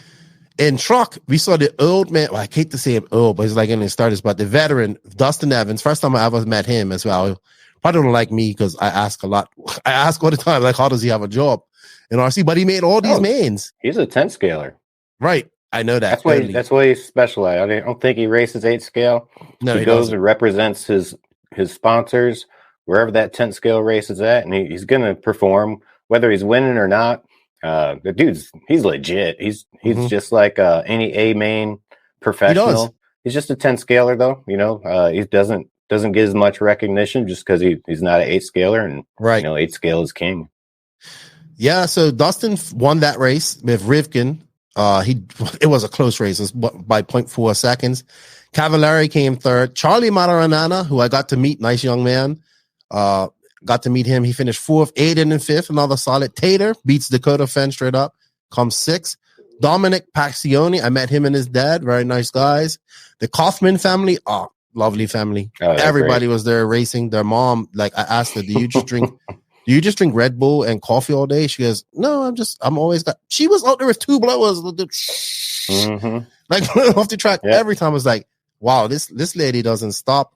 Speaker 1: in truck, we saw the old man. Well, I hate to say him old, but he's like in his 30s. But the veteran, Dustin Evans, first time I ever met him as well. Probably don't like me because I ask a lot. I ask all the time, like, how does he have a job in RC? But he made all these mains.
Speaker 9: He's a 10 scaler.
Speaker 1: Right. I know that.
Speaker 9: That's why he's specialized. I don't think he races 8 scale. No, he goes and represents his sponsors wherever that 10 scale race is at, and he's going to perform whether he's winning or not. The he's legit. He's just like any A main professional. He's just a 10 scaler though. He doesn't get as much recognition just because he's not an 8 scaler, and 8 scale is king.
Speaker 1: Yeah, so Dustin won that race with Rivkin. It was a close race. It was by 0.4 seconds. Cavallari came third. Charlie Mataranana, who I got to meet, nice young man. Got to meet him. He finished fourth. Aiden in fifth, another solid. Tater beats Dakota Fenn straight up. Comes sixth. Dominic Paxioni, I met him and his dad. Very nice guys. The Kaufman family, lovely family. Everybody was there racing. Their mom, like I asked her, do you just drink Red Bull and coffee all day? She goes, no, she was out there with 2 blowers. Like off the track every time. I was like, wow, this lady doesn't stop.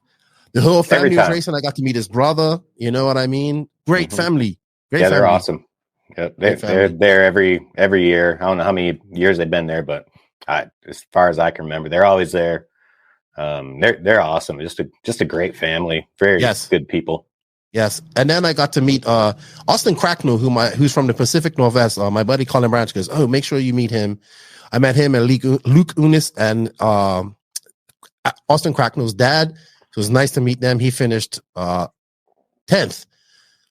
Speaker 1: The whole family was racing. I got to meet his brother. You know what I mean? Great family. Great family.
Speaker 9: They're awesome. Yep. They're there every year. I don't know how many years they've been there, but as far as I can remember, they're always there. They're awesome. Just a great family. Very good people.
Speaker 1: Yes. And then I got to meet Austin Cracknell, who's from the Pacific Northwest. My buddy Colin Branch goes, oh, make sure you meet him. I met him and Luke Unis and Austin Cracknell's dad. So it was nice to meet them. He finished 10th.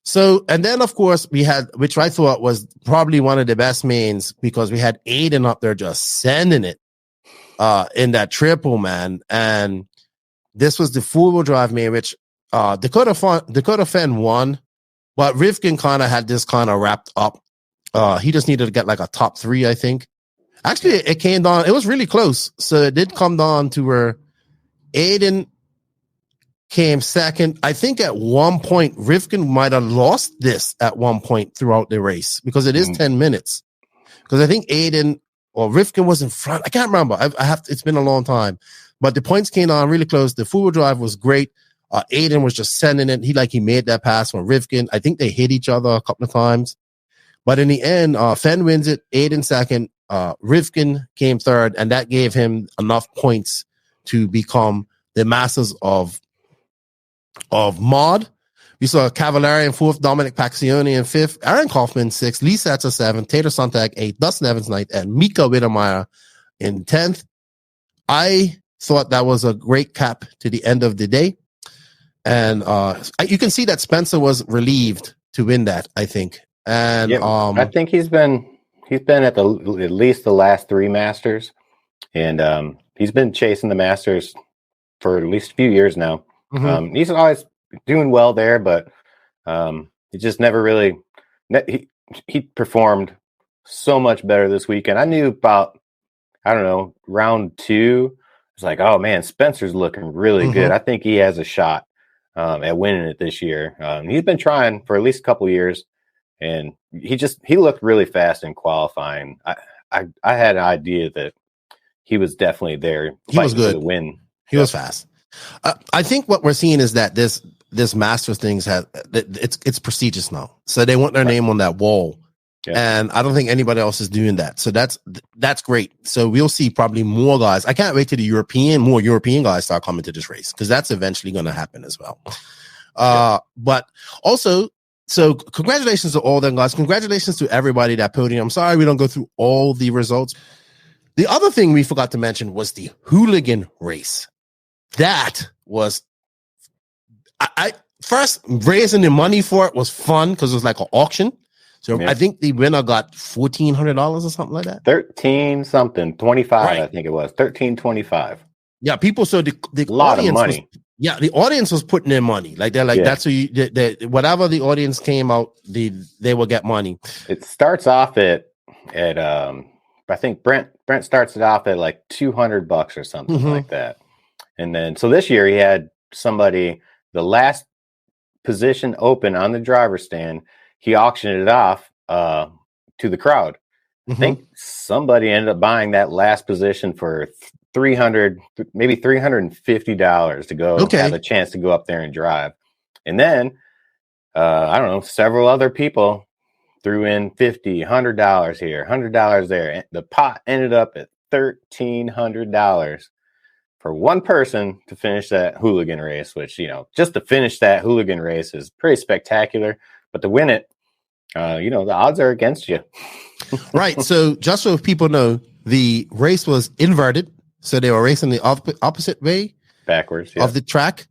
Speaker 1: So, and then of course we had, which I thought was probably one of the best mains, because we had Aiden up there just sending it in that triple, man. And this was the 4-wheel drive main, which Dakota Fenn won, but Rivkin kind of had this kind of wrapped up. He just needed to get like a top 3, I think. Actually, it came down. It was really close. So it did come down to where Aiden came second. I think at one point, Rivkin might have lost this at one point throughout the race, because it is 10 minutes. Because I think Aiden or Rivkin was in front. I can't remember. It's been a long time. But the points came on really close. The 4-wheel drive was great. Aiden was just sending it. He made that pass from Rivkin. I think they hit each other a couple of times. But in the end, Fenn wins it. Aiden second. Rivkin came third. And that gave him enough points to become the masters of mod. We saw Cavallari in fourth, Dominic Paxioni in fifth, Aaron Kaufman sixth, Lee Setzer seventh, Tater Sontag eighth, Dustin Evans ninth, and Mika Wittermeyer in 10th. I thought that was a great cap to the end of the day. And you can see that Spencer was relieved to win that, I think. And
Speaker 9: I think he's been at least the last 3 Masters, and he's been chasing the Masters for at least a few years now. Mm-hmm. He's always doing well there, but he just never really he performed so much better this weekend. I knew about, I don't know, round 2. It's like, oh man, Spencer's looking really good. I think he has a shot at winning it this year. He's been trying for at least a couple years, and he looked really fast in qualifying. I had an idea that he was definitely there.
Speaker 1: He was good
Speaker 9: for the win.
Speaker 1: He was fast. I think what we're seeing is that this Masters things it's prestigious now, so they want their name on that wall. Yeah. And I don't think anybody else is doing that. So that's great. So we'll see probably more guys. I can't wait till more European guys start coming to this race, because that's eventually going to happen as well. But also, so congratulations to all them guys. Congratulations to everybody that podium. I'm sorry we don't go through all the results. The other thing we forgot to mention was the hooligan race. That was, I first raising the money for it was fun because it was like an auction. So I think the winner got $1,400 or something like that.
Speaker 9: 13 something, 25, right. I think it was 13.25.
Speaker 1: Yeah, people. So the
Speaker 9: lot of money.
Speaker 1: The audience was putting in money. Like they're like, that's whatever the audience came out, they will get money.
Speaker 9: It starts off at I think Brent starts it off at like $200 or something like that. And then so this year he had somebody, the last position open on the driver's stand, he auctioned it off to the crowd. I think somebody ended up buying that last position for $300, maybe $350 to go have a chance to go up there and drive. And then I don't know, several other people threw in $50, $100 here, $100 there. And the pot ended up at $1,300 for one person to finish that hooligan race, which, just to finish that hooligan race is pretty spectacular. But to win it, the odds are against you.
Speaker 1: Right. So just so people know, the race was inverted. So they were racing the opposite way.
Speaker 9: Backwards.
Speaker 1: Of the track.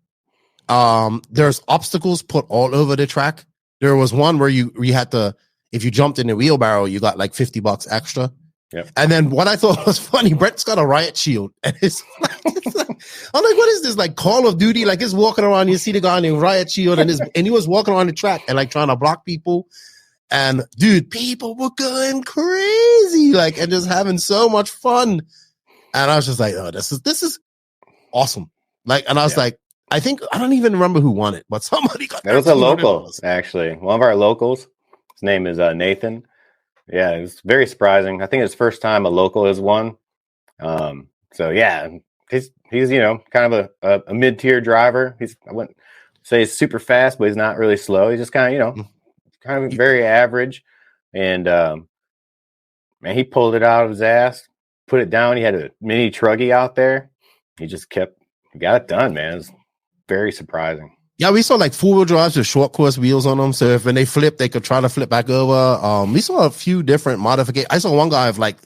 Speaker 1: There's obstacles put all over the track. There was one where you had to, if you jumped in the wheelbarrow, you got like $50 extra.
Speaker 9: Yep.
Speaker 1: And then what I thought was funny, Brent's got a riot shield. And it's like, I'm like, what is this? Like Call of Duty? Like he's walking around, you see the guy in a riot shield, and he was walking around the track and like trying to block people. And dude, people were going crazy, like, and just having so much fun. And I was just like, oh, this is awesome. Like, and I was like, I don't even remember who won it, but somebody got
Speaker 9: it. Was a local, actually. One of our locals. His name is Nathan. Yeah, it was very surprising. I think it's first time a local has won. So yeah, he's kind of a mid-tier driver. I wouldn't say he's super fast, but he's not really slow. He's just kind of very average. And man, he pulled it out of his ass, put it down. He had a mini truggy out there. He got it done, man. It was very surprising.
Speaker 1: Yeah, we saw like 4-wheel drives with short course wheels on them. So when they flip, they could try to flip back over. We saw a few different modifications. I saw one guy have like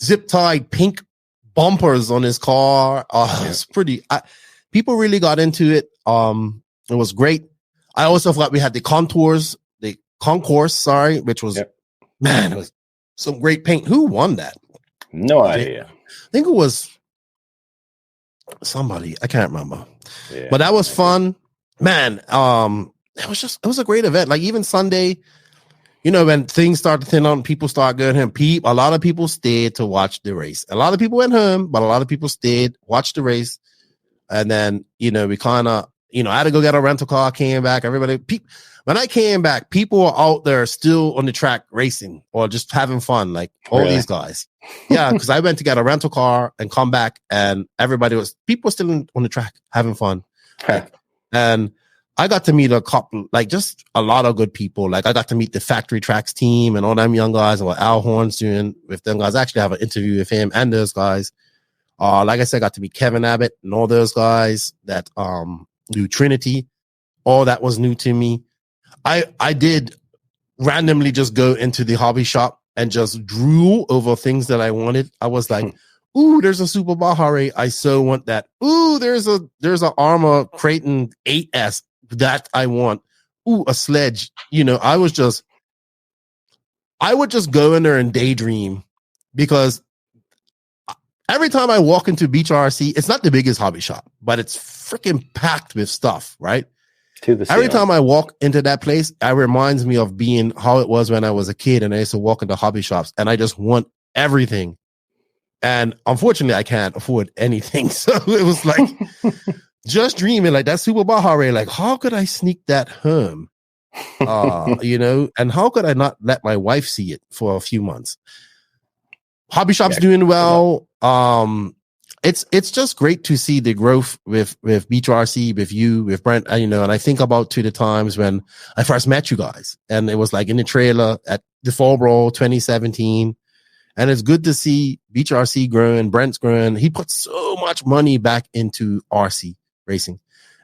Speaker 1: zip tied pink bumpers on his car. It's pretty. People really got into it. It was great. I also forgot we had the concourse, which was man, it was some great paint. Who won that?
Speaker 9: No idea.
Speaker 1: I think it was somebody. I can't remember. Yeah, but that was fun. Man, it was a great event. Like even Sunday, when things start to thin out and people start going home, a lot of people stayed to watch the race. A lot of people went home, but a lot of people stayed, watched the race. And then, we kind of, I had to go get a rental car, came back. When I came back, people were out there still on the track racing or just having fun, like all these guys. Yeah, because I went to get a rental car and come back and people were still on the track having fun. And I got to meet a couple, like just a lot of good people. Like I got to meet the Factory Tracks team and all them young guys and what Al Horn's doing with them guys. I actually have an interview with him and those guys. Like I said, I got to meet Kevin Abbott and all those guys that do Trinity. All that was new to me. I did randomly just go into the hobby shop and just drool over things that I wanted. I was like, Ooh, there's a Super Baja race. I so want that. Ooh, there's a Arma Creighton 8S that I want. Ooh, a sledge. You know, I would just go in there and daydream, because every time I walk into Beach RC, it's not the biggest hobby shop, but it's freaking packed with stuff, right? Every time I walk into that place, it reminds me of being how it was when I was a kid and I used to walk into hobby shops and I just want everything. And unfortunately, I can't afford anything. So it was like just dreaming, like that Super Baja Ray, like how could I sneak that home? You know, and how could I not let my wife see it for a few months? Hobby shop's doing well. It's just great to see the growth with Beach RC, with you, with Brent, you know, and I think about to the times when I first met you guys, and it was like in the trailer at the Fall Brawl 2017. And it's good to see Beach RC growing, Brent's growing. He put so much money back into RC racing.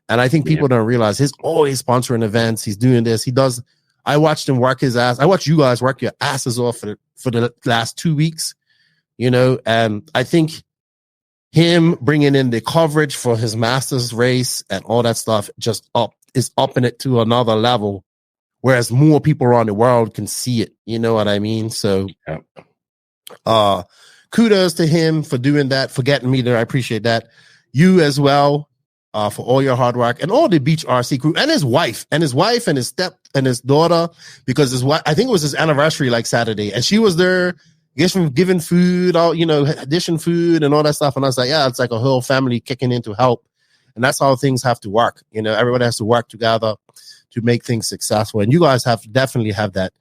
Speaker 1: And I think people don't realize he's always sponsoring events. He's doing this. He does. I watched him work his ass. I watched you guys work your asses off for the last 2 weeks, you know, and I think him bringing in the coverage for his Masters race and all that stuff is upping it to another level, whereas more people around the world can see it. You know what I mean? So, kudos to him for doing that, for getting me there. I appreciate that. You as well, for all your hard work, and all the Beach RC crew, and his wife and his step and his daughter, because his wife, I think it was his anniversary, like Saturday, and she was there. Guess from giving food, all, you know, dishing food and all that stuff. And I was like, yeah, it's like a whole family kicking in to help. And that's how things have to work. You know, everybody has to work together to make things successful. And you guys definitely have that.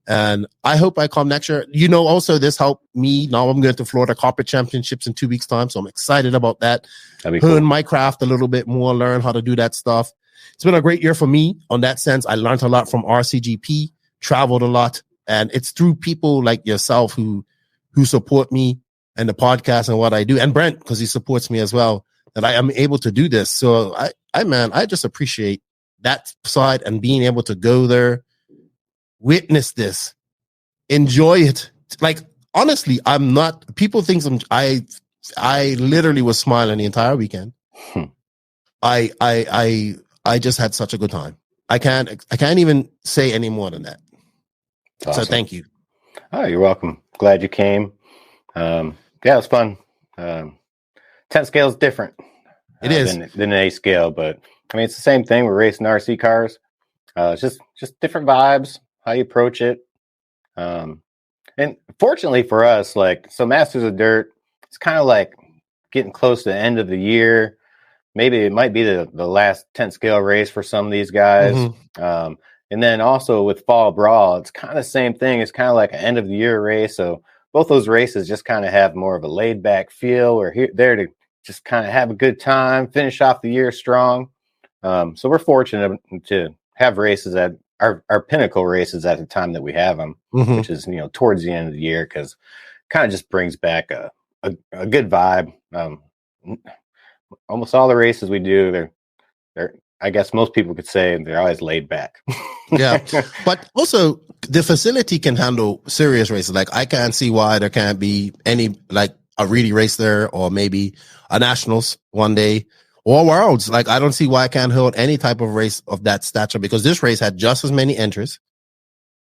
Speaker 1: And I hope I come next year. You know, also this helped me. Now I'm going to Florida Carpet Championships in 2 weeks' time. So I'm excited about that. Hone my craft a little bit more, learn how to do that stuff. It's been a great year for me on that sense. I learned a lot from RCGP, traveled a lot. And it's through people like yourself who support me and the podcast and what I do, and Brent, because he supports me as well, that I am able to do this. So I just appreciate that side and being able to go there, witness this, enjoy it. Like honestly, I'm not. People think I literally was smiling the entire weekend. I just had such a good time. I can't even say any more than that. Awesome. So thank you.
Speaker 9: Oh, you're welcome. Glad you came. Yeah, it was fun. 10 scale is different.
Speaker 1: It is
Speaker 9: than an A scale, but I mean it's the same thing. We're racing RC cars. It's just different vibes, how you approach it. And fortunately for us, like so Masters of Dirt, it's kind of like getting close to the end of the year. Maybe it might be the last 10 scale race for some of these guys. Mm-hmm. And then also with Fall Brawl, it's kind of the same thing. It's kind of like an end of the year race. So both those races just kind of have more of a laid back feel. We're there to just kind of have a good time, finish off the year strong. So we're fortunate to have races that our pinnacle races at the time that we have them, mm-hmm. which is, you know, towards the end of the year, because kind of just brings back a good vibe. Almost all the races we do, they're I guess most people could say they're always laid back.
Speaker 1: Yeah. But also the facility can handle serious races. Like I can't see why there can't be any, like a really race there, or maybe a nationals one day, or worlds. Like I don't see why I can't hold any type of race of that stature, because this race had just as many entries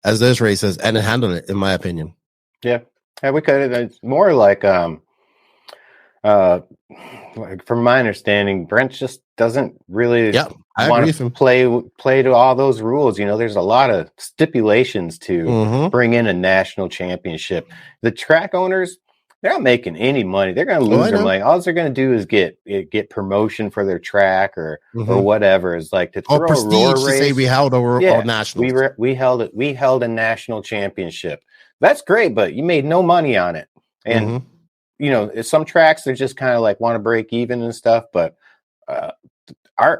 Speaker 1: as those races and it handled it, in my opinion.
Speaker 9: Yeah. Yeah, we could. It's more like, from my understanding, Brent just doesn't really want to play to all those rules. You know, there's a lot of stipulations to mm-hmm. bring in a national championship. The track owners, they're not making any money. They're going to lose their money. All they're going to do is get promotion for their track or whatever. It's like to throw
Speaker 1: prestige
Speaker 9: a roar
Speaker 1: to
Speaker 9: race.
Speaker 1: Say we held a national.
Speaker 9: We held a national championship. That's great, but you made no money on it. And mm-hmm. you know, some tracks they're just kind of like want to break even and stuff, but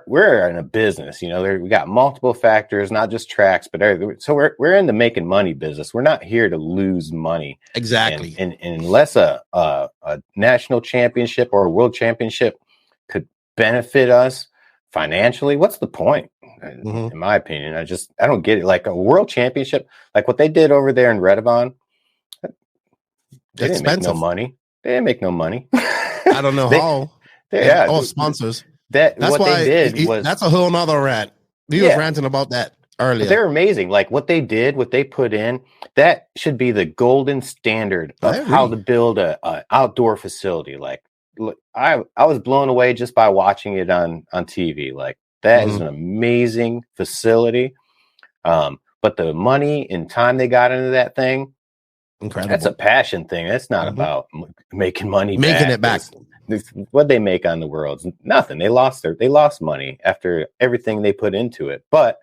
Speaker 9: we're in a business. You know, we got multiple factors, not just tracks, but so we're in the making money business. We're not here to lose money.
Speaker 1: Exactly.
Speaker 9: And unless a national championship or a world championship could benefit us financially, what's the point? Mm-hmm. In my opinion, I don't get it. Like a world championship, like what they did over there in Redavon, they didn't make no money. didn't make no money.
Speaker 1: I don't know how. All sponsors.
Speaker 9: That's
Speaker 1: what
Speaker 9: they did was
Speaker 1: that's a whole nother rant. We was ranting about that earlier.
Speaker 9: But they're amazing. Like what they did, what they put in, that should be the golden standard of how to build a outdoor facility. Like, look, I was blown away just by watching it on TV. Like that is an amazing facility. But the money and time they got into that thing,
Speaker 1: incredible.
Speaker 9: That's a passion thing. That's not about making money,
Speaker 1: making it back.
Speaker 9: What they make on the world is nothing. They lost money after everything they put into it, but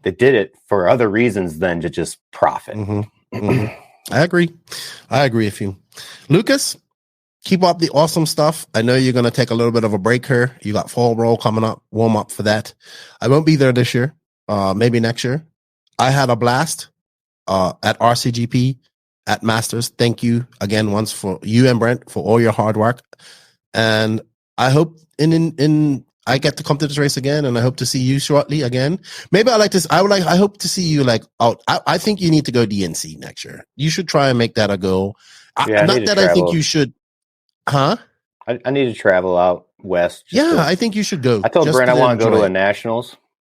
Speaker 9: they did it for other reasons than to just profit.
Speaker 1: I agree with you, Lucas. Keep up the awesome stuff. I know you're going to take a little bit of a break here. You got fall roll coming up. Warm up for that. I won't be there this year. Maybe next year. I had a blast at RCGP. At Masters. Thank you again once for you and Brent for all your hard work. And I hope I get to come to this race again, and I hope to see you shortly again. Maybe I hope to see you out. I think you need to go DNC next year. You should try and make that a goal.
Speaker 9: I
Speaker 1: think you should. Huh?
Speaker 9: I need to travel out west.
Speaker 1: I think you should go.
Speaker 9: I told Brent I want to go to a nationals.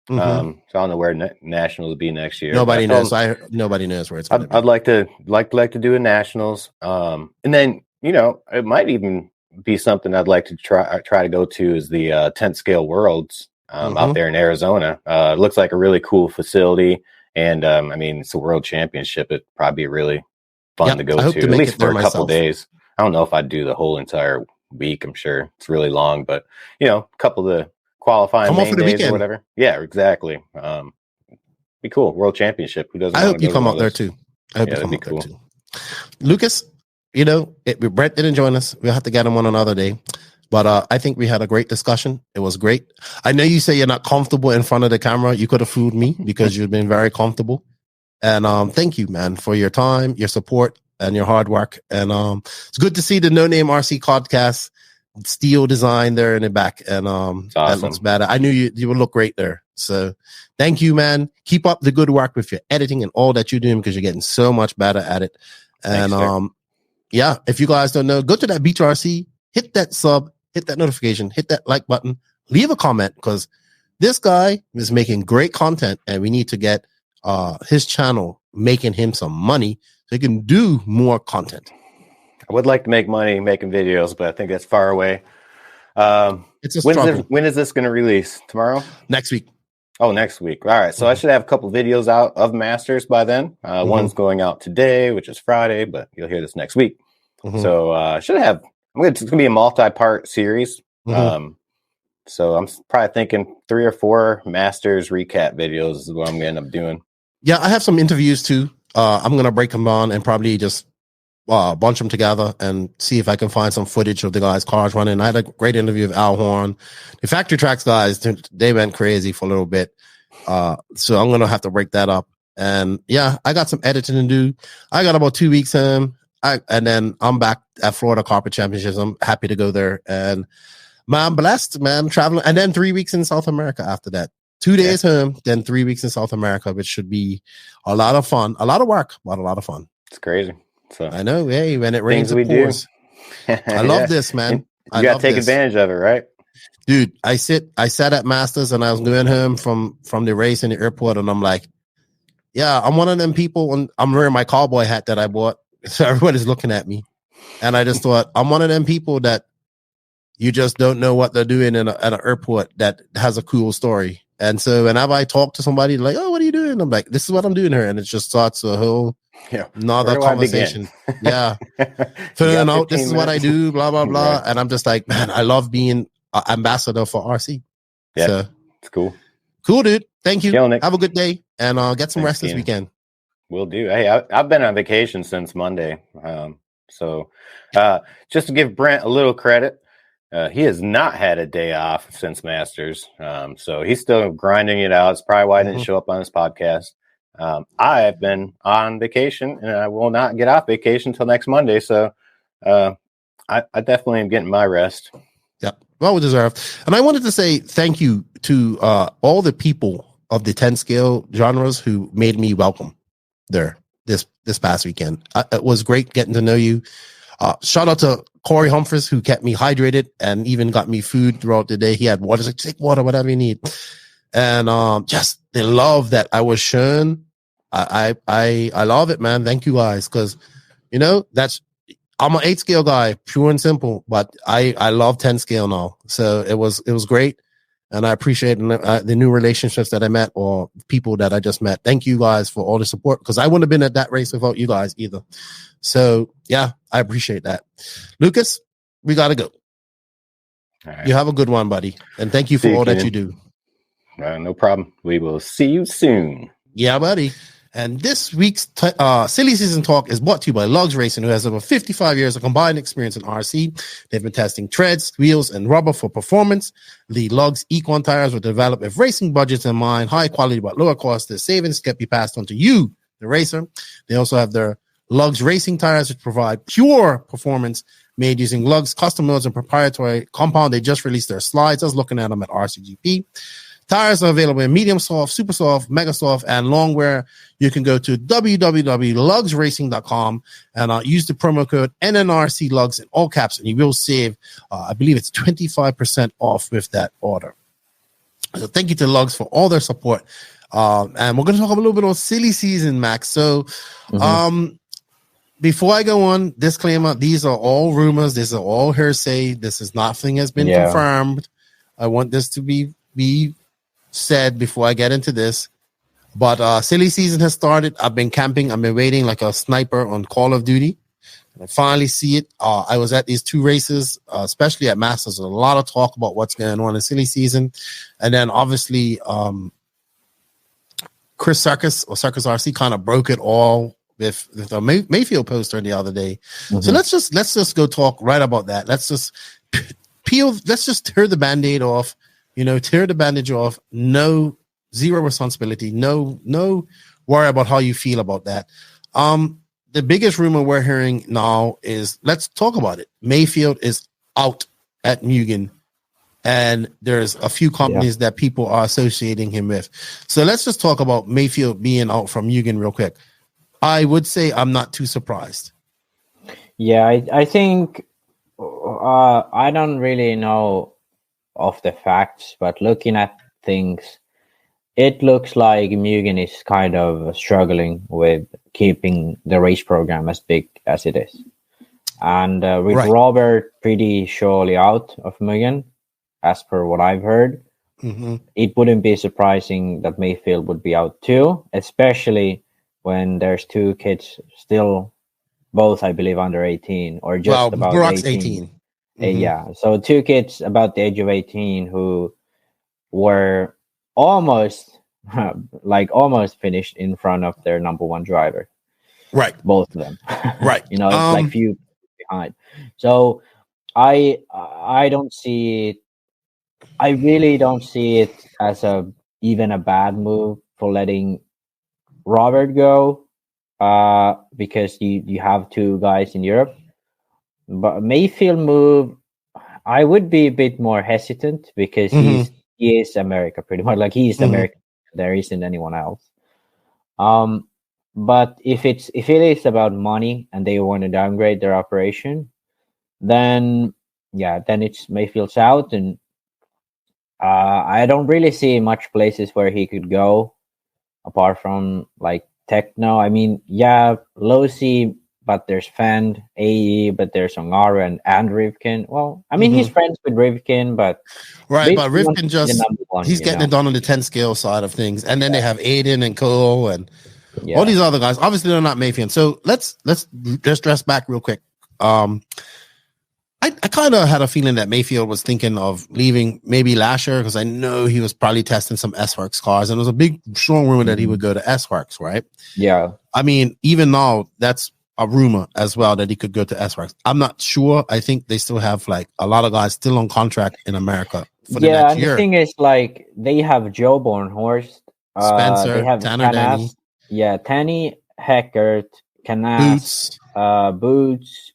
Speaker 9: So I don't know where nationals will be next year.
Speaker 1: Nobody knows. Nobody knows where it's going to be.
Speaker 9: I'd like to do a nationals, and then it might even be something I'd like to try to go to is the 10 scale worlds out there in Arizona. It looks like a really cool facility, and it's a world championship. It'd probably be really fun to go to at least for a couple days. I don't know if I'd do the whole entire week. I'm sure it's really long, but a couple of the qualifying main days or whatever. Yeah, exactly. Be cool. World Championship. Who doesn't?
Speaker 1: I hope you come out there too. I hope you come out there too. Lucas, Brett didn't join us. We'll have to get him on another day. But I think we had a great discussion. It was great. I know you say you're not comfortable in front of the camera. You could have fooled me because you've been very comfortable. And thank you, man, for your time, your support, and your hard work. And it's good to see the No Name RC podcast. Steel design there in the back, and awesome. That looks better. I knew you would look great there. So thank you, man. Keep up the good work with your editing and all that you're doing, because you're getting so much better at it. And
Speaker 9: Thanks,
Speaker 1: if you guys don't know, go to that Beach RC, hit that sub, hit that notification, hit that like button, leave a comment, because this guy is making great content, and we need to get his channel making him some money so he can do more content.
Speaker 9: I would like to make money making videos, but I think that's far away.
Speaker 1: It's a struggle.
Speaker 9: When is this going to release? Tomorrow?
Speaker 1: Next week.
Speaker 9: Oh, next week. All right. So I should have a couple videos out of Masters by then. One's going out today, which is Friday, but you'll hear this next week. So I should have. It's going to be a multi-part series. So I'm probably thinking 3 or 4 Masters recap videos is what I'm going to end up doing.
Speaker 1: Yeah, I have some interviews too. I'm going to break them down and probably just bunch them together and see if I can find some footage of the guys' cars running. I had a great interview with Al Horn. The Factory Tracks guys, they went crazy for a little bit. So I'm going to have to break that up. And yeah, I got some editing to do. I got about 2 weeks in. And then I'm back at Florida Carpet Championships. I'm happy to go there. And man, I'm blessed, man, traveling. And then 3 weeks in South America after that. 2 days home, then 3 weeks in South America, which should be a lot of fun. A lot of work, but a lot of fun.
Speaker 9: It's crazy. So
Speaker 1: I know, hey, when it rains, it pours. I love this, man.
Speaker 9: You got to take advantage of it, right?
Speaker 1: Dude, I sat at Masters and I was going home from the race in the airport, and I'm like, yeah, I'm one of them people, and I'm wearing my cowboy hat that I bought, so everybody's looking at me. And I just thought, I'm one of them people that you just don't know what they're doing at an airport that has a cool story. And so whenever I talk to somebody like, oh, what are you doing? I'm like, this is what I'm doing here. And it just starts a whole another conversation. Filling out, this is what I do, blah, blah, blah. Right. And I'm just like, man, I love being an ambassador for RC.
Speaker 9: Yeah, so, it's cool.
Speaker 1: Cool, dude. Thank you. Have a good day. And get some rest this weekend.
Speaker 9: Will do. Hey, I've been on vacation since Monday. So just to give Brent a little credit, he has not had a day off since Masters. So he's still grinding it out. It's probably why I didn't show up on this podcast. I have been on vacation, and I will not get off vacation until next Monday. So I definitely am getting my rest.
Speaker 1: Yep. Well deserved. And I wanted to say thank you to all the people of the 10 scale genres who made me welcome there this past weekend. It was great getting to know you. Shout out to Corey Humphreys, who kept me hydrated and even got me food throughout the day. He had water, like, take water, whatever you need. And just the love that I was shown, I love it, man. Thank you guys, because I'm an 8 scale guy, pure and simple, but I love 10 scale now. So it was great. And I appreciate the new relationships that I met or people that I just met. Thank you guys for all the support, because I wouldn't have been at that race without you guys either. So yeah, I appreciate that. Lucas, we got to go.
Speaker 9: All right.
Speaker 1: You have a good one, buddy. And thank you for all that you do.
Speaker 9: No problem. We will see you soon.
Speaker 1: Yeah, buddy. And this week's Silly Season Talk is brought to you by Lugz Racing, who has over 55 years of combined experience in RC. They've been testing treads, wheels, and rubber for performance. The Lugz Econ tires were developed with racing budgets in mind, high quality but lower cost. The savings can be passed on to you, the racer. They also have their Lugz Racing tires, which provide pure performance made using Lugz custom molds and proprietary compound. They just released their slides. I was looking at them at RCGP. Tires are available in medium soft, super soft, mega soft, and long wear. You can go to www.lugsracing.com and use the promo code NNRC Lugz in all caps, and you will save, I believe it's 25% off with that order. So thank you to Lugz for all their support. And we're going to talk a little bit on silly season, Max. So before I go on, disclaimer, these are all rumors. These are all hearsay. Nothing has been confirmed. I want this to be said before I get into this, but silly season has started. I've been camping. I've been waiting like a sniper on Call of Duty, and I finally see it. I was at these 2 races, especially at Masters. There's a lot of talk about what's going on in silly season, and then obviously Chris Circus or Circus RC kind of broke it all with a Mayfield poster the other day. So let's just go talk right about that. Let's just tear the Band-Aid off. Tear the bandage off. No, zero responsibility. No worry about how you feel about that. The biggest rumor we're hearing now is, let's talk about it. Mayfield is out at Mugen, and there's a few companies that people are associating him with. So let's just talk about Mayfield being out from Mugen real quick. I would say I'm not too surprised.
Speaker 2: Yeah, I think I don't really know of the facts, but looking at things, it looks like Mugen is kind of struggling with keeping the race program as big as it is. And with Robert pretty surely out of Mugen, as per what I've heard, it wouldn't be surprising that Mayfield would be out too, especially when there's 2 kids still, both I believe under 18 or just about
Speaker 1: Brock's
Speaker 2: 18. Yeah, so 2 kids about the age of 18 who were almost finished in front of their number 1 driver.
Speaker 1: Right.
Speaker 2: Both of them.
Speaker 1: Right.
Speaker 2: It's like few behind. So I don't see it. I really don't see it as even a bad move for letting Robert go, because you have 2 guys in Europe. But Mayfield move, I would be a bit more hesitant because he is America pretty much. Like, he is American. There isn't anyone else. But if it is about money and they want to downgrade their operation, then it's Mayfield's out, and I don't really see much places where he could go apart from like Tekno. I mean, Losi, but there's Fend, AE, but there's Ongara and Rivkin. Well, I mean, he's friends with Rivkin, but
Speaker 1: but Rivkin he's getting it done on the 10 scale side of things. And then they have Aiden and Cole and all these other guys. Obviously, they're not Mayfield. So let's just dress back real quick. I kind of had a feeling that Mayfield was thinking of leaving maybe last year, because I know he was probably testing some S-Works cars, and there was a big, strong rumor that he would go to S-Works, right? Yeah. I mean, even now, that's a rumor as well that he could go to S-Works. I'm not sure. I think they still have like a lot of guys still on contract in America for the next year.
Speaker 2: The thing is, like, they have Joe Bornhorst,
Speaker 1: Spencer,
Speaker 2: they have
Speaker 1: Tanner Denny.
Speaker 2: Yeah, Tanny, Heckert, Canas, Boots.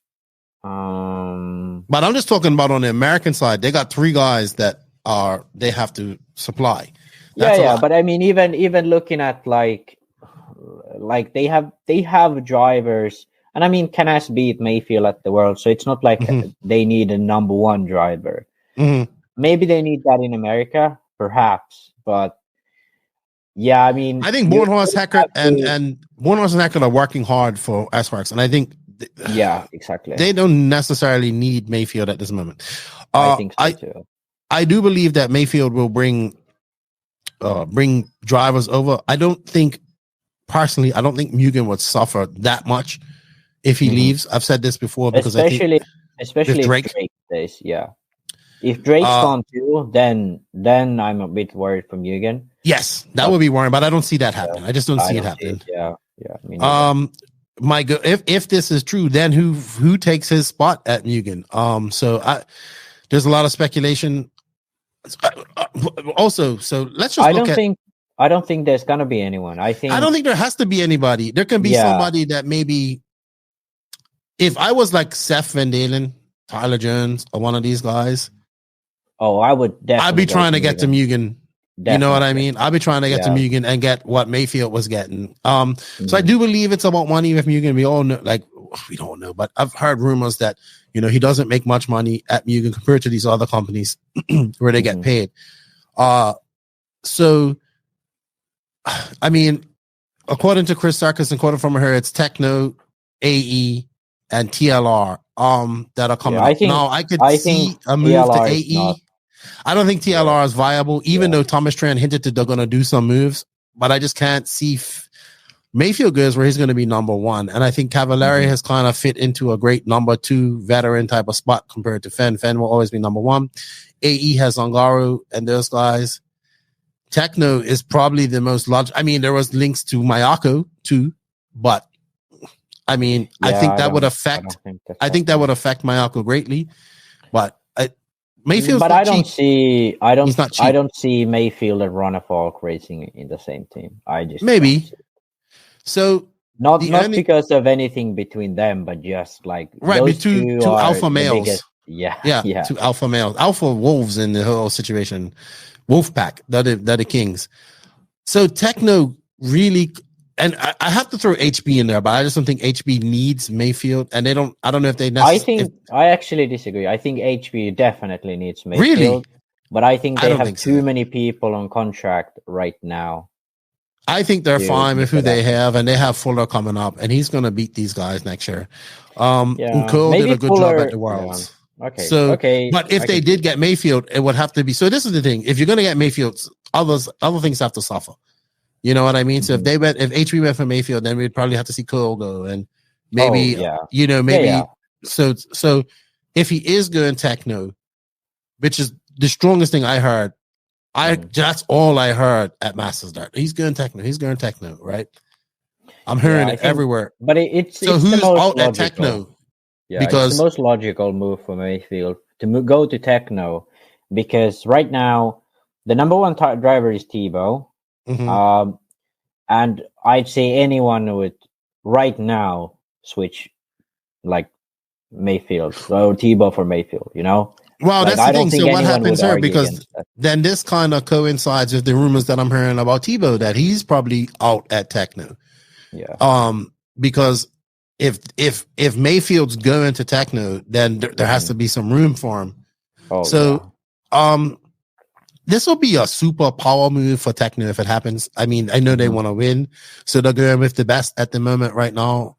Speaker 1: But I'm just talking about on the American side. They got 3 guys that they have to supply. That's
Speaker 2: but I mean, even looking at like they have drivers And I mean, Canas beat Mayfield at the World, so it's not like they need a number one driver. Maybe they need that in America, perhaps, but yeah, I mean,
Speaker 1: I think Bornhorst, Hackett, and Bornhorst and Hackett are working hard for S-Works, and I think
Speaker 2: exactly.
Speaker 1: They don't necessarily need Mayfield at this moment.
Speaker 2: I think so too.
Speaker 1: I do believe that Mayfield will bring drivers over. I don't think Mugen would suffer that much if he leaves. I've said this before because
Speaker 2: especially
Speaker 1: if
Speaker 2: Drake stays. Yeah, if Drake's gone too, then I'm a bit worried for Mugen.
Speaker 1: Yes, that would be worrying, but I don't see that happening. I just don't see it happening.
Speaker 2: Yeah.
Speaker 1: If this is true, then who takes his spot at Mugen? There's a lot of speculation. Also, so let's just
Speaker 2: I don't think there's gonna be anyone. I don't
Speaker 1: think there has to be anybody. There can be somebody that maybe. If I was like Seth Van Dalen, Tyler Jones, or one of these guys,
Speaker 2: I would definitely.
Speaker 1: I'd be trying to get to Mugen. Definitely. You know what I mean? I'll be trying to get to Mugen and get what Mayfield was getting. So I do believe it's about money with Mugen. We all know, we don't know, but I've heard rumors that, he doesn't make much money at Mugen compared to these other companies where they get paid. So, I mean, according to Chris Sarkis and quoted from her, it's Tekno, AE, and TLR that are coming up. I could see a move to AE. I don't think TLR is viable, even though Thomas Tran hinted that they're going to do some moves, but I just can't see Mayfield goes where he's going to be number one. And I think Cavallari has kind of fit into a great number two veteran type of spot compared to Fenn. Fenn will always be number one. AE has Ongaro and those guys. Tekno is probably the most logical. I mean, there was links to Mayako too, but I mean, I think that would affect Mayako greatly, but Mayfield,
Speaker 2: but I don't see Mayfield and Ronafalk racing in the same team. I just
Speaker 1: maybe so
Speaker 2: not because of anything between them, but just like those
Speaker 1: two alpha males.
Speaker 2: Biggest,
Speaker 1: two alpha males, alpha wolves in the whole situation, wolf pack. They're the kings. So Tekno really. And I have to throw HB in there, but I just don't think HB needs Mayfield, and they don't. I don't know if they.
Speaker 2: I actually disagree. I think HB definitely needs Mayfield,
Speaker 1: really?
Speaker 2: But I think they have too many people on contract right now.
Speaker 1: I think they're fine with who they have, and they have Fuller coming up, and he's going to beat these guys next year. Cole did a good job at the Worlds.
Speaker 2: Yeah. Okay.
Speaker 1: But if they did get Mayfield, it would have to be. So this is the thing: if you're going to get Mayfield, other things have to suffer. You know what I mean? So if HB went for Mayfield, then we'd probably have to see Cole go, and maybe So if he is going Tekno, which is the strongest thing I heard, that's all I heard at Masters Dart. He's going Tekno, right? I'm hearing it everywhere.
Speaker 2: But it's
Speaker 1: who's
Speaker 2: the most
Speaker 1: out
Speaker 2: logical.
Speaker 1: at Tekno?
Speaker 2: Yeah,
Speaker 1: because
Speaker 2: it's the most logical move for Mayfield to go to Tekno, because right now the number one driver is Tebow. And I'd say anyone would right now switch like Mayfield or Tebow for Mayfield,
Speaker 1: Well, that's the thing. So what happens here? Because then this kind of coincides with the rumors that I'm hearing about Tebow, that he's probably out at Tekno.
Speaker 2: Yeah.
Speaker 1: Because if Mayfield's going to Tekno, then there has to be some room for him. This will be a super power move for Tekno if it happens. I mean, I know they want to win, so they're going with the best at the moment right now.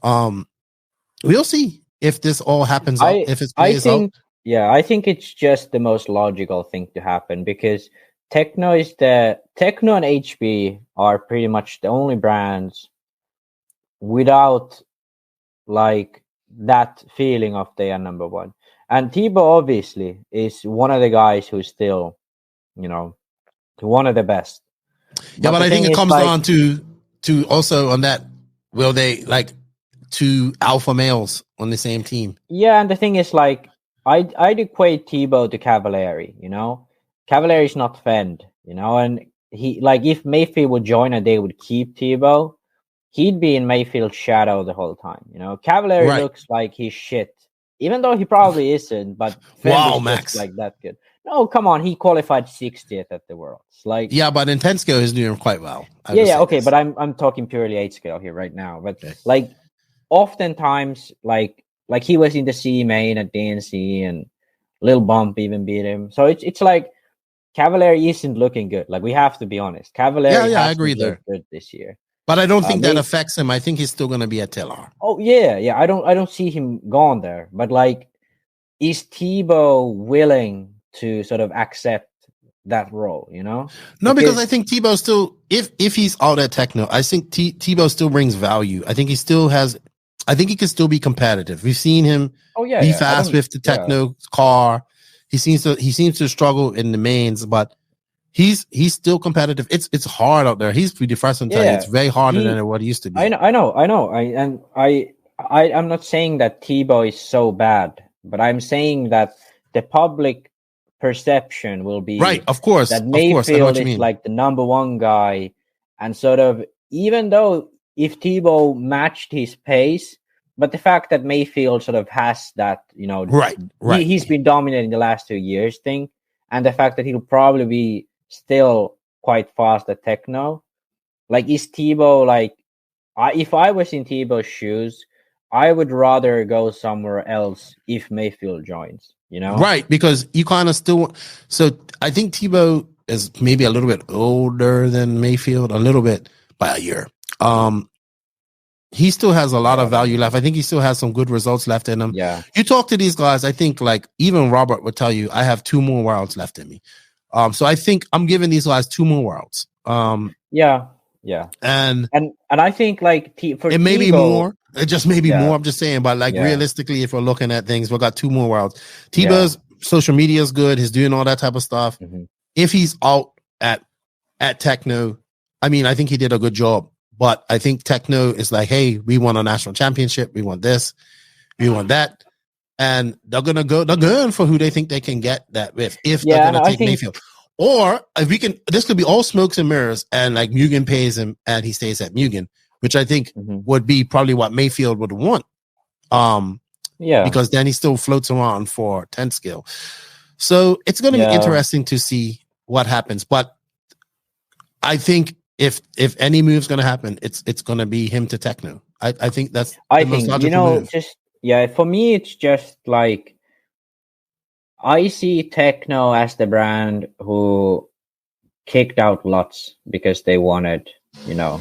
Speaker 1: We'll see if this all happens. If it plays out.
Speaker 2: Yeah, I think it's just the most logical thing to happen, because Tekno and HB are pretty much the only brands without like that feeling of they are number one. And Tebow obviously is one of the guys who's still, one of the best.
Speaker 1: Yeah, but I think it comes down to also on that, will they like two alpha males on the same team?
Speaker 2: Yeah, and the thing is like I'd equate Tebow to Cavallari, Cavallari is not Fend, and he like if Mayfield would join and they would keep Tebow, he'd be in Mayfield's shadow the whole time. Cavallari looks like he's shit, even though he probably isn't, but Fend is
Speaker 1: Max,
Speaker 2: like that good. No, come on. He qualified 60th at the Worlds. Like,
Speaker 1: yeah, but in 10 scale, he's doing quite well.
Speaker 2: Okay, but I'm talking purely 8 scale here right now. But like, oftentimes like he was in the C main at DNC, and Lil Bump even beat him. So it's like Cavalieri isn't looking good. Like, we have to be honest. Cavalieri
Speaker 1: I agree there.
Speaker 2: Good this year.
Speaker 1: But I don't think that affects him. I think he's still going to be at Taylor.
Speaker 2: Oh yeah. I don't see him gone there. But like, is Tebow willing to sort of accept that role? You know?
Speaker 1: No, because I think Tebow still, if he's out at Tekno, I think Tebow still brings value. I think he still has. I think he can still be competitive. We've seen him be fast with the Tekno car. He seems to struggle in the mains, but he's still competitive. It's hard out there. He's pretty frustrating. It's way harder than what it used to be.
Speaker 2: I know. I'm not saying that Tebow is so bad, but I'm saying that the public perception will be
Speaker 1: right. Of course,
Speaker 2: that Mayfield is like the number one guy, and sort of, even though if Tebow matched his pace, but the fact that Mayfield sort of has that, you know,
Speaker 1: right.
Speaker 2: He's been dominating the last 2 years thing, and the fact that he'll probably be still quite fast at Tekno. Like, is Tebow like? If I was in Tebow's shoes, I would rather go somewhere else if Mayfield joins. You know,
Speaker 1: right? Because you kind of still. So I think Tebow is maybe a little bit older than Mayfield, a little bit by a year. He still has a lot of value left. I think he still has some good results left in him.
Speaker 2: Yeah.
Speaker 1: You talk to these guys, I think like even Robert would tell you, I have 2 more worlds left in me. So I think I'm giving these guys 2 more worlds.
Speaker 2: Yeah. And I think like
Speaker 1: it may be more. It just may be more. I'm just saying, but like realistically, if we're looking at things, we've got 2 more worlds. Tebow's social media is good. He's doing all that type of stuff.
Speaker 2: Mm-hmm.
Speaker 1: If he's out at Tekno, I mean, I think he did a good job. But I think Tekno is like, hey, we want a national championship. We want this. We want that. And they're going for who they think they can get that with, if they're going to take Mayfield. Or if we can, this could be all smokes and mirrors, and like Mugen pays him and he stays at Mugen, which I think would be probably what Mayfield would want. Because then he still floats around for 10 skill. So it's going to be interesting to see what happens. But I think if any move's going to happen, it's going to be him to Tekno. I think that's move.
Speaker 2: For me, it's just like, I see Tekno as the brand who kicked out Lugz because they wanted, Tebow.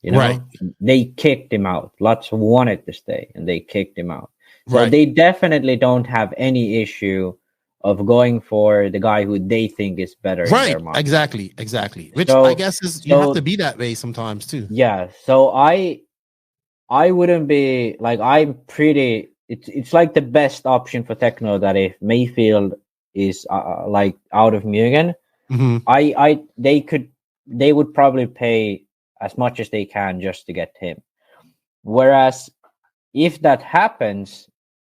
Speaker 1: Right.
Speaker 2: They kicked him out. Lugz wanted to stay, and they kicked him out. So
Speaker 1: right.
Speaker 2: They definitely don't have any issue of going for the guy who they think is better.
Speaker 1: Right. Exactly. Which I guess is you have to be that way sometimes too.
Speaker 2: Yeah. So I wouldn't be like, I'm pretty. It's like the best option for Tekno that if Mayfield is like out of Mugen, they would probably pay as much as they can just to get him. Whereas if that happens,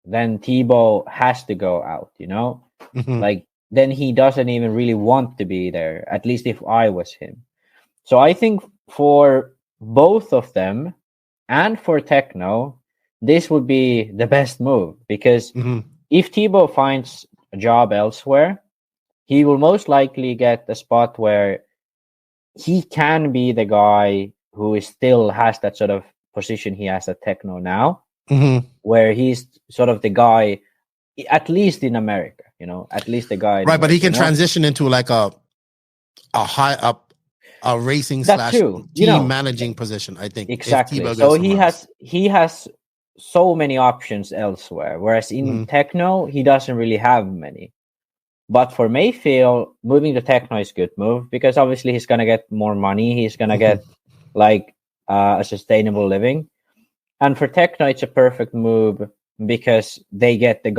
Speaker 2: then Tebow has to go out, like then he doesn't even really want to be there, at least if I was him. So I think for both of them and for Tekno, this would be the best move, because if Tebow finds a job elsewhere, he will most likely get a spot where he can be the guy who still has that sort of position he has at Tekno now, where he's sort of the guy, at least in America, at least the guy.
Speaker 1: Right, but he can transition into like a high up, a racing / team managing position, I think.
Speaker 2: Exactly. So he has so many options elsewhere, whereas in Tekno he doesn't really have many. But for Mayfield, moving to Tekno is a good move, because obviously he's gonna get more money, he's gonna get like a sustainable living, and for Tekno it's a perfect move because they get the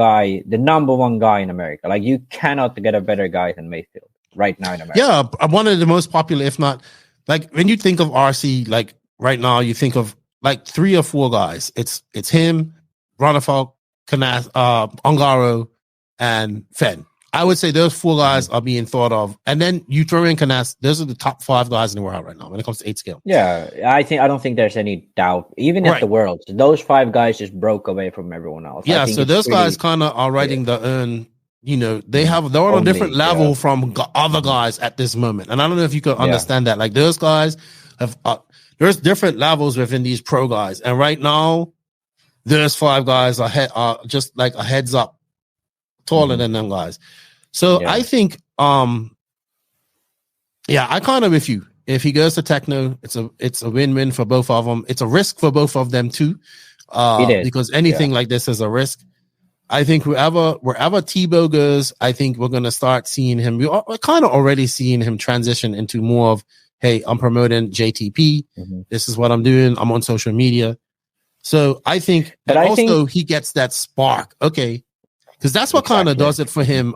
Speaker 2: number one guy in America. Like, you cannot get a better guy than Mayfield right now in America.
Speaker 1: Yeah, one of the most popular, if not, like when you think of RC, like right now you think of like 3 or 4 guys. It's him, Ronafalk, Canas, Ongaro, and Fen. I would say those 4 guys are being thought of. And then you throw in Canas, those are the top 5 guys in the world right now when it comes to 8 scale.
Speaker 2: Yeah, I don't think there's any doubt. Even at the Worlds, those 5 guys just broke away from everyone else.
Speaker 1: Yeah, so those guys kind of are riding the earn. They're on a different level from other guys at this moment. And I don't know if you could understand that. Like, those guys have there's different levels within these pro guys, and right now there's 5 guys are just like a heads up taller than them guys. So I think I kind of with you. If he goes to Tekno, it's a win-win for both of them. It's a risk for both of them too, because anything like this is a risk. I think wherever Tebow goes, I think we're gonna start seeing him. We're kind of already seeing him transition into more of, hey, I'm promoting JTP. This is what I'm doing. I'm on social media. So I think, but also he gets that spark. Okay. Because that's what kind of does it for him.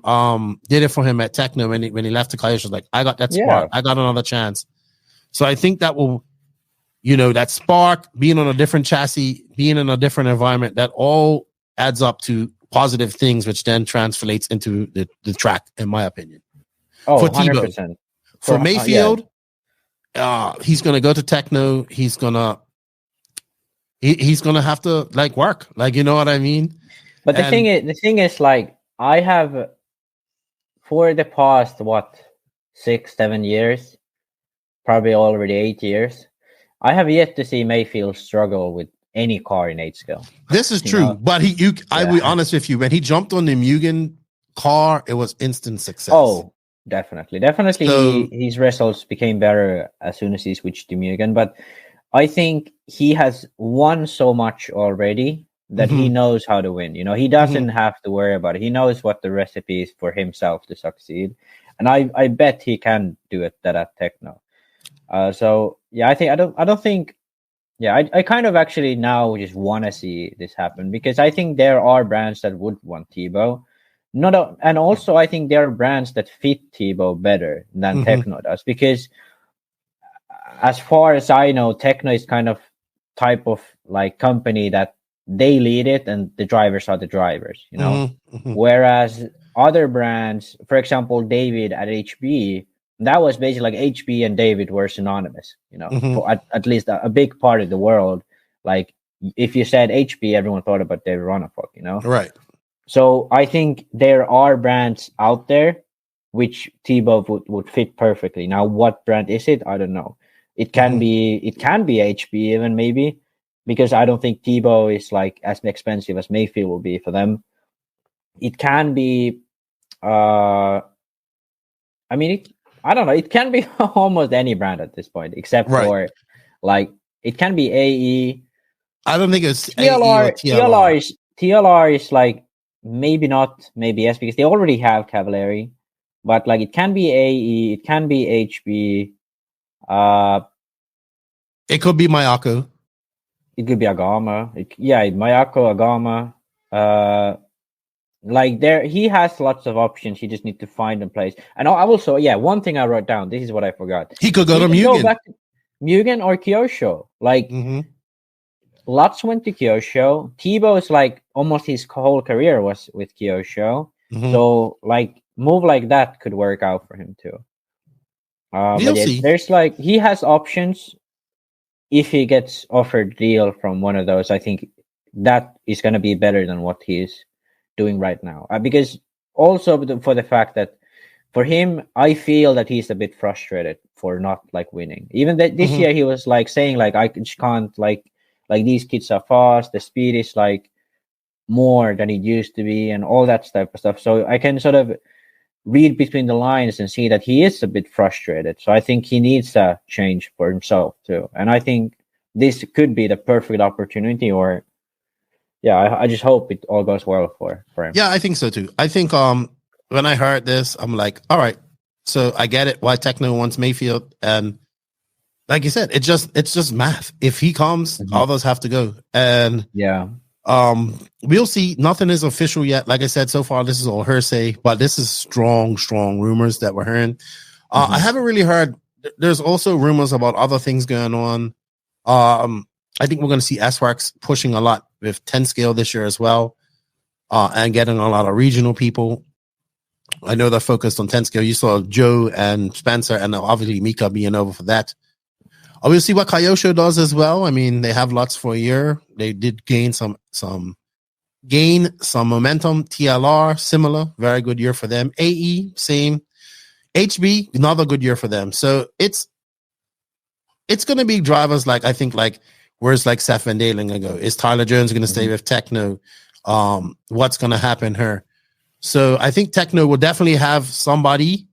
Speaker 1: Did it for him at Tekno when he left the Kyosho. Like, I got that spark. I got another chance. So I think that will, that spark, being on a different chassis, being in a different environment, that all adds up to positive things, which then translates into the track, in my opinion.
Speaker 2: Oh,
Speaker 1: for
Speaker 2: 100%.
Speaker 1: Tebow. For Mayfield, he's going to go to Tekno. He's going to have to like work. Like, you know what I mean?
Speaker 2: But the thing is, like, I have for the past 6-7 years, probably already 8 years, I have yet to see Mayfield struggle with any car in 8 scale.
Speaker 1: This is true, but I will be honest with you. When he jumped on the Mugen car, it was instant success.
Speaker 2: Oh, definitely. So, his results became better as soon as he switched to Mugen. But I think he has won so much already that he knows how to win. He doesn't have to worry about it. He knows what the recipe is for himself to succeed. And I bet he can do it at Tekno. So yeah, I don't think I kind of actually now just want to see this happen, because I think there are brands that would want Tebow. And also I think there are brands that fit Tebow better than Tekno does, because as far as I know, Tekno is kind of type of like company that they lead it and the drivers are the drivers, whereas other brands, for example, David at HB, that was basically like HB and David were synonymous, for at least a big part of the world. Like if you said HB, everyone thought about David Ronnefalk,
Speaker 1: Right.
Speaker 2: So I think there are brands out there which Tebow would fit perfectly. Now, what brand is it? I don't know. It can be HB even, maybe, because I don't think Tebow is like as expensive as Mayfield will be for them. It can be, I don't know. It can be almost any brand at this point, except for like, it can be AE.
Speaker 1: I don't think it's
Speaker 2: TLR.
Speaker 1: AE or TLR.
Speaker 2: TLR is like, maybe not, maybe yes, because they already have Cavalieri, but like it can be AE, it can be HB.
Speaker 1: It could be Mayako.
Speaker 2: It could be Agama. Mayako, Agama. Like he has lots of options. He just needs to find them place. And I also, one thing I wrote down. This is what I forgot.
Speaker 1: He could go to Mugen.
Speaker 2: Go back to Mugen or Kyosho. Like Lutz went to Kyosho. Tebow's like almost his whole career was with Kyosho. So like move like that could work out for him too. There's like he has options. If he gets offered a deal from one of those, I think that is going to be better than what he's doing right now. Because also for the fact that for him, I feel that he's a bit frustrated for not like winning. Even that this year he was like saying like I just can't like these kids are fast. The speed is like more than it used to be, and all that type of stuff. So I can sort of read between the lines and see that he is a bit frustrated. So I think he needs a change for himself too. And I think this could be the perfect opportunity, or I just hope it all goes well for him.
Speaker 1: Yeah, I think so too. I think when I heard this, I'm like, all right, so I get it why Tekno wants Mayfield. And like you said, it's just math. If he comes, all those have to go. And we'll see. Nothing is official yet. Like I said, so far this is all hearsay, but this is strong rumors that we're hearing. I haven't really heard. There's also rumors about other things going on. I think we're going to see S-Works pushing a lot with 10 scale this year as well, and getting a lot of regional people. I know they're focused on 10 scale. You saw Joe and Spencer, and obviously Mika being over for that. We'll see what Kyosho does as well. I mean, they have lots for a year. They did gain some momentum. TLR, similar, very good year for them. AE, same. HB, another good year for them. So it's it's going to be drivers like, I think, like, where's like Seth Van Dalen going to go? Is Tyler Jones going to stay with Tekno? What's going to happen here? So I think Tekno will definitely have somebody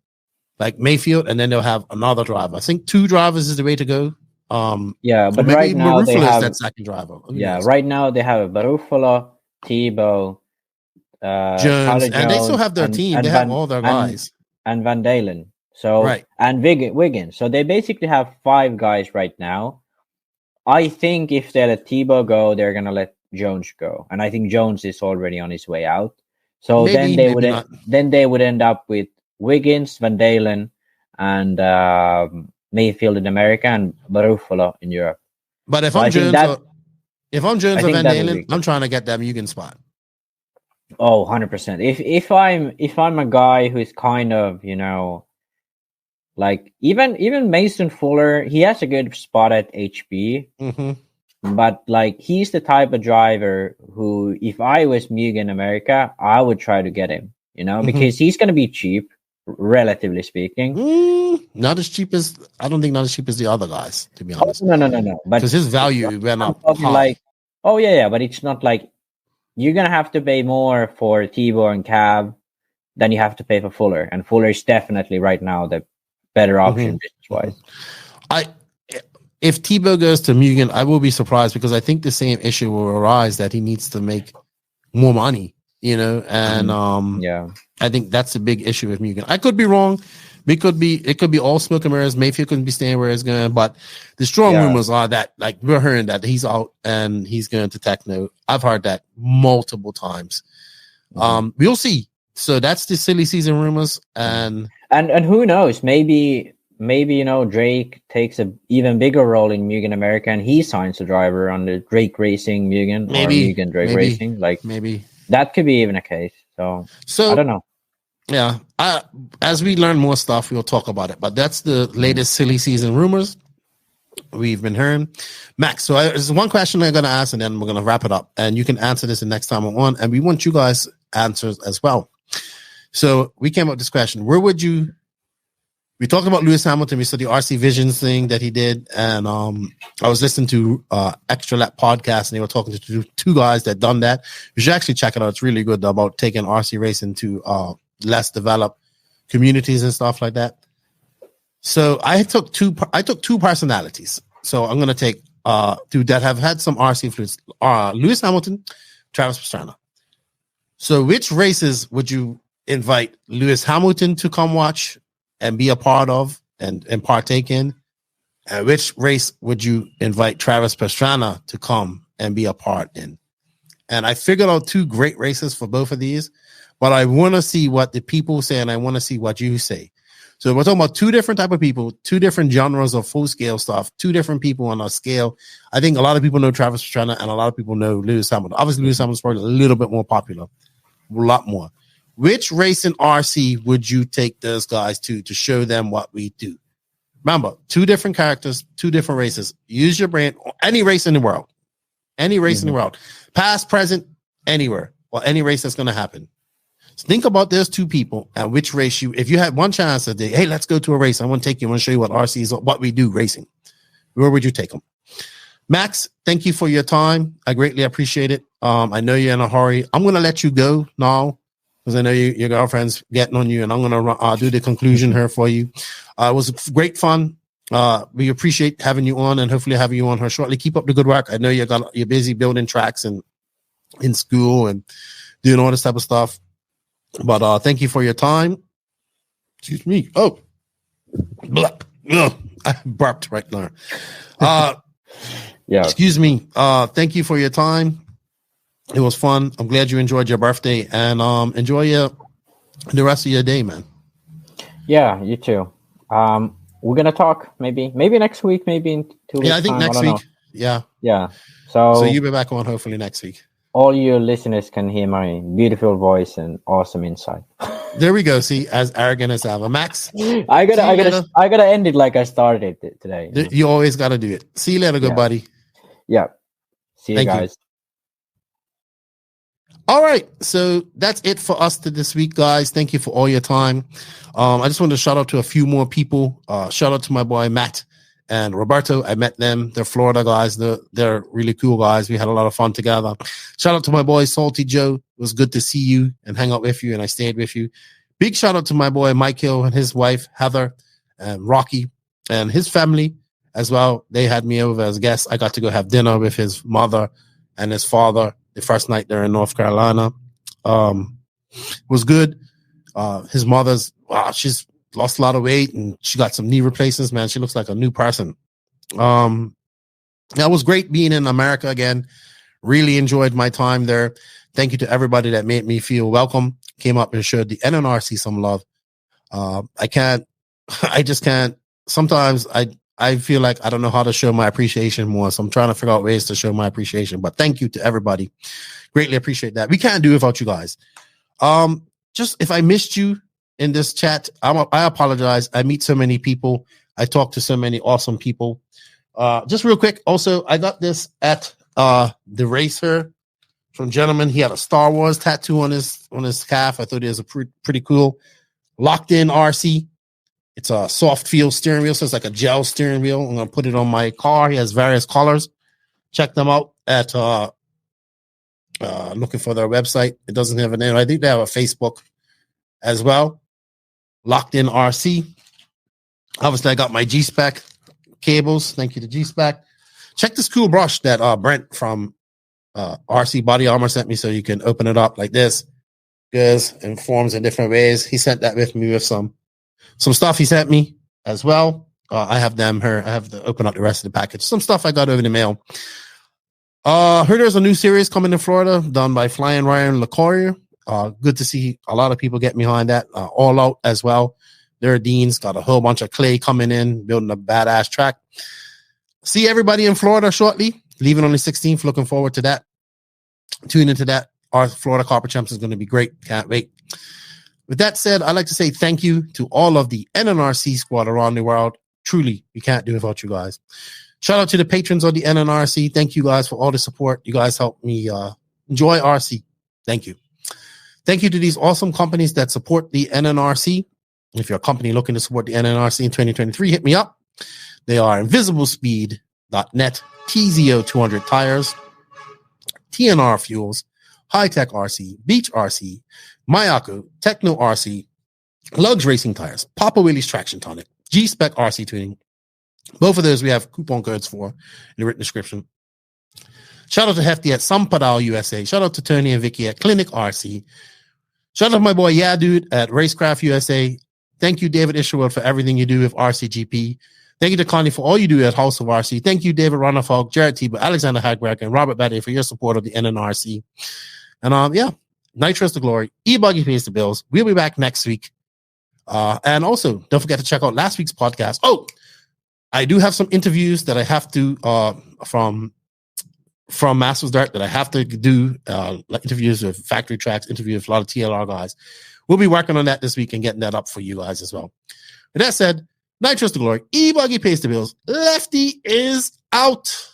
Speaker 1: like Mayfield, and then they'll have another driver. I think 2 drivers is the way to go.
Speaker 2: But right now they have
Speaker 1: that second driver.
Speaker 2: Right now they have Barufalo, Tebow,
Speaker 1: Jones, and they still have their team. They have all their guys
Speaker 2: and Van Dalen. So and Wiggins. So they basically have 5 guys right now. I think if they let Tebow go, they're gonna let Jones go, and I think Jones is already on his way out. So then they would end up with Wiggins, Van Dalen, and Mayfield in America, and Barufalo in Europe.
Speaker 1: But if I'm Jones or Van Dalen, I'm trying to get that Mugen spot.
Speaker 2: Oh, 100%. If I'm a guy who's kind of, like even Mason Fuller, he has a good spot at HB. But like he's the type of driver who, if I was Mugen America, I would try to get him, because he's going to be cheap, relatively speaking.
Speaker 1: Not as cheap as the other guys, to be honest.
Speaker 2: No. But
Speaker 1: because his value went up.
Speaker 2: Like, but it's not like you're going to have to pay more for Tebow and Cab than you have to pay for Fuller. And Fuller is definitely right now the better option business-wise.
Speaker 1: If Tebow goes to Mugen, I will be surprised, because I think the same issue will arise that he needs to make more money, and I think that's a big issue with Mugen. I could be wrong. It could be all smoke and mirrors. Mayfield couldn't be staying where he's going, but the strong rumors are that, like, we're hearing that he's out and he's going to Tekno. I've heard that multiple times. We'll see. So that's the silly season rumors, and
Speaker 2: who knows? Maybe Drake takes an even bigger role in Mugen America, and he signs a driver on the Drake Racing Mugen or Mugen Drake Racing. Like,
Speaker 1: maybe
Speaker 2: that could be even a case. So I don't know.
Speaker 1: Yeah, as we learn more stuff, we'll talk about it. But that's the latest silly season rumors we've been hearing. Max, so there's one question I'm going to ask, and then we're going to wrap it up. And you can answer this the next time I'm on, and we want you guys answers as well. So we came up with this question: where would you? We talked about Lewis Hamilton. We saw the RC Visions thing that he did, and I was listening to Extra Lap podcast, and they were talking to 2 guys that done that. You should actually check it out. It's really good about taking RC racing to less developed communities and stuff like that. So I took two personalities. So I'm gonna take 2 that have had some RC influence: Lewis Hamilton, Travis Pastrana. So which races would you invite Lewis Hamilton to come watch and be a part of and partake in? And which race would you invite Travis Pastrana to come and be a part in? And I figured out 2 great races for both of these, but I want to see what the people say, and I want to see what you say. So we're talking about 2 different type of people, 2 different genres of full scale stuff, 2 different people on a scale. I think a lot of people know Travis Pastrana, and a lot of people know Lewis Hamilton. Obviously, Lewis Hamilton's probably a little bit more popular, a lot more. Which race in RC would you take those guys to show them what we do? Remember, 2 different characters, 2 different races. Use your brain. Any race in the world. Any race in the world. Past, present, anywhere. Or any race that's going to happen. So think about those 2 people and which race if you had one chance to say, hey, let's go to a race. I want to take you. I want to show you what RC is, what we do racing. Where would you take them? Max, thank you for your time. I greatly appreciate it. I know you're in a hurry. I'm going to let you go now, because I know your girlfriend's getting on you, and I'm going to do the conclusion here for you. It was great fun. We appreciate having you on, and hopefully having you on her shortly. Keep up the good work. I know you're busy building tracks and in school and doing all this type of stuff. But thank you for your time. Excuse me. Oh, I burped right there.
Speaker 2: Yeah.
Speaker 1: Excuse me. Thank you for your time. It was fun. I'm glad you enjoyed your birthday, and enjoy the rest of your day, man.
Speaker 2: Yeah, you too. We're gonna talk maybe next week, maybe in 2 weeks.
Speaker 1: Yeah, I think next week. Yeah.
Speaker 2: So
Speaker 1: you'll be back on hopefully next week.
Speaker 2: All your listeners can hear my beautiful voice and awesome insight.
Speaker 1: There we go. See, as arrogant as ever, Max.
Speaker 2: I gotta end it like I started it today.
Speaker 1: You always gotta do it. See you later, good buddy.
Speaker 2: Yeah. See you
Speaker 1: Thank
Speaker 2: guys.
Speaker 1: All right, so that's it for us this week, guys. Thank you for all your time. I just want to shout out to a few more people. Shout out to my boy Matt and Roberto. I met them. They're Florida guys. They're really cool guys. We had a lot of fun together. Shout out to my boy Salty Joe. It was good to see you and hang out with you, and I stayed with you. Big shout out to my boy Mike Hill and his wife Heather and Rocky and his family as well. They had me over as guests. I got to go have dinner with his mother and his father the first night there in North Carolina. Was good. His mother's she's lost a lot of weight and she got some knee replacements, man. She looks like a new person. That was great being in America again. Really enjoyed my time there. Thank you to everybody that made me feel welcome. Came up and showed the NNRC some love. I just can't. Sometimes I feel like I don't know how to show my appreciation more. So I'm trying to figure out ways to show my appreciation. But thank you to everybody. Greatly appreciate that. We can't do it without you guys. Just if I missed you in this chat, I apologize. I meet so many people. I talk to so many awesome people. Just real quick. Also, I got this at the racer from gentleman. He had a Star Wars tattoo on his calf. I thought it was a pretty cool. Locked in RC. It's a soft feel steering wheel, so it's like a gel steering wheel. I'm gonna put it on my car. He has various colors. Check them out at looking for their website. It doesn't have a name. I think they have a Facebook as well. Locked in RC. Obviously, I got my G-Spec cables. Thank you to G-Spec. Check this cool brush that Brent from RC Body Armor sent me, so you can open it up like this. Goes and forms in different ways. He sent that with me with some stuff he sent me as well. I have them here. I have to open up the rest of the package. Some stuff I got over the mail. Heard there's a new series coming in Florida done by Flying Ryan LeCourier. Good to see a lot of people get behind that. All Out as well. Their deans got a whole bunch of clay coming in, building a badass track. See everybody in Florida shortly. Leaving on the 16th. Looking forward to that. Tune into that. Our Florida Copper Champs is going to be great. Can't wait. With that said, I'd like to say thank you to all of the NNRC squad around the world. Truly, we can't do it without you guys. Shout out to the patrons of the NNRC. Thank you guys for all the support. You guys help me enjoy RC. Thank you. Thank you to these awesome companies that support the NNRC. If you're a company looking to support the NNRC in 2023, hit me up. They are invisiblespeed.net, TZO 200 Tires, TNR Fuels, Hitec RC, Beach RC, Mayako, Tekno RC, Lugz Racing Tires, Papa Willie's Traction Tonic, G-Spec RC Tuning. Both of those we have coupon codes for in the written description. Shout out to Hefty at Sampadal USA. Shout out to Tony and Vicky at Clinic RC. Shout out to my boy Yeah Dude at Racecraft USA. Thank you, David Isherwood, for everything you do with RCGP. Thank you to Connie for all you do at House of RC. Thank you, David Ronafalk, Jared Tiba, Alexander Hagberg, and Robert Batty for your support of the NNRC. And Nitro's the glory. E-Buggy pays the bills. We'll be back next week. And also, don't forget to check out last week's podcast. Oh, I do have some interviews that I have to from Masters Dirt that I have to do. Like interviews with Factory Tracks, interviews with a lot of TLR guys. We'll be working on that this week and getting that up for you guys as well. With that said, Nitro's the glory. E-Buggy pays the bills. Lefty is out.